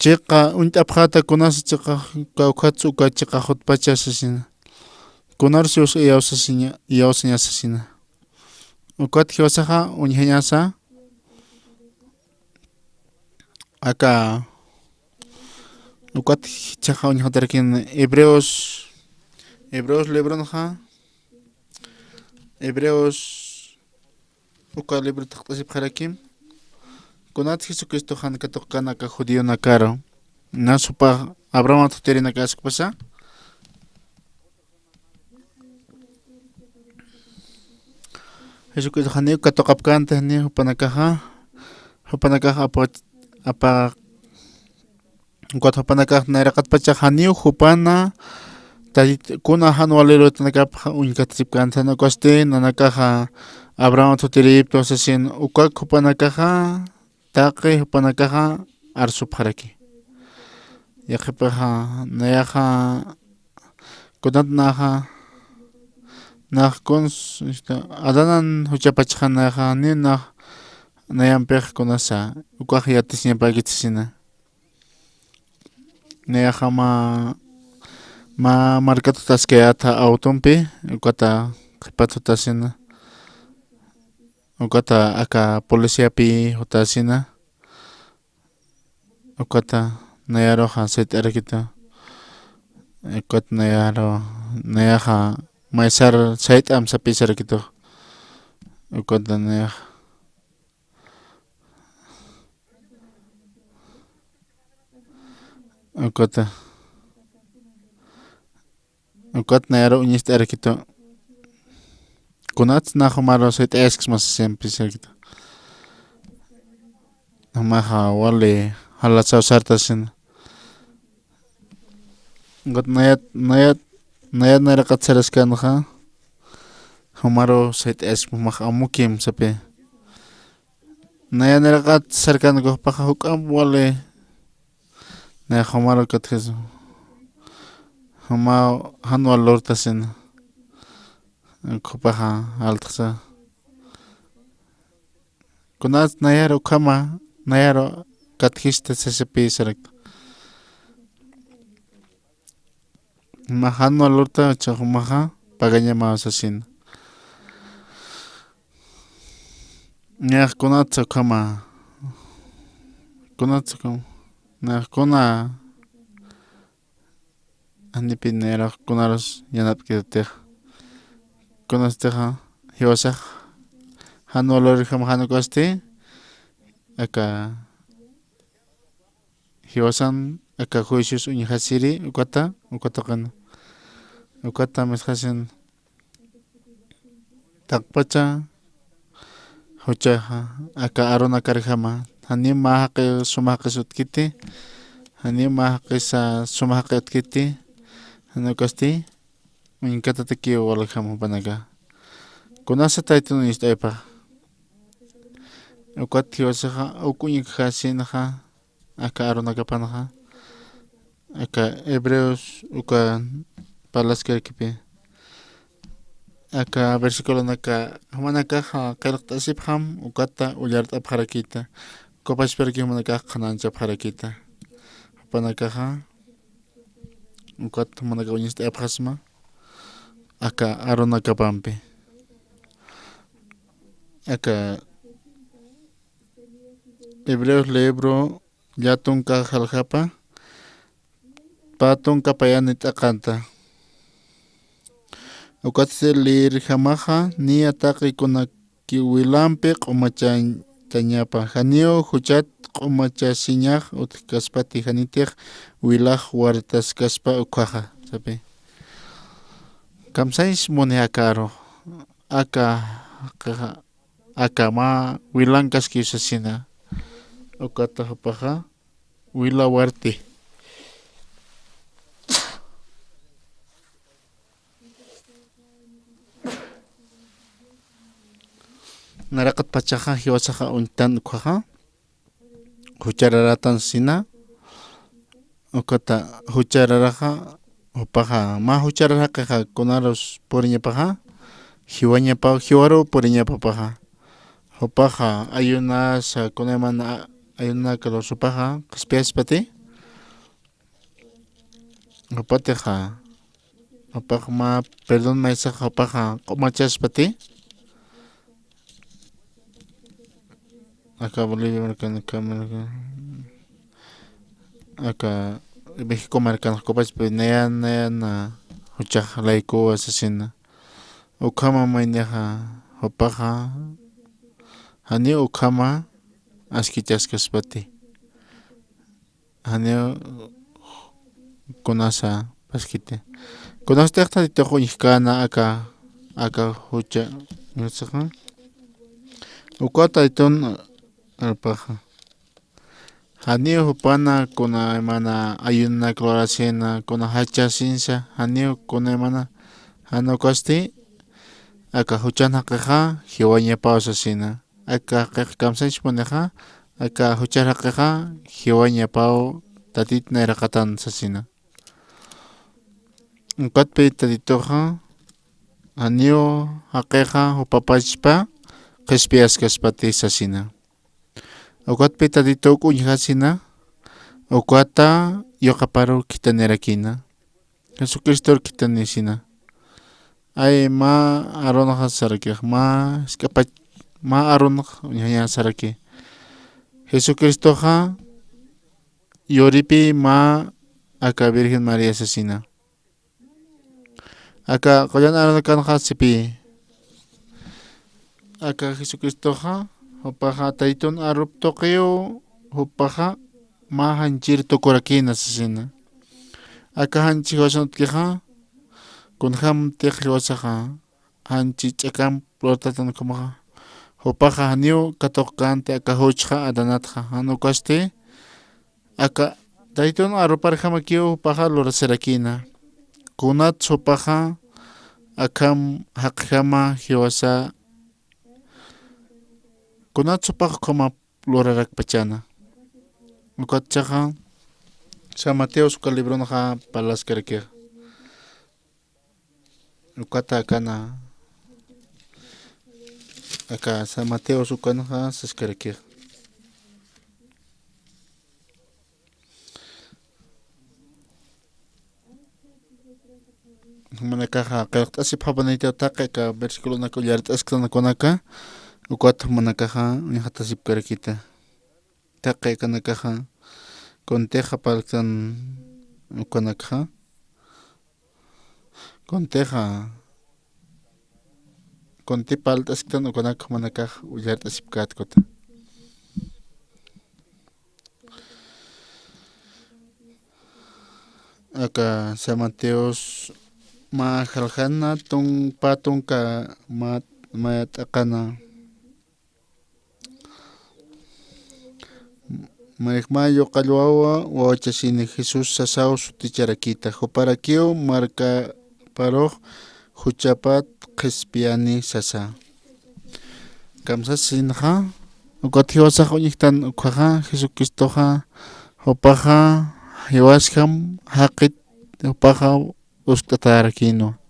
chiqa unt'apqata kunasa chiqa kawkhatsu uka chiqa hutpacha sasina kunarsius iyawsaña sasina ukat hiwasaqa uñhañasa aka ukat chaqa uñhatarkin Hebreos libronaqa Hebreos uka libro taqtasipqarakim kunat Jesucristo hankatuqqanaka judío nakaro nasupa Abraham tutirinaka asukpasa Jesucristo haniu katuqapkanta ni hupanakaqa apa ukat hupanakaq nayraqatpacha haniu hupana kuna han walirutanakapaq uñkatasipkanta nukaste nanakaqa Abraham tutiripto sasin ukak hupanakaja taqi hupanakaja arsupharaki. Yaqipaja nayaja kunat naja Nakons adanan huchapachanaja ni nayampej kunasa ukaj yatis ñapakitzina. Nayaja ma markatutas keata autompi ukata qipatutasina. Ukata aka policiapi hutasina. Ukata nayaroja setarakita. Ukata nayaja maisar sait am sapisar gitu. Ukotanya ukot nayaro unis ter gitu. Kunat na humaro sait esks mas sempisar gitu. Maha wale halat sartasin. Ukot nayat narakat saraskan ha. Humaro sait es mah amukim sape. Narakat sarkan go paha hukam wale. Na humaro kathes. Huma hanwal lortasin. Kopaha altsa. Kunat nayaro kama nayaro kathista sape sarak. Mahano lorta chahumaha paganya maasasin. Nyah kunat kama nah kuna anipinera kunaros yanat kiteh. Kunas teha hiosah hano loriham hano kosti aka hiosan aka juicios uñihasiri ukata kan ukata meshasin takpacha huchaha aka arona karjama hani mahake sumake sutkiti hani mahake sa sumake utkiti hano kosti uñikata teki walajama panaga kunasa taitun istaipa ukat hiosaha ukuñikasinaha aka arona kapanaha aka Hebreos uka palasker kipi aka versículo naka humanaka qalqtasip ham ukata ullart apharakita kopasper ki humanaka khanancha apharakita hupanaka ukat humanaka uñista aphasma aka arona kapampi aka Hebreos libro yatun ka haljapa patun kapayanit akanta. Ukatselir jamaja ni ataqi kuna kiwilampi q'umachan tañapa. Janio huchat q'umacha siñaj utkaspati janitej wilaj wartas kaspa ukwaja. Sabi. Kamsais mone akaro. Aka ma wilankas kisasina. Ukata hapaja wila warti. Narakat pachaja hiwasaja untan ukwaja huchararatan sina ukata huchararaja upaja ma huchararaja kaja kunaros poriñapaja hiwañapa hiwaro poriñapapaja upaja ayuna sa kunaman ayuna kalos upaja kaspiaspati upateja upaja ma perdón maisaja upaja q'umachaspati acá Bolivia marcando cámara acá México marcando copas pues na hucha laico asesina ukama maineja hopaja hani ukama askichas kaspati hani kunasa paskite kunas tekta tito ikana aka hucha nusaja ukata iton alpaja hanio hupana kuna emana ayuna cloracena kuna hacha sinsa hanio kuna emana hano kosti aka huchan haqiqa hiwaña pausasina aka kamsanch puneqa aka huchar haqiqa hiwaña pau tatit nairaqatan sasina ukatpi tatituqa anio haqiqa upapachpa qishpias kaspati sasina ukatpi tatitu uñhasina ukata yoqaparu kitanerakina Jesucristo kitanisina ay ma aronaqa saraki ma escapach ma aronaq uñhaya saraki Jesucristoqa yoripi ma aka Virgen María sasina aka qoyan aronakanqa sipi aka Jesucristoqa hupaqa taytun arup toqiyo hupaqa ma hanchir tukurakina sasina aka hanchi washanutkiqa kunham tiqli wasaqa hanchi ch'akam plotatan kumaqa hupaqa haniu katoqqanti aka huchqa adanatqa hanukasti aka taytun aruparqamakiu hupaqa lurasirakina kunat hupaqa akam haqjama hiwasa kunat hupaqa kuma lurarakpachana ukatchaqa San Mateo suka libronaqa palaskarkiqa ukata kana aka San Mateo sukanaqa saskarkiqa manakaqa qillqt'asip hapanaytawtaqa aka versículunaka ullarit'askanakunaka ukata manakaqa ñahatasip karkita taqay kanakaqa Conteja palkan ukanakha Conteja Conti paltaskan ukanakha manakah uyart asipkat kota Aka San Mateos ma halhana tung patung ka mat akana Mayo kalwawa wachasini Jesús sasao suticharakita huparakio marca paro huchapat qhispiani sasa kamsasinha ukathiwasaq uñiktan ukhaqa Jesucristoqa hupaqa hiwaskam haqit hupaqa uskatarakino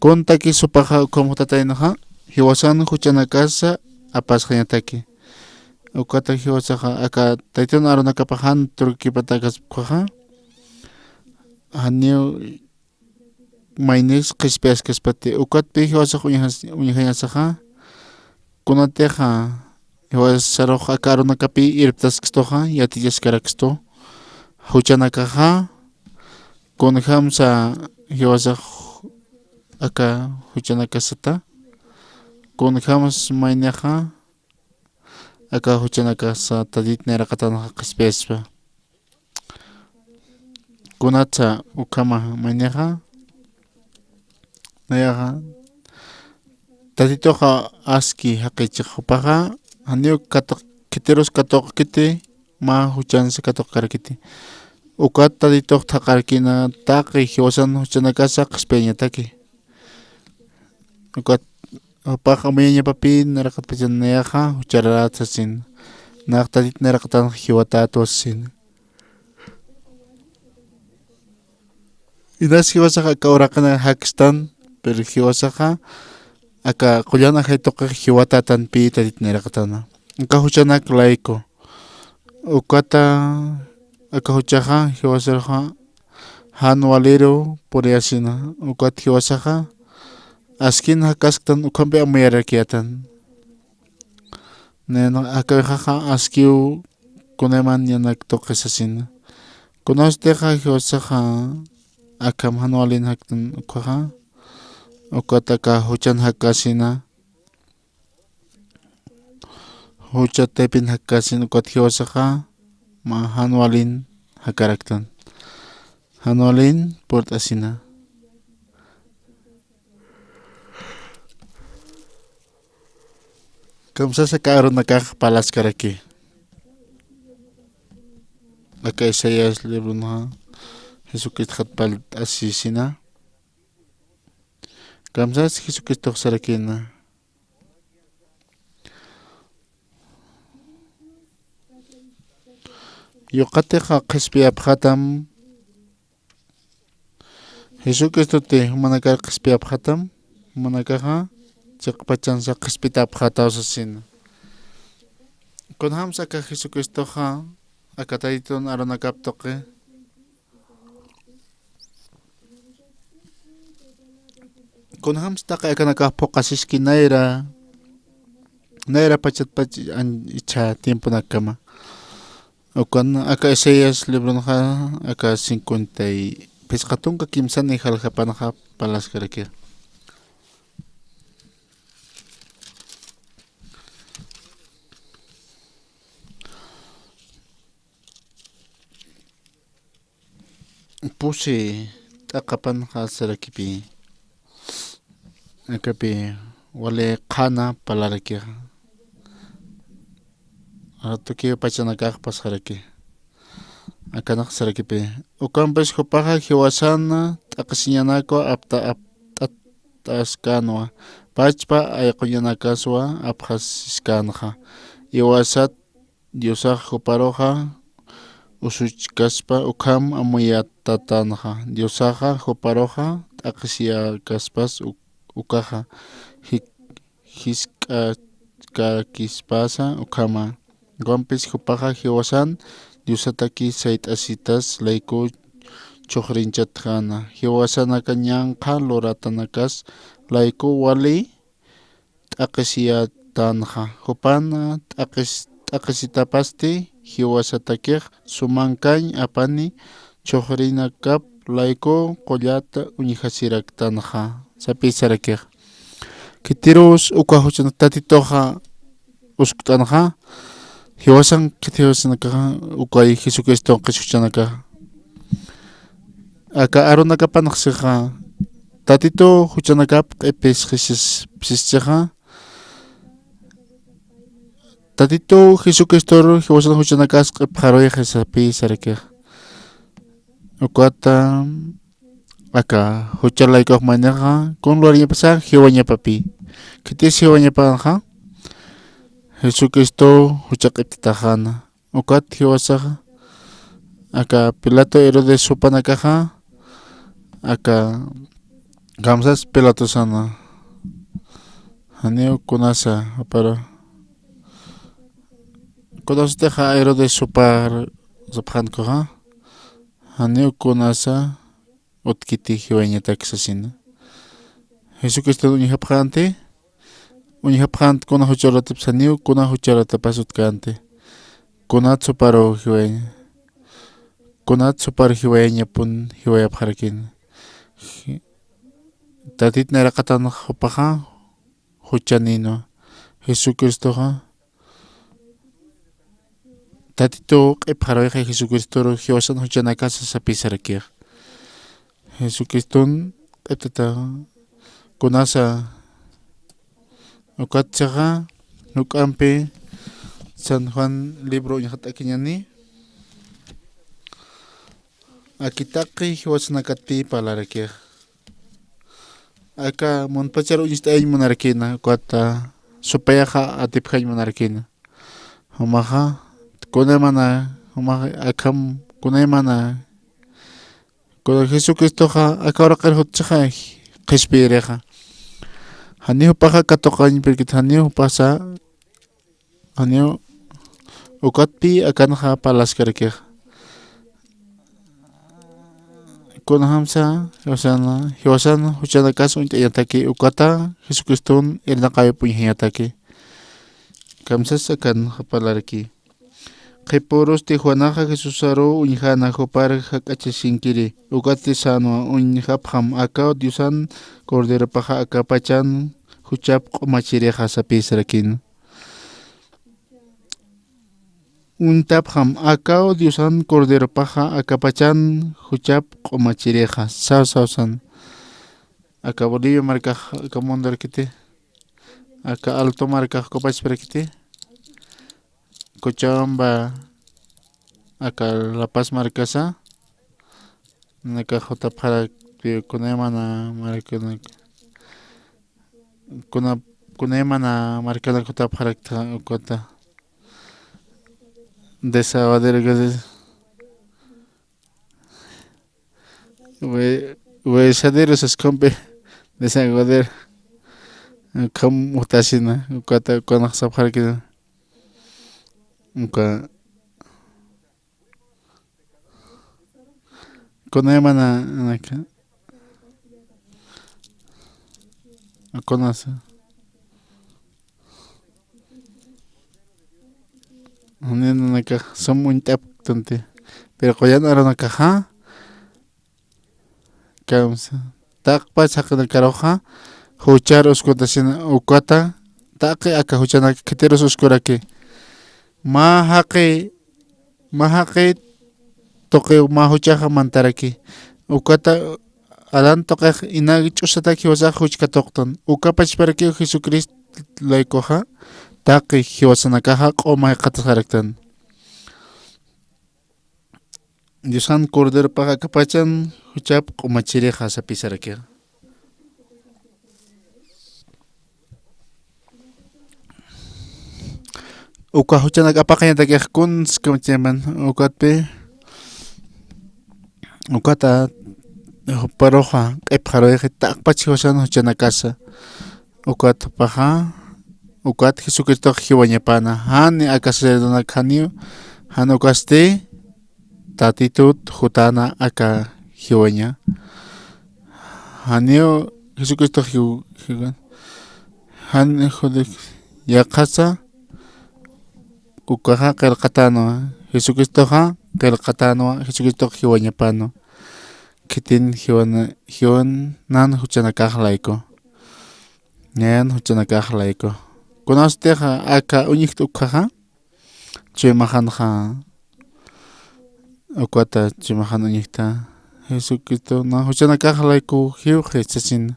kuntaki supaqa ukamutatainaqa hiwasan huchanakasa apasqañataki ukata hiwasaqa aka taytun arunakapahan turkipatakas kuha haniu maynis qhispias kaspati ukatpi hiwasaqa uñihayasaqa kunateqa hiwasaruqa aka arunakapi irptaskistoqa yatillashkaraksto huchanakaqa kunhamsa hiwasaq aka huchanakasata kunhams maynaqa aka huchanaka sa tadit neraqatanaqa qhispiaspa kunatsa ukama maynaqa nayaqa taditoqa aski haqichiq hupaqa haniu katoq kiteros katoq kiti ma huchansa katoq karakiti ukat taditoq thaqarkina taqi hiwasan huchanakasa qhispiañataki ukat Hupaqa umiyañapapi naraqatpachanayaqa huchararatsasin naqtatit naraqatan hiwatatuasin inas hiwasaqa aka uraqana hakistan pero hiwasaqa aka qullana haytuqa hiwatatanpi tatit naraqatana aka huchanak laiko ukata aka huchaqa hiwasarqa hanwalero puriasina ukat hiwasaqa askin hakastan ukampi amayarakiatan nena akajaja askiu kuneman yanak toqesasina kunasteqa hiwasaqa akam hanualin haktan ukhaja ukataka huchan hakasina huchatepin hakasin ukat hiwasaqa ma hanualin hakaraktan hanualin portasina Kamsasa karon nakakapalaskaraki. Aka Isaías libro na Jesucristo palit asisina. Kamsas Jesucristo sarakina. Yuqatiqa qhispiyaphatam Jesucristo te humanakar qhispiyaphatam humanakaqa chiqpachansa qhispitaphatawsasin. Kunham saka Jesucristoqa akatayton aronakaptoqe kunham staqa akanakappo qasishki naira pachatpach icha tiempo nakama. Ukan aka Isaías libro naja aka 50 pesqatunka kimsani halqapanaqa palaskaraki. Pusi taqapanqa sarakipi akapi wale qana palaraki. Tuki pachanakaq pasaraki. Akanaq sarakipi. Ukanpis hupaqa hiwasana taqsiñanako aptaskanwa. Pachpa ayquñanakaswa apqasiskanqa. Iwasat Diosaq huparoqa usuchkaspa ukam amuyatatanja. Diosaqa huparoqa taqsiyakaspas ukaqa hisk'akispasa ukama. Guampis hupaqa hiwasan Diosataki sayt'asitas layku chuqrinchatqana. Hiwasanaka ñanqa luratanakas layku wali t'aqsiyatanja. Hupana t'aqsitapasti hiwasatakiq sumankañ apani chuqrinakap layku qullata uñihasiraktanja. Sapisarakiq. Kitirus uka huchana tatitoqa uskutanaqa hiwasan kitiwasanaka ukay Jesucristo qisuchanaka. Aka aronakapanaqsiqa tatito huchanakap q'ipis qisischaqa tatito Jesucristo hiwasan huchanakas q'ipqaruyqa sapisarakiq. Ukata aka huchalaykuq maynaqa kunluarñapasa hiwañapapi. Kitis hiwañapaqa Jesucristo huchaq'iptitajana. Ukat hiwasaqa aka Pilato Herodes supanakaqa aka kamsas Pilatosana. Haneo kunasa apara kunasiteqa Herodes supar zapqankuqa haneo kunasa utkiti hiwañatakisasina. Jesucristo uñihapqante kuna hucharatapis haneo kuna hucharatapas utkante. Kunat suparo hiwaña. Kunat supar hiwañapun hiwayapqarkina. Tatit naraqatana hupaqa huchanino. Jesucristoqa tatito q'ipqaruyqa Jesucristo hiwasan huchanakasa sapisarakiq. Jesucriston q'iptita kunasa ukatchaqa nuk'anpi San Juan libro ñaqat'akiñani akitaqi hiwasanakati palarakiq. Aka munpachar uñist'ay munarkina ukata supayaqa atipqay munarkina. Humaqa kunaymana humaqa akam kunaymana kuna Jesucristoqa akawraqar hutchaqa qhispiriqa. Hanihu paqa katoqañpirkit hanihu pasa hanihu ukatpi akanaqa palaskarkiq. Kunahamsa hiwasana huchanakas uñit'ayataki ukata Jesucriston irnaqayup uñihayataki. Kamsas akanaqa palarki. Qipuros Tijuanaqa Jesusaro uñihana hupar hak'achisinkiri. Ukati sanwa uñihapqam aka Diosan Corderopaqa aka pachan huchap q'umachiriqa sapisrakina. Untapqam aka Diosan Corderopaqa aka pachan huchap q'umachiriqa sawsan. Aka Bolivia markaq aka mundarkiti. Aka Alto markaq kopachparakiti. Cochabamba aka La Paz markasa naka Jotapara kunaymana markana kuna mana marcana kuta parakta ukata desaguadero huesaderos escompe desaguadero kam utasina ukata kuna sapharkina uka kuna mana naka conoce naka son muy tante pero koyan ara naka ha kamsa tak pa sakna karoja huchar uskotasina ukata take aka huchana kiteros uskurake mahaqe toque mahuchaja mantaraki ukata Adán toque inagi chusataki wasaja huchka tokton ukapach para que Jesucristo laikoja taki hiwasanakaja q'umay qatasqaraktan Dioshan cordero paja kapachan huchap q'umachireja sapisarakiqa uka huchanak apaqañataki kuns kamchaman ukatpi ukata paroja q'ipqaroyqa takpachi huchana huchanakasa ukat paja ukat Jesucristo hiwañapana hani akasedona khanio hano kaste tatitut hutana aka hiwaña hanio Jesucristo hiwan han jodik yaqasa ukaja qelqatano Jesucristo ha qelqatano Jesucristo hiwañapano kitin hiwan nan huchanakaqlayku ñan huchanakaqlayku kunasteja aka uñiqta ukhaja chimajanja ukwata chimajan uñiqta Jesucristo na huchanakaqlayku hiuqi chachin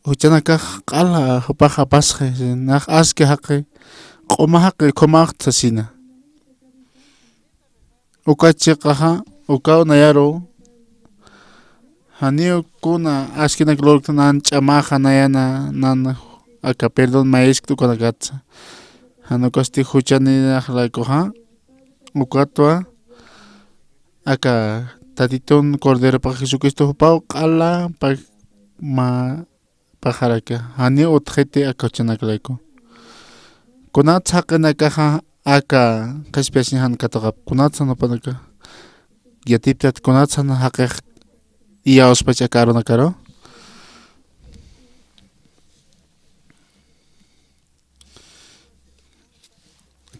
huchanakaq q'ala hupaja pasqi naq aski haqi q'uma haqi khumaq chasina ukachiqaja uka unayaro Hanio kuna askina glorta nan chamaja nayana nan aka perdón maestro kuna gatsa hano kosti huchani akhlaikoja ukatwa aka tatitun cordero pa Jesucristo pau qala pa ma pajaraka hanio utjete aka chanaklaiko kuna tsaqna kaja aka kaspiasin han kataqap kuna tsana panaka yatiptat kuna tsana haqq iya ospacha karo na karo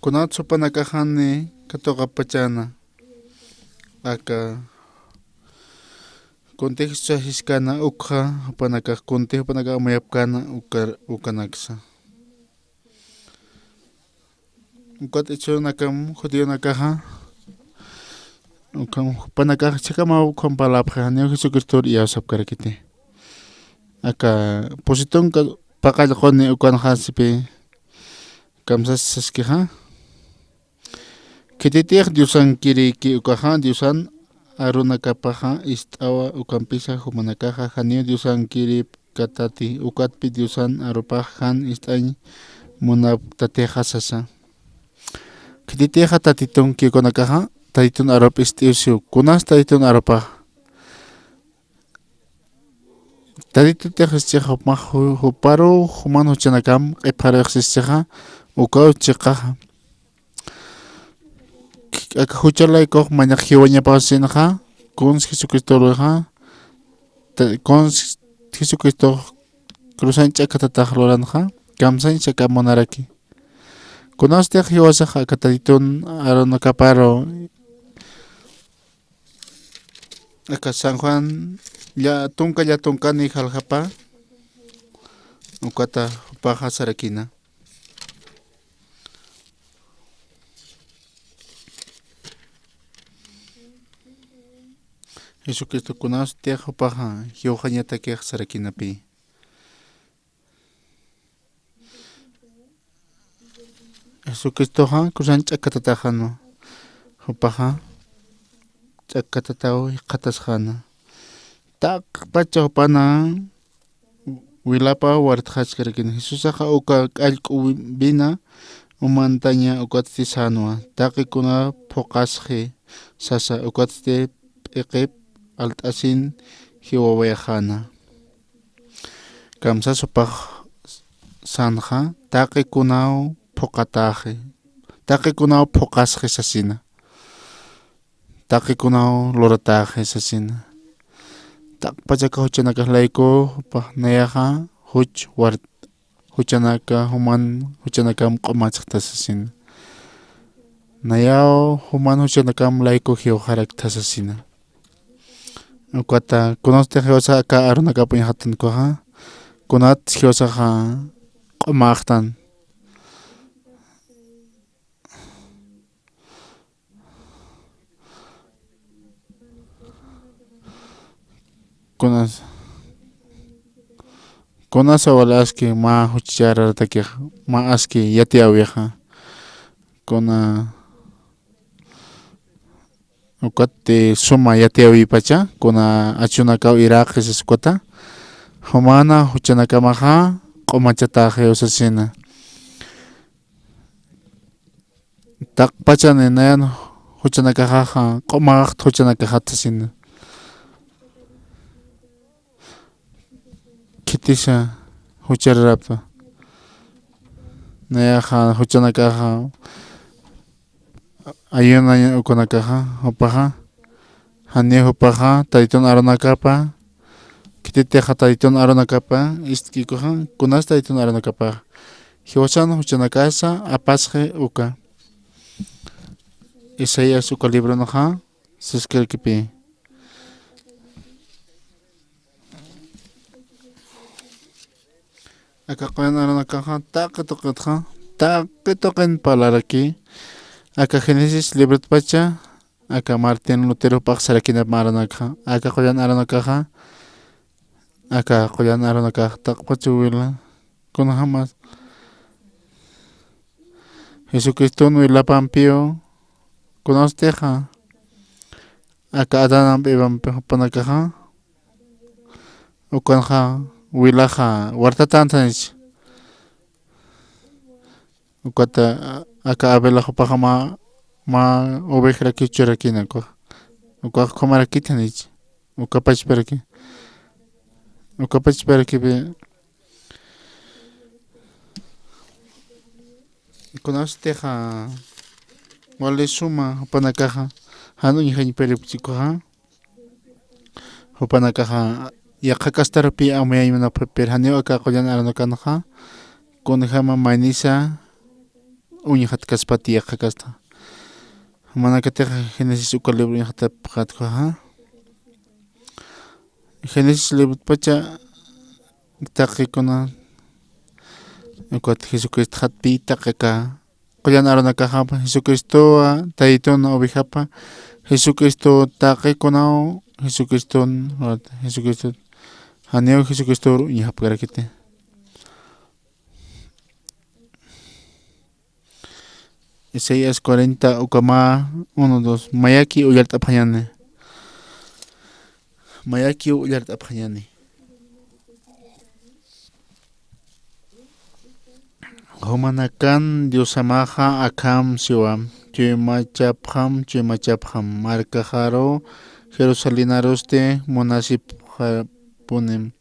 kunat sopana kahane katoka pachana aka contexto hiskana ukha panaka contejo panaka mayapkana ukanaksa ukat icho nakam jodiyo nakaja ukam panaka chakama ukam palapja ne Jesucristo ya sabkarakite aka positon ka pakal qone ukan hasipe kamsas saskija kititir diusan kiri ki ukaja diusan aruna kapaja istawa ukampisa humanakaja hanio diusan kiri katati ukatpi diusan arupajan istain munap tateja sasa kititeja tatitun ki konakaja tatitun arop istiusiu kunas tatitun aropa tatitun tejescheja mahu huparo humano chanakam eparo exischeja ukau chikaja aka huchalay kok mañak hiwaña pasinja kuns Jesucristo roja kuns Jesucristo cruzan chakatataj loranja kamsan chakamonaraki kunas te hiwasaja katatitun arona kaparo aka San Juan ya tunkani jaljapa ukata paja sarakina Jesucristo kunas te paja hiwañata ke sarakinapi Jesucristo ha kusan chakatatajano paja chakatatao qatasjana tak pacha pana Wilapa wartqachkarkin Jesusaqa uka k'allk'u bina umantaña ukatsti sanwa taqikuna phuqasqi sasa ukatsti p'iqip alt'asin hiwawayajana kamsasupaq sanja taqikunau phuqataji taqikunau phuqasqi sasina taqikunau lorataji sasina taqpachaka huchanakaqlayku paqnayaqa huchanaka human huchanakam q'umachiqta sasina nayaw human huchanakam layku hiwaqharaqta sasina ukwata kunasta hiwasa aka arunakapuñ hatunkuqa kunat hiwasaqa q'umaqtan kunasa walaski ma hucharatakij ma aski yatiawiqa kuna ukati suma yatiawipacha kuna achunakaw iraqi sisquta humana huchanakamaqa q'umachataji usasina taqpachani nayan huchanakajaqa q'umaqaqta huchanakajata sina kitisa huchararapta nayaqa huchanakaja ayuna ukunakaja upaja hani upaja taytun arunakapa kititeja taytun arunakapa iskikuja kunas taytun arunakapa hiwasana huchanakasa apasqi uka Isaías uka libronaja sisqirkipi aka qoyan arunakaja taqi palaraki aka Génesis libro pacha aka Martín Lutero paq sarakina arunakaja aka qoyan arunakaja aka qoyan arunakaja taqpachuwila kuna jamás Jesucristo wilapampio kunasteja aka Adán panakaja ukanja wilaja wartatantanich ukata aka Abela hupaja ma oveja kichurakina uka komarakitanich ukapachperaki be kunasteja wale suma hupanakaja hanuña hañiperichikuja hupanakaja yaqa kastarpi amuyaymanapi perhaneo aka qoyan arunakanaja kunijama maynisa uñiqat kaspati yaqa kasta manakateja Génesis uka libro ñaqta paqatkuja Génesis libro pacha taqikuna ukat Jesucristo hatpi taqika qoyan arunakaja Jesucristoa taytuna ovejapa Jesucristo taqikunau Jesucristo haneo Jesucristo ñihapkarakite Isaías 40 ukama 1-2 mayaki uyart'aphañani humanakan Diosamaja akam siwam chimachapjam markajaro Jerusalinaroste munasipjapunim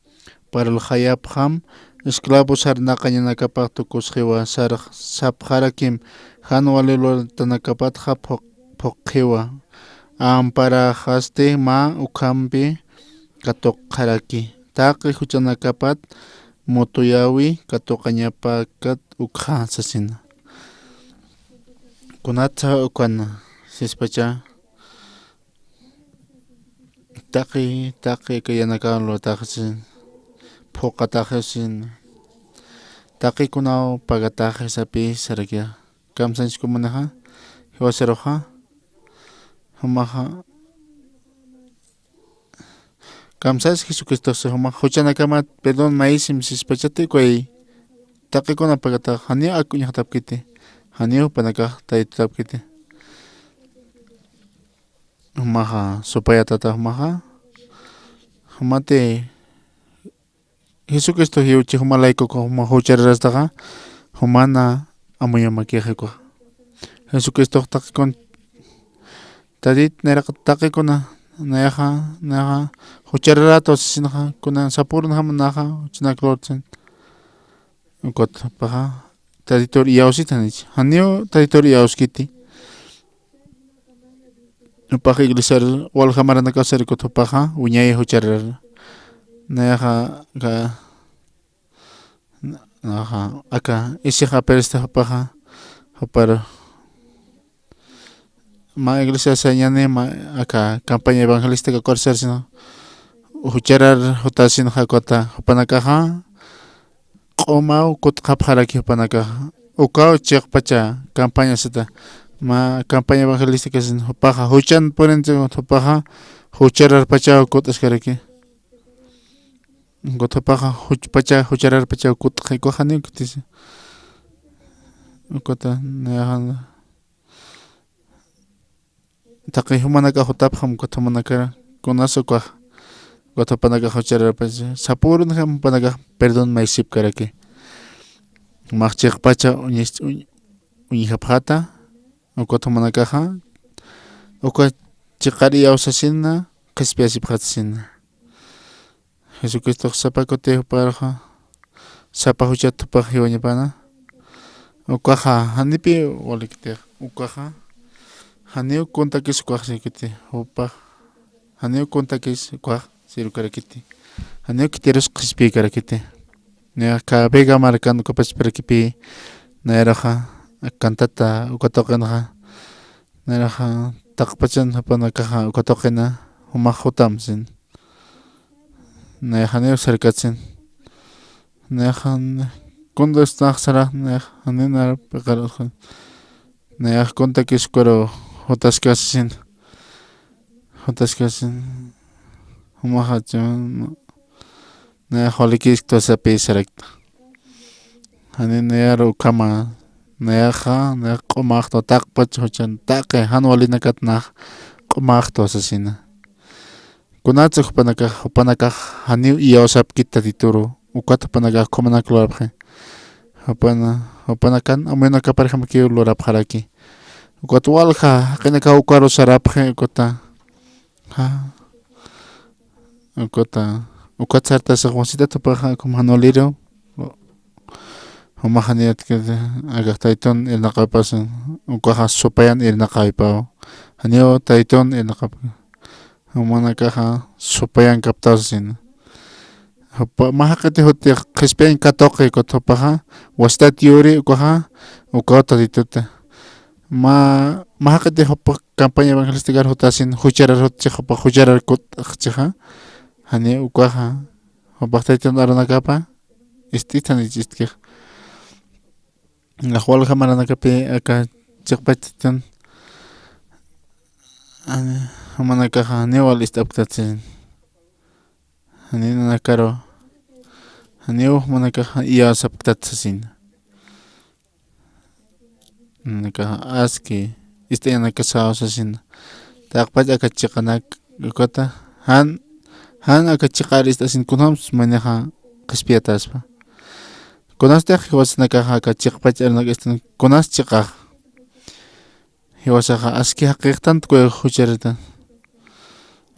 paralhayapjam esclavos arnaqañanakapaq tukusqiwa sapjarakim hanwalilol tanakapatja phuqiwa amparajaste ma ukampi katuqaraki taqi huchanakapat mutuyawi katuqañapakat ukha sasina kunata ukana sispacha taqi kayanakawnlo taqsin phuqatajisin taqi kunao pagataji sapi sarakia kamsanchkumanaja hiwasaroja humaja kamsas Jesucristo huma huchanakamat perdón maisim sispachate kuay taqikuna pagata hani akuña tapkite hani panaka taytapkite humaja supayatata humaja humate Jesucristo hiuchi humalaiko como hucharrastaga humana amuyamakiajeko. Jesucristo takikon tadit neraktakikona naja hucharrato sinaja kuna sapurna hamanaja chinaklotsen ukot paja taditor iausitanich hanio taditor iauskiti upaja iglesia walhamarana kasar kot paja uñay hucharrar naja acá isija peresta paja para ma iglesia señane ma acá campaña evangelística corser sino hucharar hotasin hakota panakaja qomau kut qapharaki panakaja ukao chiqpacha campaña sita ma campaña evangelística sin paja huchan ponen paja hucharar pacha kut eskaraki gota paja pacha hucharar pacha kut qikohani kutis ukota nahan Taki humanaka hotapjam kotamanaka konaso kwa kotapanaka hochara pues sapurun ham panaka perdón maisip karaki machik pacha uñihapjata kotamanaka ha uka chikari ausasina kaspiasip hatsina Jesucristo sapakote para sapa huchat pajiwañapana ukaja hanipi walikte ukaja Haneo kontakis kwaksikiti opa Haneo kontakis kwak sirukarakiti Haneo kiteros qispi karakiti ne ka vega marcando copas parakipi neraja cantata ukatoqenaja neraja taqpachan hapanakaja ukatoqena humajutamsin ne haneo cercatsin ne han kundo staxara ne hanena pegaroja ne kontakis kwaro Hotaskasin humahachon ne holikis to sapi serekta hani nearo kama neaja ne qomaqto taqpach hochan taqe hanwalina katna qomaqto asasina kunatsu panaka hani iosap kita tituro ukata panaka komanaklarabje hopanakan amenaka parhamki lorabjaraki Ukatwalja kenaka ukaro sarapje ukota ukota ukatsarta sagwasita tapaja como hanoliro homahaniat que agastaiton el nakapasan ukaja sopayan el nakaipa hanio taiton el nakap homanakaja sopayan kaptasin mahakate hote qispen katoqe kotopaja wastat yuri ukaja ukota dituta mahakate hopa campaña evangelística hotasin hucharar hotcheja hucharar kut cheja hani ukaja hopastaiton aranakapa istitan istkej la hualja maranakape aka chekpatitan hamanakaja newal istaptatsin hani nanakaro hani manakaja iasaptatsin Naka aski istayana kasao sasin taqpach akachiqanak ukota han akachiqar istasin kunhams maneja qaspiataspa kunastaq hiwasnakaja akachiqpach arnak istan kunas chiqaq hiwasaqa aski haqiqtan tukwe hucharita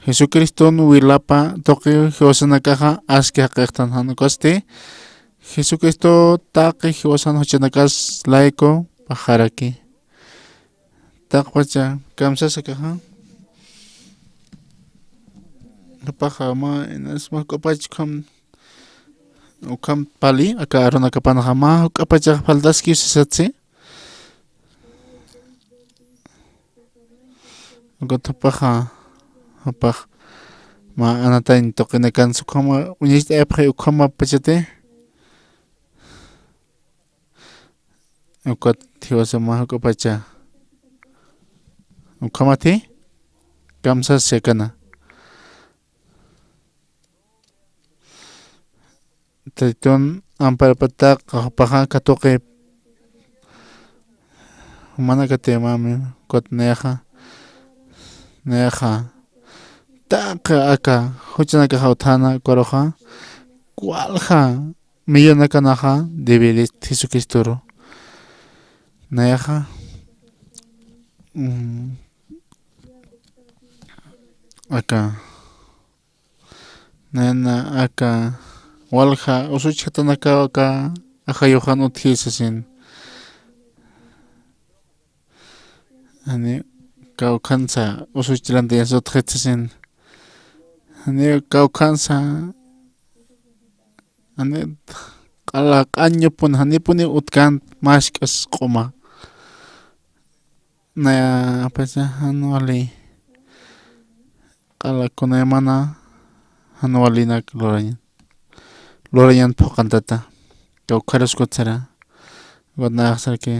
Jesucristo wilapa toqi hiwasanakaja aski haqiqtan han kosti Jesucristo taqi hiwasan huchanakas laico pajaraki taqpacha kamsasakaja paja ma enas ma kopach ukam pali aka arona kapana ma ukapacha faldaski sisatsi gotapaja apaj ma anatain toqina kansu kama unista epre ukama pachate ukat hiwasama ukapacha ukamati kamsa sekana taiton ampara patak paja katoke humana katemami kot neja taka aka huchanaka hautana koroja cualja millona kanaja debe Jesucristo nayaja acá nana acá walja usuchkatanaka acá ajayojan utjisasin ani kaukansa usuchilante sotjetsasin ani kaukansa ani qala q'año pun hani puni utkan mashk'as q'uma na pesa anuali qala kuna mana anualina lorayan phoqantata kaukaros kotsara wadna sarke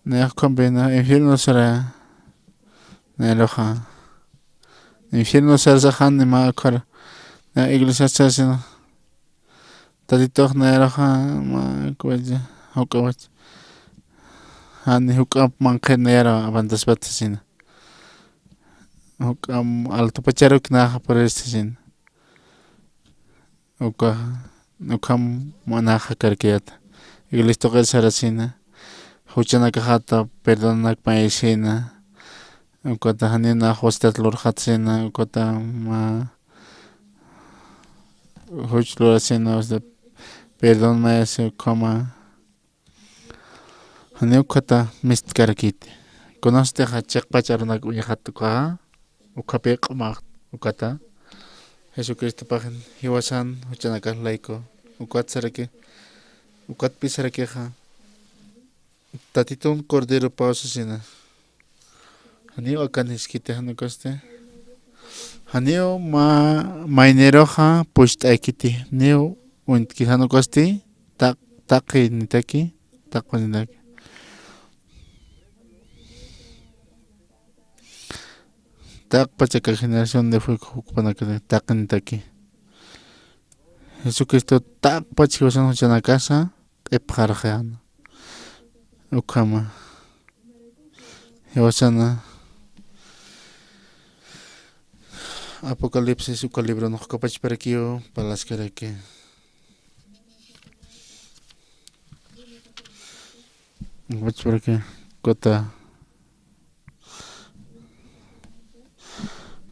na kombina infierno sara na roja infierno sara sahan ma khar na iglesia sasina tatitoq na roja ma kwaja hokawach hani hukap manqen yara abantas batasina hukam alto pacharo kna aparecesin ukam mana hakarkiyata iglesia toqel sarasina huchanaka hata perdonak paisina ukata hanina hostat lorhatsina ukata ma huch lorasina perdón maese koma hani ukata mistkarkit conoste hachak pacharnak uyahatuka ukape qmaq ukata Jesucristo pagen hiwasan huchanaka laiko ukat sarake ukat pisarake ha tatitun cordero pausasina hanio akanisquite hanukaste hanio maineroja pushtaikiti neo untki hanukaste taqi nitaki taqoninaki taqpachaka generación de fue kupanaka taqnitaki Jesucristo taqpachi wasan huchanakasa qepjarjan ukama Yosana Apocalipsis uka libro no kapach parakio palas karake kapach parake kota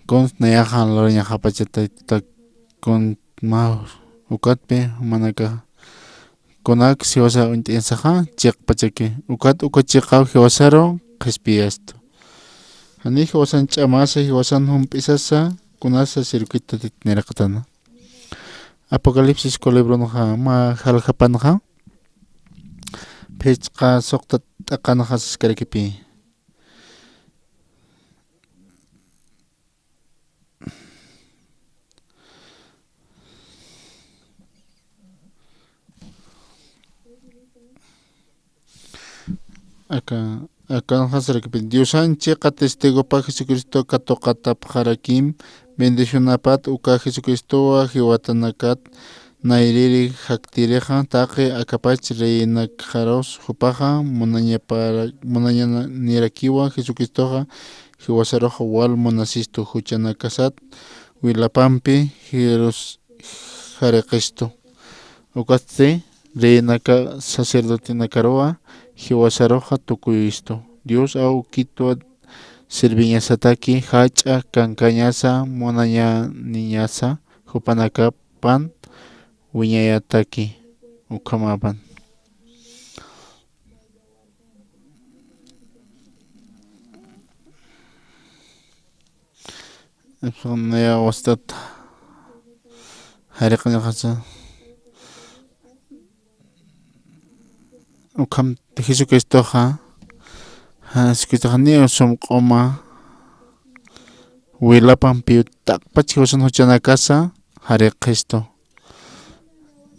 kon nayahan lornya kapachata kon ma ukatpe manaka konak siwasa untensaja chiq pachake ukat chiqaw hiwasaro qhispiyasto hani hiwasan ch'amasa hiwasan hump'isasa kunasa circuito titniraqtana Apocalipsis libro noja ma halqapanaja phechqa soqta t'aqanaja saskarkipi acá hasar que Dios anche testigo pa Jesucristo katokata pharakim bendicionapat uka Jesucristo hiwatanakat nairiri haktireja taqe akapach reina kharos hupaja monanya nirakiwa Jesucristo hiwasaroja wal monasisto huchanakasat wilapampi Jeros hareqisto ukatse reina ka sacerdote nakaroa hiwasaroja tukuyisto Dios au kitwa sirviñasataki hacha kankañasa monanya niñasa hupanaka pan wiñayataki ukamapan sonaya wastat hariqñaqasa ukam Jesucristo Jesucristo ni sumqoma wilapan piu taqpachi wasan huchanakasa hariqisto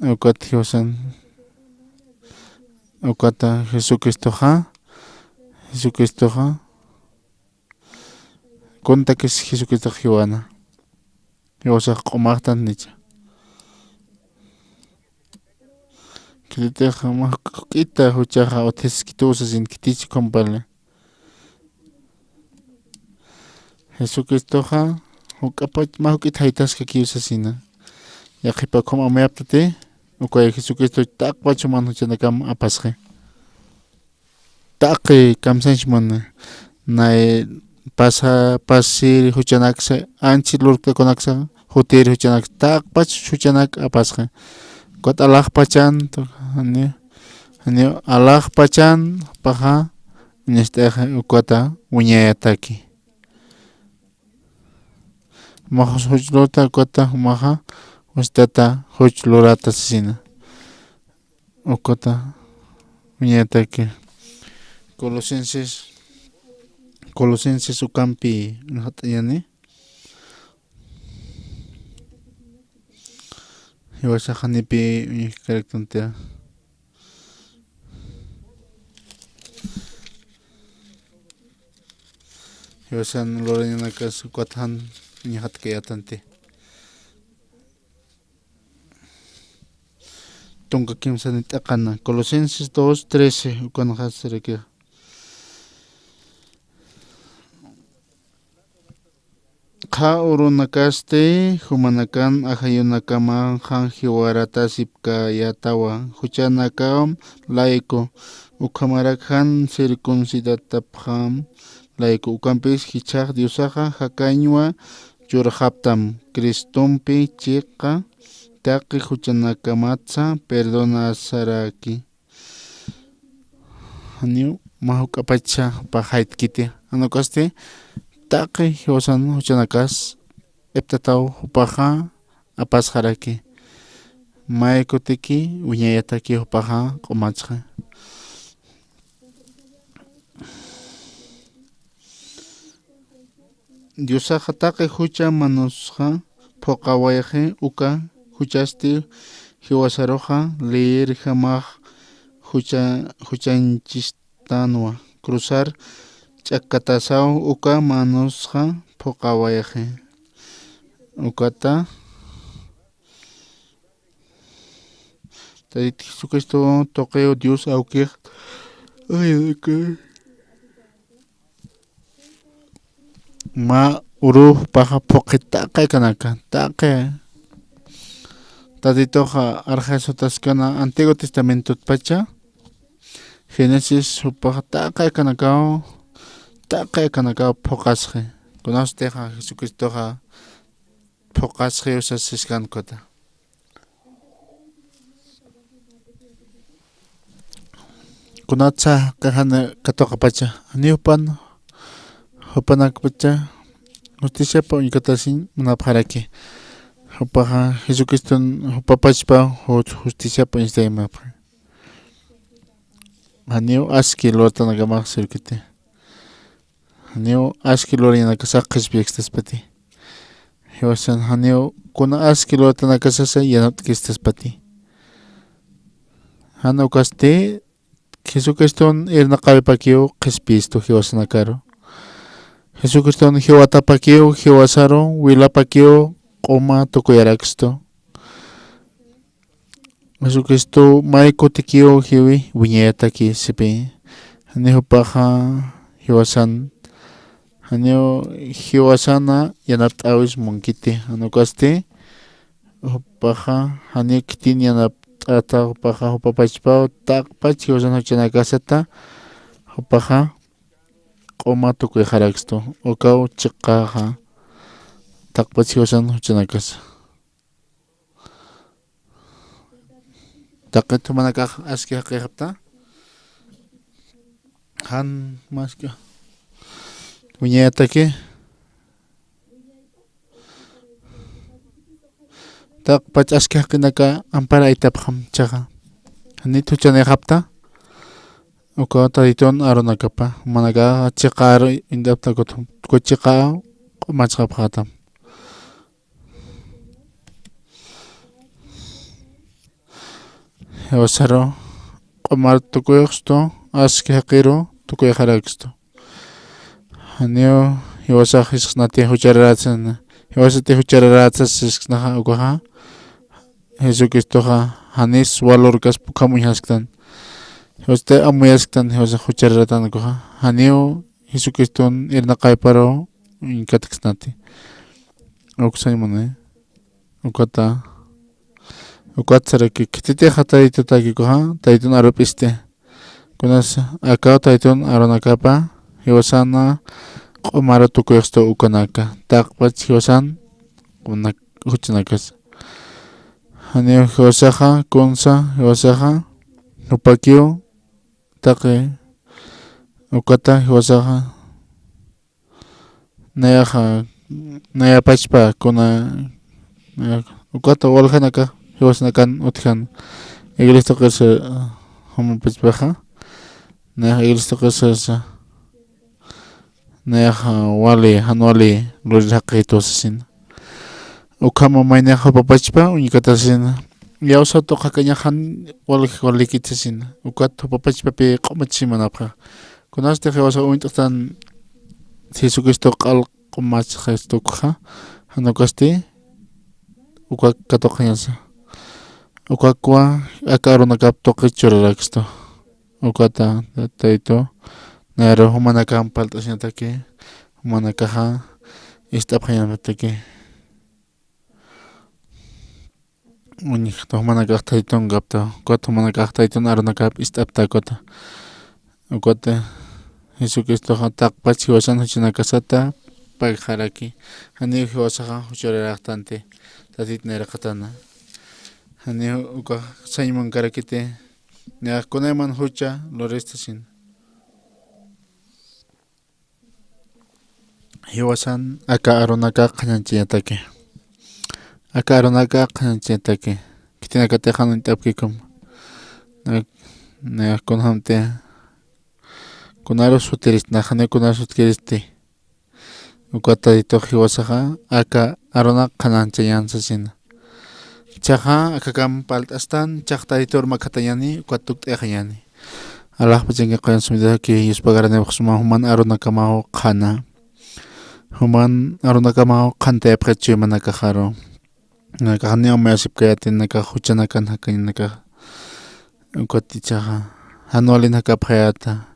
ukat wasan ukata Jesucristo konta que Jesucristo hiwana hiwasa qomaqtan nicha Kilite jamás kita huchaja o teskitusa sin kitichi compale. Jesucristo hukapach mahukit haitas que kiusa sina. yaqipa como amayaptate ukay Jesucristo taqpachu man huchanakam apasqe taqi kamsanchman nay pasiri huchanaksa anchi lurqakunaksa hutiri huchanak taqpachu huchanak apasqe kot alaq pachan hani alaq pachan paja nesteja ukota uñayataki majos huchlota kota maja ustata huchlurata sina ukota uñayataki Colosenses ukampi hatayani Iwasa hanipi karektontea Iwasan loreñanakas kuathan ñahatkayatante Tonka kimsanit akana Colosenses 2:13 ukanahasareke Qa urunakaste humanakan ahayunakaman hanjiwarata sipkayatawa huchanakam laiko ukamarakhan circuncidatapham laiko ukampis hichaq Diosaqa hakañwa churhaptam Cristumpi chiqa taqi huchanakamatsa perdona saraki Haniu mahukapacha pahaitkite anokaste Taqi hiwasan huchanakas eptatau hupaja apasjaraki maykutiki uñayataki hupaja q'umachqa Diosaqa taqi hucha manusqa phuqawayqi uka huchasti hiwasaruqa leer hamaq huchanchistanwa cruzar ch'akatasaw uka manusqa phuqawayqi ukata Tayta Jesucristo toqeo Dios awqiq ma uruj paja phuqitaqa kanaka taqe Taditoqa arjasutasqana Antiguo Testamento pacha Génesis upaqa taqe kanakaw Taqe kanakaw phuqasqi kunasteqa Jesucristoqa phuqasqi usasishqankota kunatsa kahana katoqa pacha aniupan hupanak pacha justiciapa uñikatasin munapharaki hupaqa Jesucristo hupapachpa justiciapa instaymapqa aniu aski lortanakamaq sirkite Haneo aski lorinakasaq qishpiykstaspati hiwasan haneo kuna aski lortanakasasa yanutkistaspati hana ukaste Jesucriston irnaqawipakiw qishpistu hiwasanakaru Jesucriston hiwatapakiw hiwasaru wilapakiw q'uma tukuyarakisto Jesucristo maykutikiw hiwi wiñayataki sipi hanihupaqa hiwasan Haneo hiwasana yanapt'awis munkiti hanukaste hupaqa haniktin yanapt'ata hupaqa hupapachpaw taqpach hiwasan huchanakasata hupaqa q'uma tukuyqaraqsto ukaw chiqqaqa taqpach hiwasan huchanakasa Taqetu manakaq aski haqiqapta han maska Uñayataki taqpach aski haqinaka ampara itapqam chaqa Hanitu chanayqapta uka taditon arunakapa manaka chiqa indapta kuchiqa q'umachqapqatam Hiwasaru q'umar tukuyuqsto aski haqiru tukuyqaraqsto Haneo hiwasaq hisqnati huchararatsan hiwasati huchararatsan hisqnaqa ukaqa Jesucristoqa hanis valorkas pukhamuñasqtan hiwasati amuyasqtan hiwasaq huchararatan ukaqa haneo Jesucriston irnaqayparo inkatikasnati uksay mane ukata ukatsara ki kitite hatayito takiko ha taytun arupiste kunas akao taytun aronakapa hiwasana q'umara tukuyuqsta ukanaka taqpach hiwasan unak huchinakas hani hiwasaqa kunsa hiwasaqa upakyu taqi ukata hiwasaqa nayapachpa kuna ukata walhanaka hiwasnakan utjan iglesia qisa homapachpaqa iglesia qisa wali hanwali lurirhaqitusasin ukama maynaqa papachpa uñikatasin yawsato qakañahan walikitasin ukata papachpapi q'umachishimanapqa kunasta hiwasa uñitaqtan Jesucristo q'alq'umachqastuqa hanukasti ukakatoqñasa ukakwa akarunakap toqichurarakisto ukata tayto naro humanakan palt'asñataki humanakaja ist'apqañataki uñiqta humanakaq taytun kapta ukata humanakaq taytun arunakap ist'aptakota ukata Jesucristoqa taqpach hiwasan huchinakasata paqharaki hani hiwasaqa huchuraraqtanti tatit niraqatana hani uka sayman karakite kunayman hucha loristasin hiwasan aka arunaka qañanchiyataki aka arunaka qañanchiyataki kitinakatiqa t'apkikum kunhamte kunaro sutirist najane kunaro sutkiristi ukata dito hiwasaqa aka aruna qananchayansasin chaqa akakam palt'astan chaqta dito urmakhatayani ukatuk t'eqayani alaq pachinki qayan sumida ki yuspagaranepaq suma human arunakamahu qana human arunakamahu qantayapqichu manakajaro nakajani umayasipkayatin naka huchanakan hakani naka ukati chaqa hanwalin hakapqayata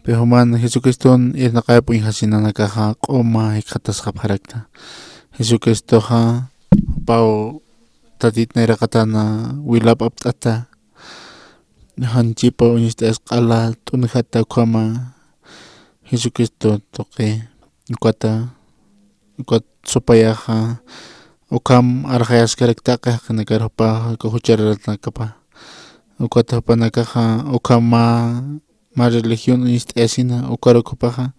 Human Jesucristo irnaqayap uñhasinanakaqa q'uma hiqatasqa pharakta Jesucristoqa pau tatit nayraqatana wilap apt'ata hanchipa uñista esq'ala t'unjata ukhama Jesucristo toqi ukata supayaqa ukham arqayaskariktaqa haqinakarhupa huchararatnakapa ukata hupanakaqa ukhama ma religión ist'asina ukarukupaqa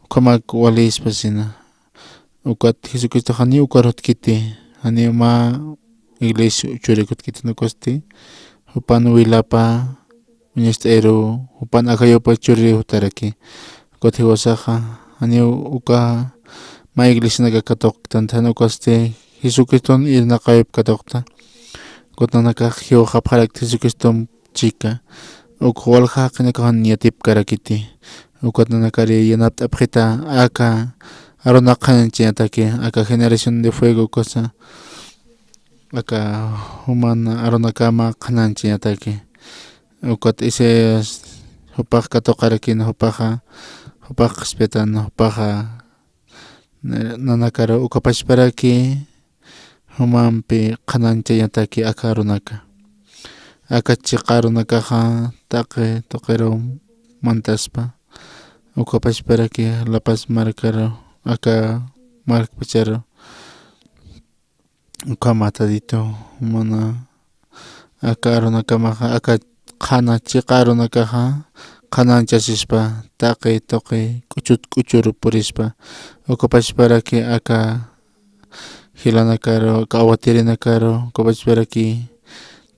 ukamak walispasina ukat Jesucristo hani ukarutkiti hani ma iglesia uchurikutkiti nukosti hupan wilapa uñist'eru hupan akayopa churi hutaraki ukat hiwasaqa hani uka ma iglesia nakakatoqtanta nukosti Jesucristo irnaqayup katoqta ukatanaka hiwaqapharak Jesucristo chika ukwalqa qinakahan yatip karakiti ukatanakari yanap t'apqita aka arunaqanchinataki aka generación de fuego cosa aka humana arunakama qananchinataki ukat ise hupaq katoqarakina hupaq qhispitana hupaqa nanakara ukapashparaki humanpi qananchinataki aka arunaka aka chiqarunakaqa taqi toqero mantaspa ukapashparaki lapas markaro aka markpacharo ukamatadito mana aka arunakamaqa aka qhana chiqarunakaqa qhananchasispa taqi toqi k'uchur purispa ukapashparaki aka hilanakaro aka awatirinakaro ukapashparaki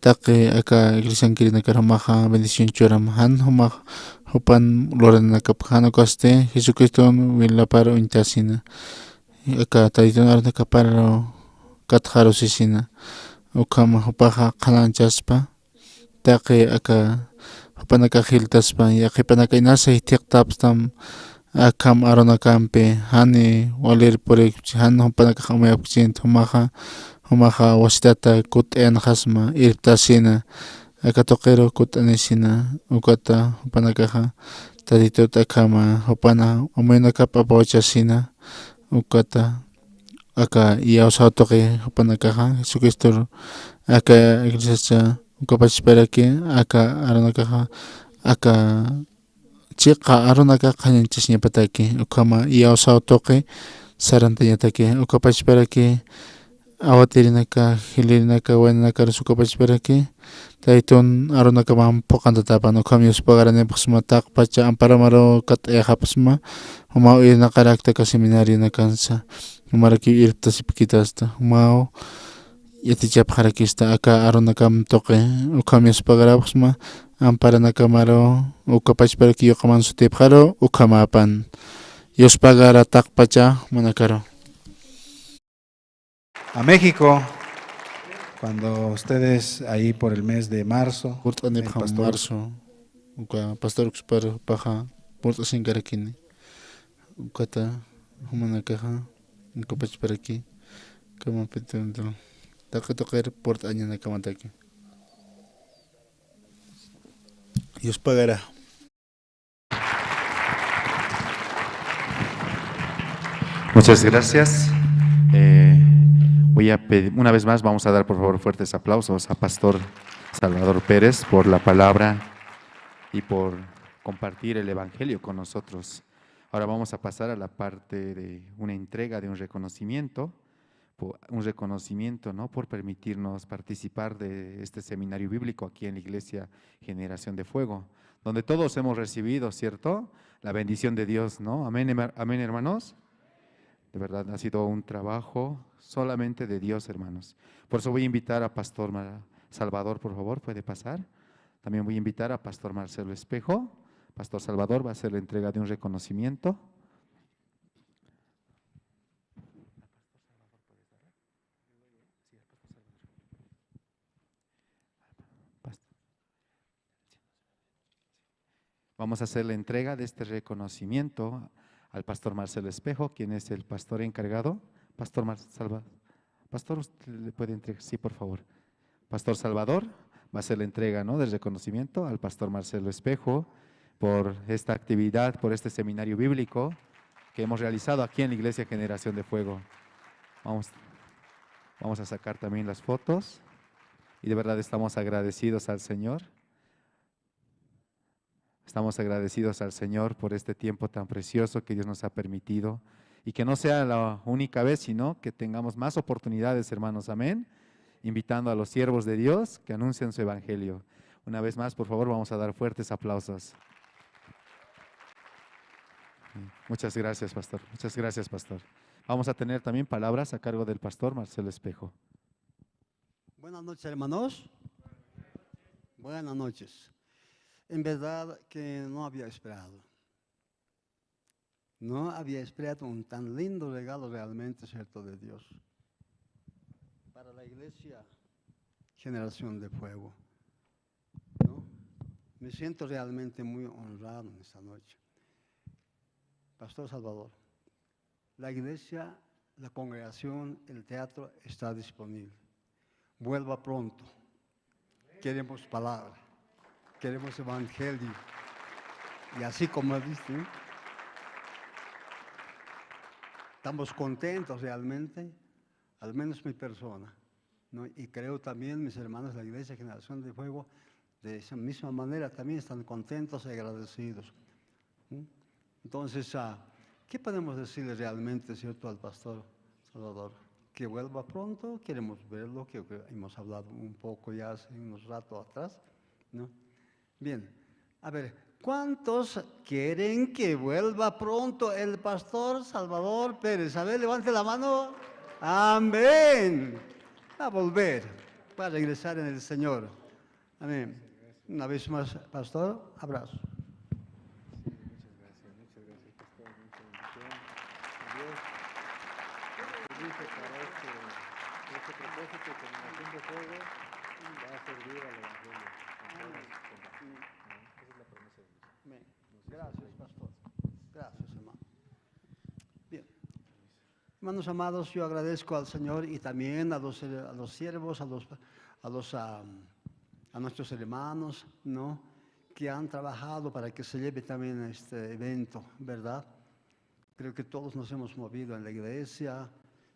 taqi aka iglesiankirinakarqa humaqa bendición churam han humaq hupan luranakapqa hanukaste Jesucristo wilaparo uñitasina aka taytun arunakaparo katqarusisina ukama hupaqa qhananchaspa taqi aka hupanaka hiltaspa qipanaka inasay tiqtapstam akam arunakampi hani walir purik han hupanaka umayapchint humaqa wasitata kut'enqasma irptasina aka toqero kut'anisina ukata hupanakaqa tadituta akama hupana umaynakapa apawachasina ukata aka yawsa toqi hupanakaqa Jesucristo aka iglesia ukapachperaki aka arunaka aka chiqa arunaka qañanchishñapataki ukama yawsawtoqi sarantañataki ukapachperaki awatirinaka hilinaka waynaka sukapachperaki taytun arunaka poqantatapan ukam yuspagaranipaqsma taqpacha amparamaro kat'ayaqapasma uma uyanaqarakta seminario nakansa umaraki irtasipkitasta umao yatichapaqarakista aka arunakam toqi ukam yuspagaranapaqsma amparanaka ukapachperaki yuqaman sutipqaro ukamapan yuspagara taqpacha manakaro. A México, cuando ustedes ahí por el mes de marzo, el pastor paja porta singarakini ukata humanakaja ukapachparaki kama petendo taqatoqer porta añana kamataki Dios pagará. Muchas gracias. Voy a pedir, una vez más, vamos a dar por favor fuertes aplausos a Pastor Salvador Pérez por la palabra y por compartir el Evangelio con nosotros. Ahora vamos a pasar a la parte de una entrega de un reconocimiento, ¿no? Por permitirnos participar de este seminario bíblico aquí en la Iglesia Generación de Fuego, donde todos hemos recibido, ¿cierto? La bendición de Dios, ¿no? Amén, amén, hermanos. De verdad, ha sido un trabajo solamente de Dios, hermanos. Por eso voy a invitar a Pastor Salvador, por favor, puede pasar. También voy a invitar a Pastor Marcelo Espejo. Pastor Salvador va a hacer la entrega de un reconocimiento. Vamos a hacer la entrega de este reconocimiento al Pastor Marcelo Espejo, quien es el pastor encargado. Pastor Salvador, Pastor, ¿usted le puede entregar? Sí, por favor. Pastor Salvador va a hacer la entrega, ¿no?, del reconocimiento al Pastor Marcelo Espejo por esta actividad, por este seminario bíblico que hemos realizado aquí en la Iglesia Generación de Fuego. Vamos a sacar también las fotos y de verdad estamos agradecidos al Señor. Estamos agradecidos al Señor por este tiempo tan precioso que Dios nos ha permitido y que no sea la única vez, sino que tengamos más oportunidades, hermanos, amén, invitando a los siervos de Dios que anuncian su evangelio. Una vez más, por favor, vamos a dar fuertes aplausos. Muchas gracias, pastor. Muchas gracias, pastor. Vamos a tener también palabras a cargo del pastor Marcelo Espejo. Buenas noches, hermanos. Buenas noches. En verdad que no había esperado. No había esperado un tan lindo regalo realmente, ¿cierto?, de Dios. Para la Iglesia Generación de Fuego, ¿no? Me siento realmente muy honrado en esta noche. Pastor Salvador, la iglesia, la congregación, el teatro está disponible. Vuelva pronto. Queremos palabra. Queremos evangelio. Y así como dice, estamos contentos realmente, al menos mi persona, ¿no? Y creo también mis hermanos de la Iglesia Generación de Fuego, de esa misma manera también están contentos y agradecidos. Entonces, ¿qué podemos decirle realmente, cierto, al pastor Salvador? Que vuelva pronto, queremos verlo, que hemos hablado un poco ya hace unos ratos atrás, ¿no? Bien, a ver, ¿cuántos quieren que vuelva pronto el pastor Salvador Pérez? A ver, levante la mano. Amén. Va a volver, va a regresar en el Señor. Amén. Una vez más, pastor, abrazo. Gracias, pastor. Gracias, hermano. Bien. Hermanos amados, yo agradezco al Señor y también a los siervos, a nuestros hermanos, ¿no?, que han trabajado para que se lleve también este evento, ¿verdad? Creo que todos nos hemos movido en la iglesia,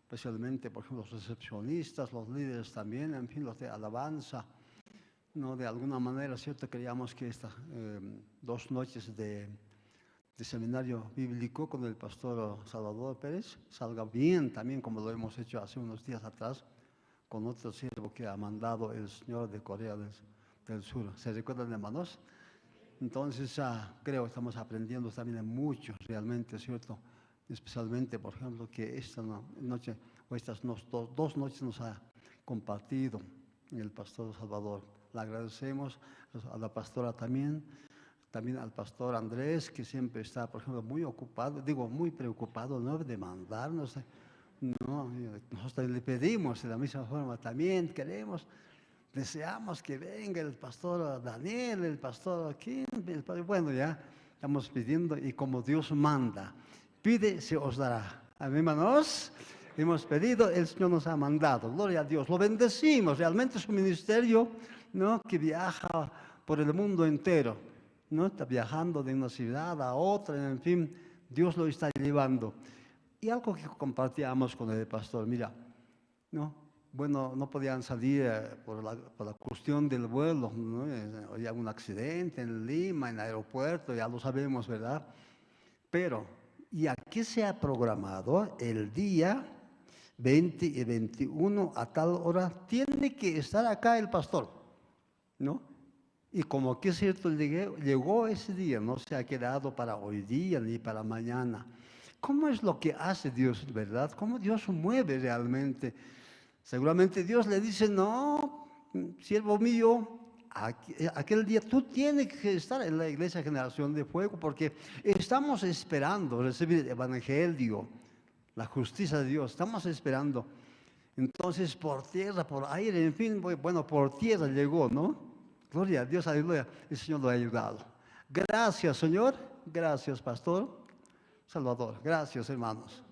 especialmente, por ejemplo, los recepcionistas, los líderes también, en fin, los de alabanza. No, de alguna manera, ¿cierto? Queríamos que estas 2 noches de seminario bíblico con el pastor Salvador Pérez salga bien también, como lo hemos hecho hace unos días atrás, con otro siervo que ha mandado el señor de Corea del Sur. ¿Se recuerdan, hermanos? Entonces, creo que estamos aprendiendo también mucho, realmente, ¿cierto? Especialmente, por ejemplo, que esta noche, o estas 2 noches nos ha compartido el pastor Salvador. Le agradecemos a la pastora también al pastor Andrés, que siempre está, por ejemplo, muy ocupado, muy preocupado, ¿no?, de mandarnos. No, nosotros le pedimos de la misma forma, también deseamos que venga el pastor Daniel, el pastor Kim, bueno, ya estamos pidiendo, y como Dios manda, pide, se os dará. Amén, hermanos. Hemos pedido, el Señor nos ha mandado, gloria a Dios, lo bendecimos, realmente es un ministerio, ¿no?, que viaja por el mundo entero, ¿no? Está viajando de una ciudad a otra, en fin, Dios lo está llevando. Y algo que compartíamos con el pastor, mira, ¿no? Bueno, no podían salir por la cuestión del vuelo, ¿no? Había un accidente en Lima, en el aeropuerto, ya lo sabemos, ¿verdad? Pero, ¿y aquí se ha programado el día 20 y 21 a tal hora? Tiene que estar acá el pastor, ¿no? Y como que es cierto, llegó ese día, no se ha quedado para hoy día ni para mañana. ¿Cómo es lo que hace Dios, verdad? ¿Cómo Dios mueve realmente? Seguramente Dios le dice, no, siervo mío, aquel día tú tienes que estar en la Iglesia Generación de Fuego, porque estamos esperando recibir el Evangelio, la justicia de Dios, estamos esperando. Entonces, por tierra, por aire, en fin, bueno, por tierra llegó, ¿no? Gloria a Dios, aleluya, el Señor lo ha ayudado. Gracias, Señor, gracias, pastor Salvador, gracias, hermanos.